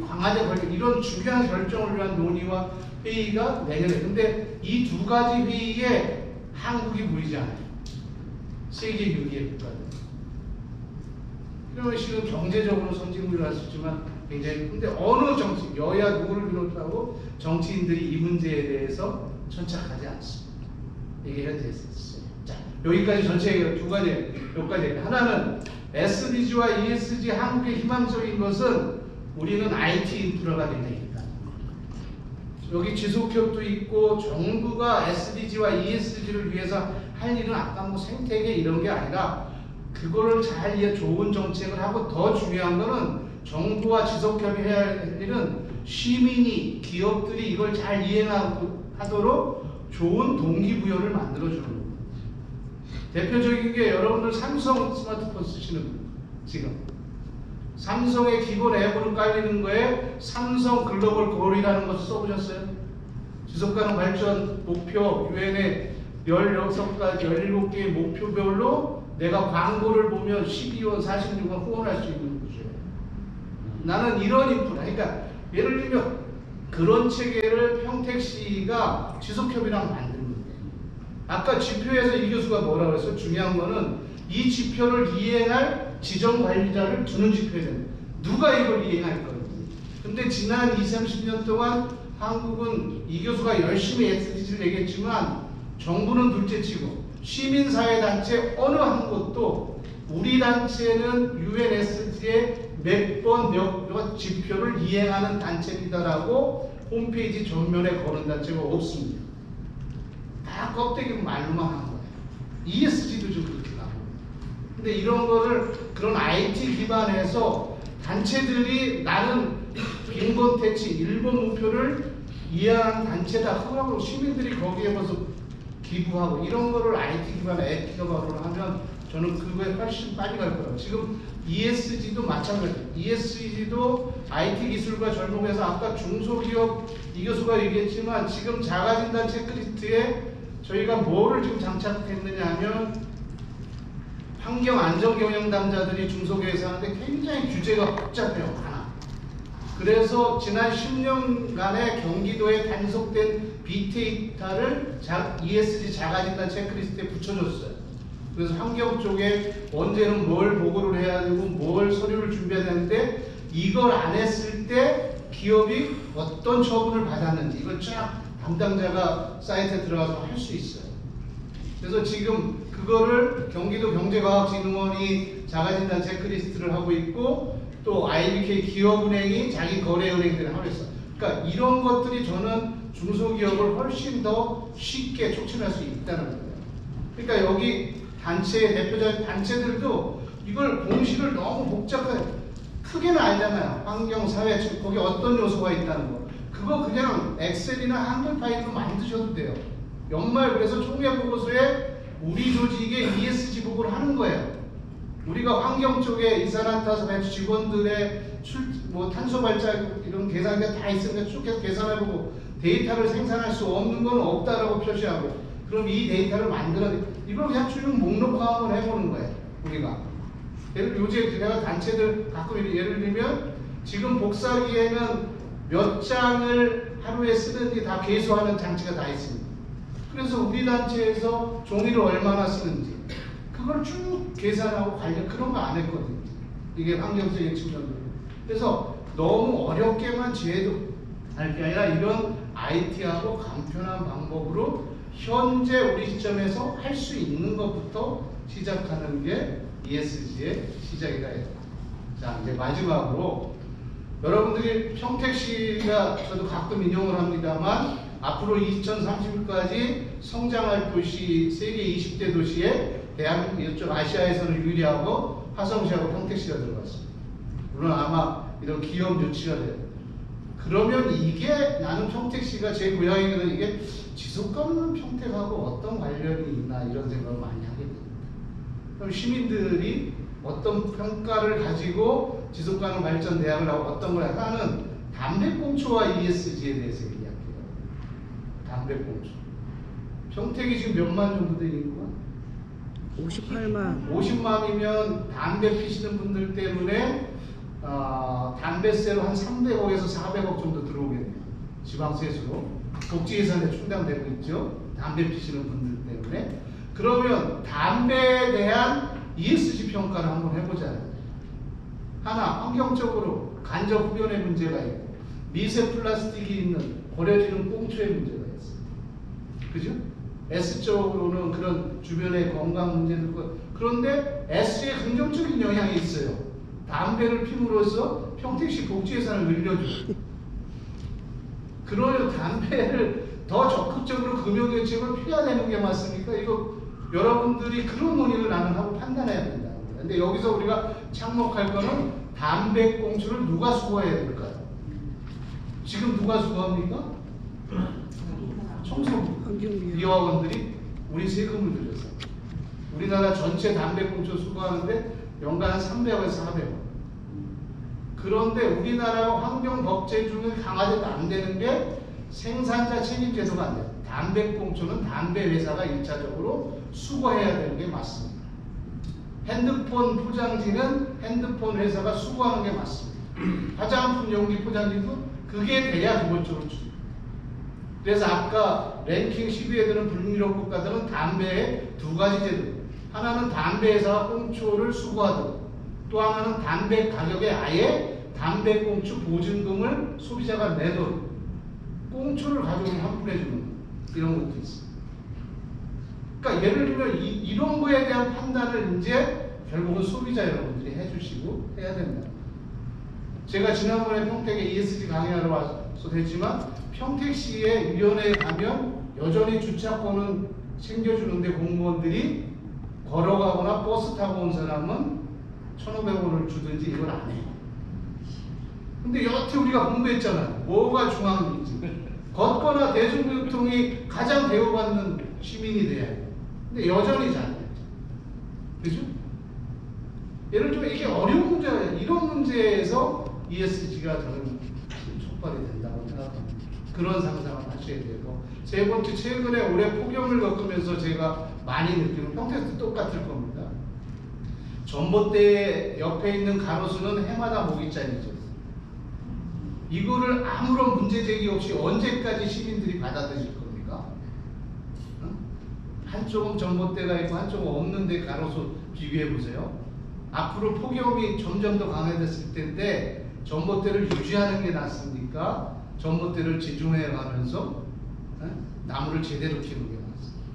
강화된 권력, 이런 중요한 결정을 위한 논의와 회의가 내년에. 근데 이 2가지 회의에 한국이 모이지 않아요. 세계 6위의 국가들. 그러면 실은 경제적으로 선진국이라 할 수 있지만 굉장히, 근데 어느 정치, 여야 누구를 비롯하고 정치인들이 이 문제에 대해서 천착하지 않습니다. 이게 현재 있어요. 자, 여기까지 전체 2가지, 몇 가지. 하나는 SDG와 ESG 한국의 희망적인 것은 우리는 IT 인프라가 굉장히 있다. 여기 지속협도 있고 정부가 SDG와 ESG를 위해서 할 일은 아까 뭐 생태계 이런 게 아니라 그거를 잘 좋은 정책을 하고 더 중요한 거는 정부와 지속협이 해야 할 일은 시민이 기업들이 이걸 잘 이행하도록 좋은 동기부여를 만들어주는 겁니다. 대표적인 게 여러분들 삼성 스마트폰 쓰시는 분 지금 삼성의 기본 앱으로 깔리는 거에 삼성 글로벌 골이라는 것을 써보셨어요? 지속가능 발전 목표 유엔의 16가지 17개의 목표별로 내가 광고를 보면 12원, 46원 후원할 수 있는 곳이에요. 나는 이런 인프라, 그러니까 예를 들면 그런 체계를 평택시가 지속협의랑 만드는 거예요. 아까 지표에서 이 교수가 뭐라고 그랬어요? 중요한 거는 이 지표를 이행할 지정관리자를 두는 지표야 됩니다. 누가 이걸 이행할 거예요? 근데 지난 20, 30년 동안 한국은 이 교수가 열심히 SDG를 얘기했지만 정부는 둘째치고 시민사회단체 어느 한 곳도 우리 단체는 UN SDG의 몇 지표를 이행하는 단체이다라고 홈페이지 전면에 거는 단체가 없습니다. 다 껍데기 말로만 하는 거예요. ESG도 좀 그렇게 나오고. 근데 이런 거를 그런 IT 기반에서 단체들이 나는 빈곤 퇴치, 일본 목표를 이해하는 단체다 하고 시민들이 거기에 벌써 기부하고 이런 거를 IT 기반의 앱 기반으로 하면 저는 그거에 훨씬 빨리 갈 거라고. 지금 ESG도 마찬가지예요. ESG도 IT 기술과 접목해서 아까 중소기업 이 교수가 얘기했지만 지금 자가진단 체크리스트에 저희가 뭐를 지금 장착했느냐 하면 환경 안전 경영 담자들이 중소기업에서 하는데 굉장히 규제가 복잡해요. 하나. 그래서 지난 10년간의 경기도에 단속된 빅데이터를 ESG 자가진단 체크리스트에 붙여줬어요. 그래서 환경 쪽에 언제는 뭘 보고를 해야 되고 뭘 서류를 준비해야 되는데 이걸 안 했을 때 기업이 어떤 처분을 받았는지 이걸 쫙 담당자가 사이트에 들어가서 할 수 있어요. 그래서 지금 그거를 경기도 경제과학진흥원이 자가진단 체크리스트를 하고 있고 또 IBK 기업은행이 자기 거래은행들을 하고 있어요. 그러니까 이런 것들이 저는 중소기업을 훨씬 더 쉽게 촉진할 수 있다는 거예요. 그러니까 여기 단체의 대표적인 단체들도 이걸 공식을 너무 복잡하게 크게는 알잖아요. 환경, 사회, 거기 어떤 요소가 있다는 거. 그거 그냥 엑셀이나 한글 파일로 만드셔도 돼요. 연말 그래서 총회보고서에 우리 조직의 ESG 보고를 하는 거예요. 우리가 환경 쪽에 이산화탄소 배출 직원들의 탄소 발자국 이런 계산기가 다 있으니까 쭉 계속 계산해보고 데이터를 생산할 수 없는 건 없다라고 표시하고 그럼 이 데이터를 만들어야 이걸 그냥 쭉 목록화 한번 해보는 거예요. 우리가 요새 제가 단체들 가끔 예를 들면 지금 복사기에는 몇 장을 하루에 쓰는지 다 계수하는 장치가 다 있습니다. 그래서 우리 단체에서 종이를 얼마나 쓰는지 그걸 쭉 계산하고 관련 그런 거 안 했거든요. 이게 환경적인 측면으로. 그래서 너무 어렵게만 제도 할 게 아니라 이런 IT하고 간편한 방법으로 현재 우리 시점에서 할 수 있는 것부터 시작하는 게 ESG의 시작이다. 자, 이제 마지막으로 여러분들이 평택시가 저도 가끔 인용을 합니다만 앞으로 2030까지 성장할 도시 세계 20대 도시에 대한민국 이쪽 아시아에서는 유일하고 화성시하고 평택시가 들어갔습니다. 물론 아마 이런 기업 유치가 돼요. 그러면 이게 나는 평택시가 제 고향이거든 이게 지속가능 평택하고 어떤 관련이 있나 이런 생각을 많이 하게 됩니다. 그럼 시민들이 어떤 평가를 가지고 지속가능 발전 대학을 하고 어떤 걸 하는 담배꽁초와 ESG에 대해서 이야기해요. 담배꽁초. 평택이 지금 몇만 정도 되는 인구가? 58만. 50만이면 담배 피시는 분들 때문에 담배세로 한 300억에서 400억 정도 들어오겠네요. 지방세수로. 복지 예산에 충당되고 있죠. 담배 피시는 분들 때문에. 그러면 담배에 대한 ESG 평가를 한번 해보자요. 하나, 환경적으로 간접 흡연의 문제가 있고 미세 플라스틱이 있는 버려지는 꽁초의 문제가 있어요. 그죠? S쪽으로는 그런 주변의 건강 문제들 그런데 S에 긍정적인 영향이 있어요. 담배를 피움으로써 평택시 복지 예산을 늘려줘요. 그러면 담배를 더 적극적으로 금융정책을 피해야 되는 게 맞습니까? 이거 여러분들이 그런 논의를 나는 하고 판단해야 된다. 근데 여기서 우리가 착목할 거는 담배꽁초를 누가 수거해야 될까요? 지금 누가 수거합니까? 청소부, 이화원들이 우리 세금을 들여서 우리나라 전체 담배꽁초 수거하는데 연간 한 300억에서 400억. 그런데 우리나라 환경법제 중에 강화돼도 안 되는 게 생산자 책임제도가 안 돼요. 담배꽁초는 담배 회사가 1차적으로 수거해야 되는 게 맞습니다. 핸드폰 포장지는 핸드폰 회사가 수거하는 게 맞습니다. 화장품 용기 포장지도 그게 돼야 기본적으로 주. 그래서 아까 랭킹 10위에 드는 북유럽 국가들은 담배에 두 가지 제도. 하나는 담배 회사가 꽁초를 수거하도록, 또 하나는 담배 가격에 아예 담배 꽁초 보증금을 소비자가 내도록 꽁초를 가져오면 환불해주는 이런 것도 있습니다. 그러니까 예를 들면 이런 거에 대한 판단을 이제 결국은 소비자 여러분들이 해주시고 해야 된다. 제가 지난번에 평택에 ESG 강의하러 와서 했지만 평택시의 위원회에 가면 여전히 주차권은 챙겨주는데 공무원들이 걸어가거나 버스 타고 온 사람은 1,500원을 주든지 이걸 안 해요. 근데 여태 우리가 공부했잖아요. 뭐가 중앙인지. 걷거나 대중교통이 가장 대우받는 시민이 돼야 해요. 근데 여전히 잘해요. 그죠? 예를 들면 이게 어려운 문제예요. 이런 문제에서 ESG가 저는 촉발이 된다고 생각합니다. 그런 상상을 하셔야 되고, 세 번째, 최근에 올해 폭염을 겪으면서 제가 많이 느끼는, 평택도 똑같을 겁니다. 전봇대 옆에 있는 가로수는 해마다 모기장이죠. 이거를 아무런 문제 제기 없이 언제까지 시민들이 받아들일 겁니까? 응? 한쪽은 전봇대가 있고 한쪽은 없는데 가로수 비교해 보세요. 앞으로 폭염이 점점 더 강해졌을 텐데 전봇대를 유지하는 게 낫습니까? 전봇대를 지중해 가면서 나무를 제대로 키우는 게 낫습니다.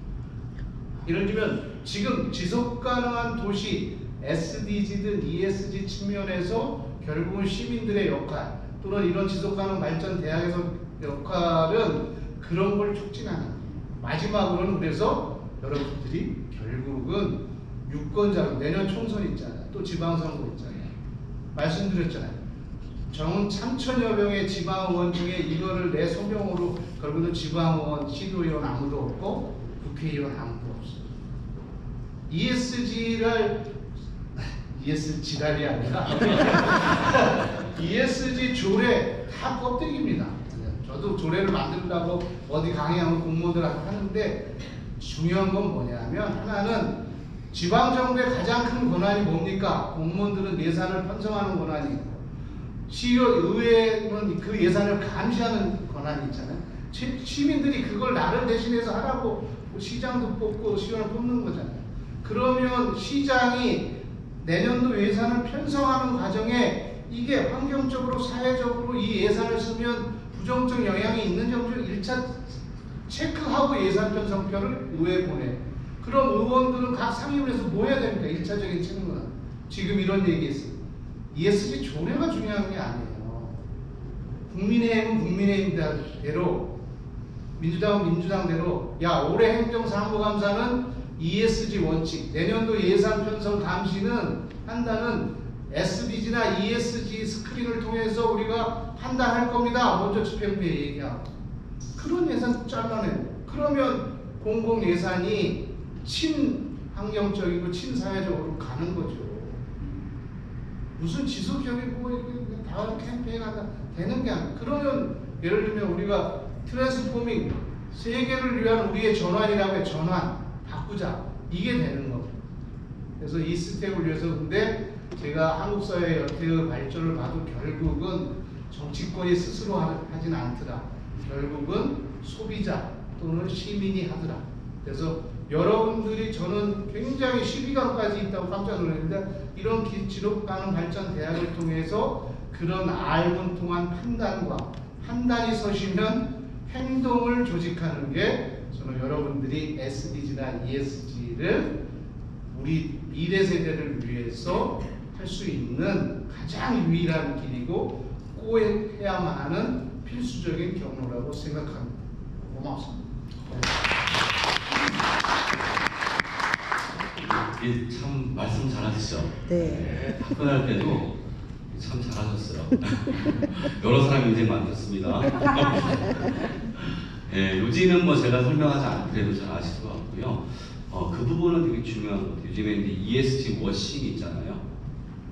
예를 들면 지금 지속가능한 도시 SDG든 ESG 측면에서 결국은 시민들의 역할 또는 이런 지속가능 발전 대학에서 역할은 그런 걸 촉진하는 거예요. 마지막으로는 그래서 여러분들이 결국은 유권자로 내년 총선 있잖아요. 또 지방선거 있잖아요. 말씀드렸잖아요. 정은 3천여 명의 지방의원 중에 이거를 내 소명으로 결국은 지방의원, 시도의원 아무도 없고 국회의원 아무도 없어요. ESG랄이 아니라 ESG 조례 다 껍데기입니다. 저도 조례를 만들려고 어디 강의하는 공무원들한테 하는데 중요한 건 뭐냐면 하나는 지방정부의 가장 큰 권한이 뭡니까? 공무원들은 예산을 편성하는 권한이 있고 시의회는 그 예산을 감시하는 권한이 있잖아요. 시민들이 그걸 나를 대신해서 하라고 시장도 뽑고 시의원을 뽑는 거잖아요. 그러면 시장이 내년도 예산을 편성하는 과정에 이게 환경적으로 사회적으로 이 예산을 쓰면 부정적 영향이 있는지 없는지 1차 체크하고 예산 편성표를 의회에 보내. 그럼 의원들은 각 상임위에서 뭐 해야 됩니까? 1차적인 책무는. 지금 이런 얘기했어요. ESG 조례가 중요한 게 아니에요. 국민의힘은 국민의힘대로, 민주당은 민주당대로, 야, 올해 행정사무감사는 ESG 원칙, 내년도 예산 편성 감시는 한다는 SDG나 ESG 스크린을 통해서 우리가 판단할 겁니다. 먼저 집행부에 얘기하고. 그런 예산 잘라내고. 그러면 공공예산이 친환경적이고 친사회적으로 가는 거죠. 무슨 지속적이고 다음 캠페인 한다 되는 게 아니에요. 그러면 예를 들면 우리가 트랜스포밍 세계를 위한 우리의 전환이라고 해. 전환 바꾸자 이게 되는 겁니다. 그래서 이 시스템을 위해서 근데 제가 한국 사회의 여태의 발전을 봐도 결국은 정치권이 스스로 하진 않더라. 결국은 소비자 또는 시민이 하더라. 그래서 여러분들이 저는 굉장히 12강까지 있다고 깜짝 놀랐는데 이런 지속가능 발전 대학을 통해서 그런 알문 통한 판단이 서시면 행동을 조직하는 게 저는 여러분들이 SDG나 ESG를 우리 미래 세대를 위해서 할 수 있는 가장 유일한 길이고 꼭 해야만 하는 필수적인 경로라고 생각합니다. 고맙습니다. 참 말씀 잘하시죠? 네. 답변할 때도 참 잘하셨어요. 여러 사람 인생 만졌습니다. 예, 요지는 뭐 제가 설명하지 않더라도 잘 아실 것 같고요. 그 부분은 되게 중요한 것 같아요. 요즘에 이제 ESG 워싱이 있잖아요.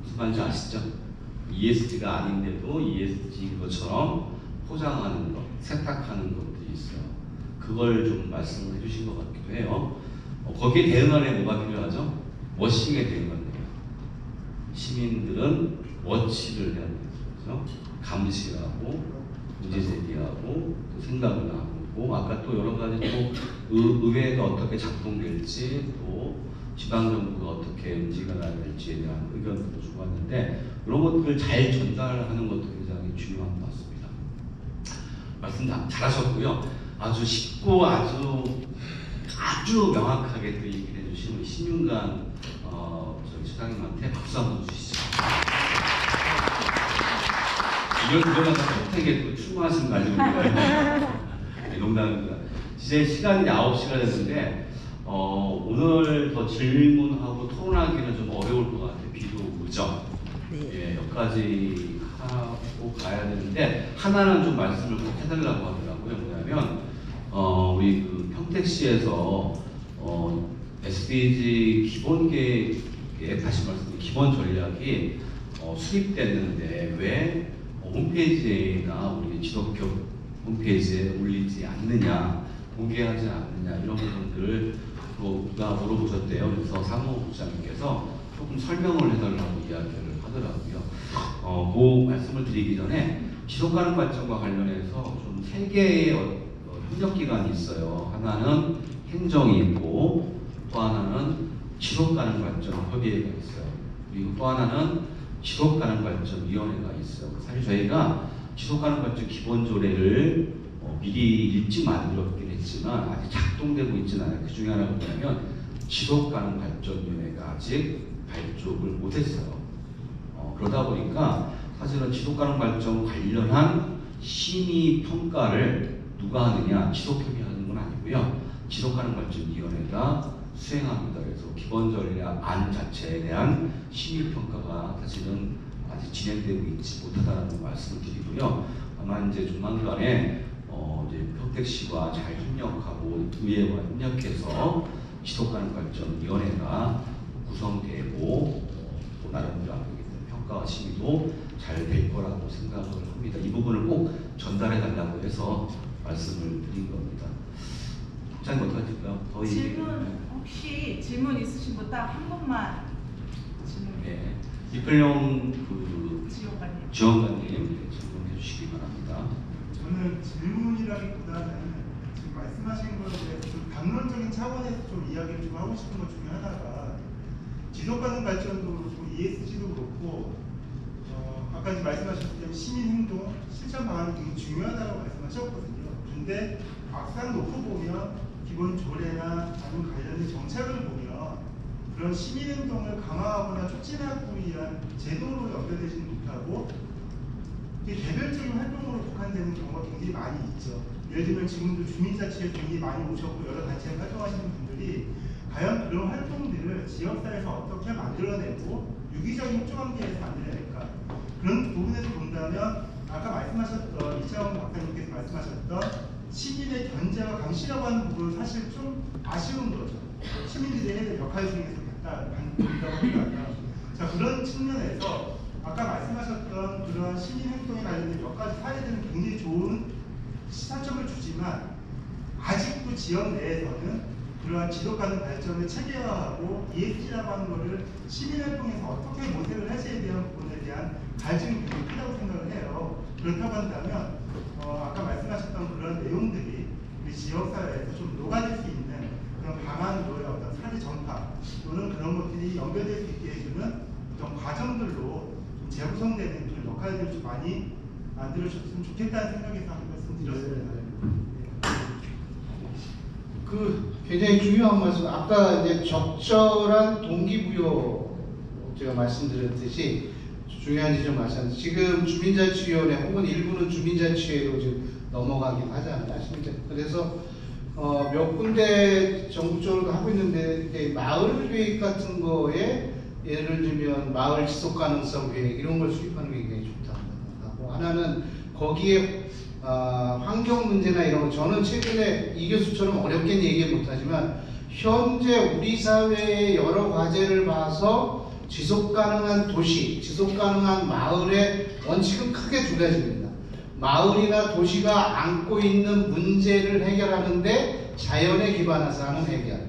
무슨 말인지 아시죠? ESG가 아닌데도 ESG인 것처럼 포장하는 것, 세탁하는 것들이 있어요. 그걸 좀 말씀해 주신 것 같기도 해요. 거기에 대응하려면 뭐가 필요하죠? 워싱에 대응하는 거. 시민들은 워치를 해야 되죠. 감시하고 문제 제기하고 또 생각을 나누고 아까 또 여러 가지 또 의회가 어떻게 작동될지 또 지방정부가 어떻게 움직여나야 될지에 대한 의견도 주고 왔는데 이런 것들을 잘 전달하는 것도 굉장히 중요한 것 같습니다. 말씀 잘하셨고요. 아주 쉽고 아주 명확하게 또 얘기를 해주신 우리 신윤관 저희 시장님한테 박수 한번 주시죠. 이걸 들어가서 어떻게 또 충고하시는 말씀입니다. 농담입니다. 이제 시간이 9시가 됐는데 오늘 더 질문하고 토론하기는 좀 어려울 것 같아요. 비도 오죠. 예, 몇 가지 하고 가야 되는데 하나는 좀 말씀을 꼭 해달라고 하더라고요. 뭐냐면 우리 그 평택시에서 SDG 기본 계획 다시 말씀 기본 전략이 수립됐는데 왜 홈페이지나 우리 지도교 홈페이지에 올리지 않느냐, 공개하지 않느냐 이런 부분들을 누가 물어보셨대요. 그래서 사무국장님께서 조금 설명을 해달라고 이야기를 하더라고요. 그 말씀을 드리기 전에 지속가능 발전과 관련해서 좀 3개의 협력기관이 있어요. 하나는 행정이 있고 또 하나는 지속가능 발전 협의회가 있어요. 그리고 또 하나는 지속가능발전위원회가 있어요. 사실 저희가 지속가능발전 기본조례를 미리 일찍 만들었긴 했지만 아직 작동되고 있지는 않아요. 그 중에 하나가 뭐냐면 지속가능발전위원회가 아직 발족을 못했어요. 그러다 보니까 사실은 지속가능발전 관련한 심의평가를 누가 하느냐, 지속협의 하는 건 아니고요. 지속가능발전위원회가 수행합니다. 그래서 기본 전략 안 자체에 대한 심의평가가 사실은 아직 진행되고 있지 못하다는 말씀을 드리고요. 아마 이제 조만간에 이제 평택시와 잘 협력하고 의회와 협력해서 지속가능발전위원회가 구성되고 또 나름대로 평가와 심의도 잘 될 거라고 생각을 합니다. 이 부분을 꼭 전달해 달라고 해서 말씀을 드린 겁니다. 국장님 어떡하실까요? 더 혹시 질문 있으신 분 딱 한 번만 질문. 네, 이끌용 지원관님 질문해 주시기 바랍니다. 저는 질문이라기보다는 지금 말씀하신 거에 대해서 좀 담론적인 차원에서 좀 이야기를 좀 하고 싶은 것 중에 하나가 지속가능 발전도 그렇고 ESG도 그렇고 아까 이제 말씀하셨을 때 시민행동 실천 방안이 되게 중요하다고 말씀하셨거든요. 그런데 막상 놓고 보면 기본 조례나 아니면 관련된 정책을 보면 그런 시민행동을 강화하거나 촉진하기 위한 제도로 연결되지는 못하고 개별적인 활동으로 국한되는 경우가 굉장히 많이 있죠. 예를 들면 지금도 주민자치에 굉장히 많이 오셨고 여러 단체에 활동하시는 분들이 과연 그런 활동들을 지역사회에서 어떻게 만들어내고 유기적인 협조관계에서 만들어낼까, 그런 부분에서 본다면 아까 말씀하셨던 이채원 박사님께서 말씀하셨던 시민의 견제와 감시라고 하는 부분은 사실 좀 아쉬운 거죠. 시민들이 해야 될 역할 중에서 반복이라고 한다면, 자, 그런 측면에서 아까 말씀하셨던 그런 시민 행동에 관련된 몇 가지 사례들은 굉장히 좋은 시사점을 주지만 아직도 지역 내에서는 그러한 지속가능 발전을 체계화하고 ESG라고 하는 것을 시민 활동에서 어떻게 모색을 할지에 대한 부분에 대한 갈증이 굉장히 크다고 생각을 해요. 그렇다고 한다면 아까 말씀하셨던 그런 내용들이 우리 지역사회에서 좀 녹아들 수 있는 그런 방안으로의 어떤 사례 전파 또는 그런 것들이 연결될 수 있게 해주는 어떤 과정들로 좀 재구성되는 그런 역할들을 좀 많이 만들어주셨으면 좋겠다는 생각에서 한 말씀 드렸습니다. 굉장히 중요한 말씀. 아까 이제 적절한 동기부여 제가 말씀드렸듯이 중요한 지점 말씀. 지금 주민자치위원회 혹은 일부는 주민자치회로 지금 넘어가긴 하잖아요. 그래서 몇 군데 정부 쪽으로 하고 있는데 마을 계획 같은 거에 예를 들면 마을 지속 가능성 계획 이런 걸 수립하는 게 굉장히 좋다고 하고, 하나는 거기에 환경 문제나 이런 거, 저는 최근에 이 교수처럼 어렵게는 얘기 못하지만 현재 우리 사회의 여러 과제를 봐서 지속 가능한 도시, 지속 가능한 마을의 원칙은 크게 두 가지입니다. 마을이나 도시가 안고 있는 문제를 해결하는데 자연에 기반해서 하는 해결.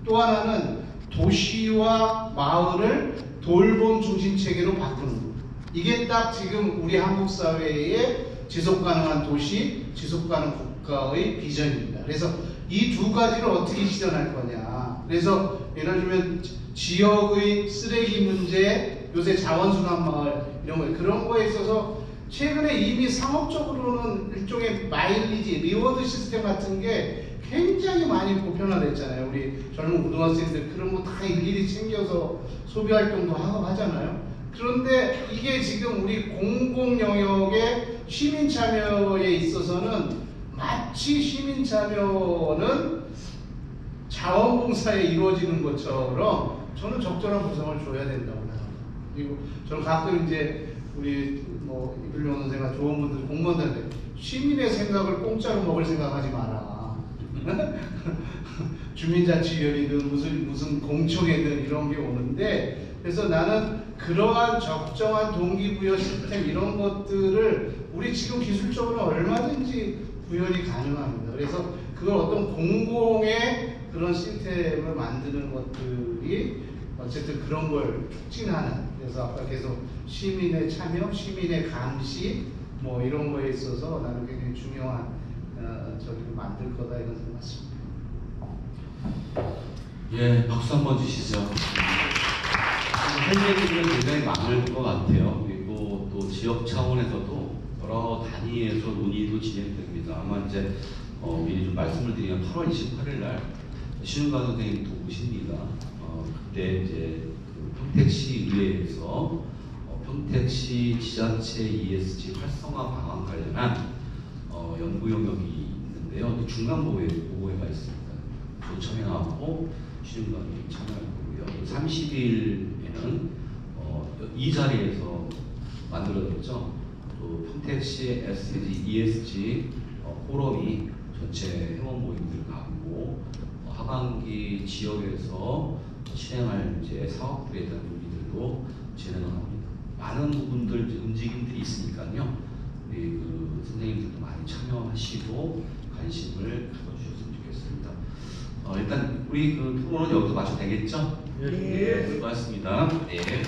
또 하나는 도시와 마을을 돌봄 중심 체계로 바꾸는 거. 이게 딱 지금 우리 한국 사회의 지속 가능한 도시, 지속 가능한 국가의 비전입니다. 그래서 이 두 가지를 어떻게 실현할 거냐. 그래서 예를 들면 지역의 쓰레기 문제, 요새 자원순환 마을 이런 거 그런 거에 있어서 최근에 이미 상업적으로는 일종의 마일리지, 리워드 시스템 같은 게 굉장히 많이 보편화됐잖아요. 우리 젊은 고등학생들 그런 거 다 일일이 챙겨서 소비 활동도 하고 하잖아요. 그런데 이게 지금 우리 공공 영역의 시민 참여에 있어서는 마치 시민 참여는 자원봉사에 이루어지는 것처럼 저는 적절한 보상을 줘야 된다고 생각합니다. 그리고 저는 가끔 이제 우리 뭐 이블용 선생과 좋은 분들 공무원들한테 시민의 생각을 공짜로 먹을 생각하지 마라. 주민자치위원회든 무슨 공청회든 이런 게 오는데 그래서 나는 그러한 적정한 동기부여 시스템 이런 것들을 우리 지금 기술적으로 얼마든지 구현이 가능합니다. 그래서 그걸 어떤 공공의 그런 시스템을 만드는 것들이 어쨌든 그런 걸 촉진하는 그래서 아까 계속 시민의 참여, 시민의 감시 뭐 이런 거에 있어서 나는 굉장히 중요한 저기를 만들 거다 이런 생각 같습니다. 예, 박수 한번 주시죠. 할 얘기들은 굉장히 많을 것 같아요. 그리고 또 지역 차원에서도 여러 단위에서 논의도 진행됩니다. 아마 이제 미리 좀 말씀을 드리면 8월 28일 날 신윤관 선생님도 오십니다. 그때 이제 그 평택시 의회에서 평택시 지자체 ESG 활성화 방안 관련한 연구 영역이 있는데요. 중간 보고회가 있습니다. 저 참여하고 신윤관이 참여할 거고요. 30일에는 이 자리에서 만들어졌죠. 또 평택시 SDG, ESG 포럼이 전체 회원 모임들을 갖고 하반기 지역에서 실행할 이제 사업부에 대한 논의들도 진행을 합니다. 많은 부분들 움직임들이 있으니까요. 우리 그 선생님들도 많이 참여하시고 관심을 가져주셨으면 좋겠습니다. 일단 우리 그 토론은 여기서 마쳐도 되겠죠? 네. 수고하셨습니다. 네.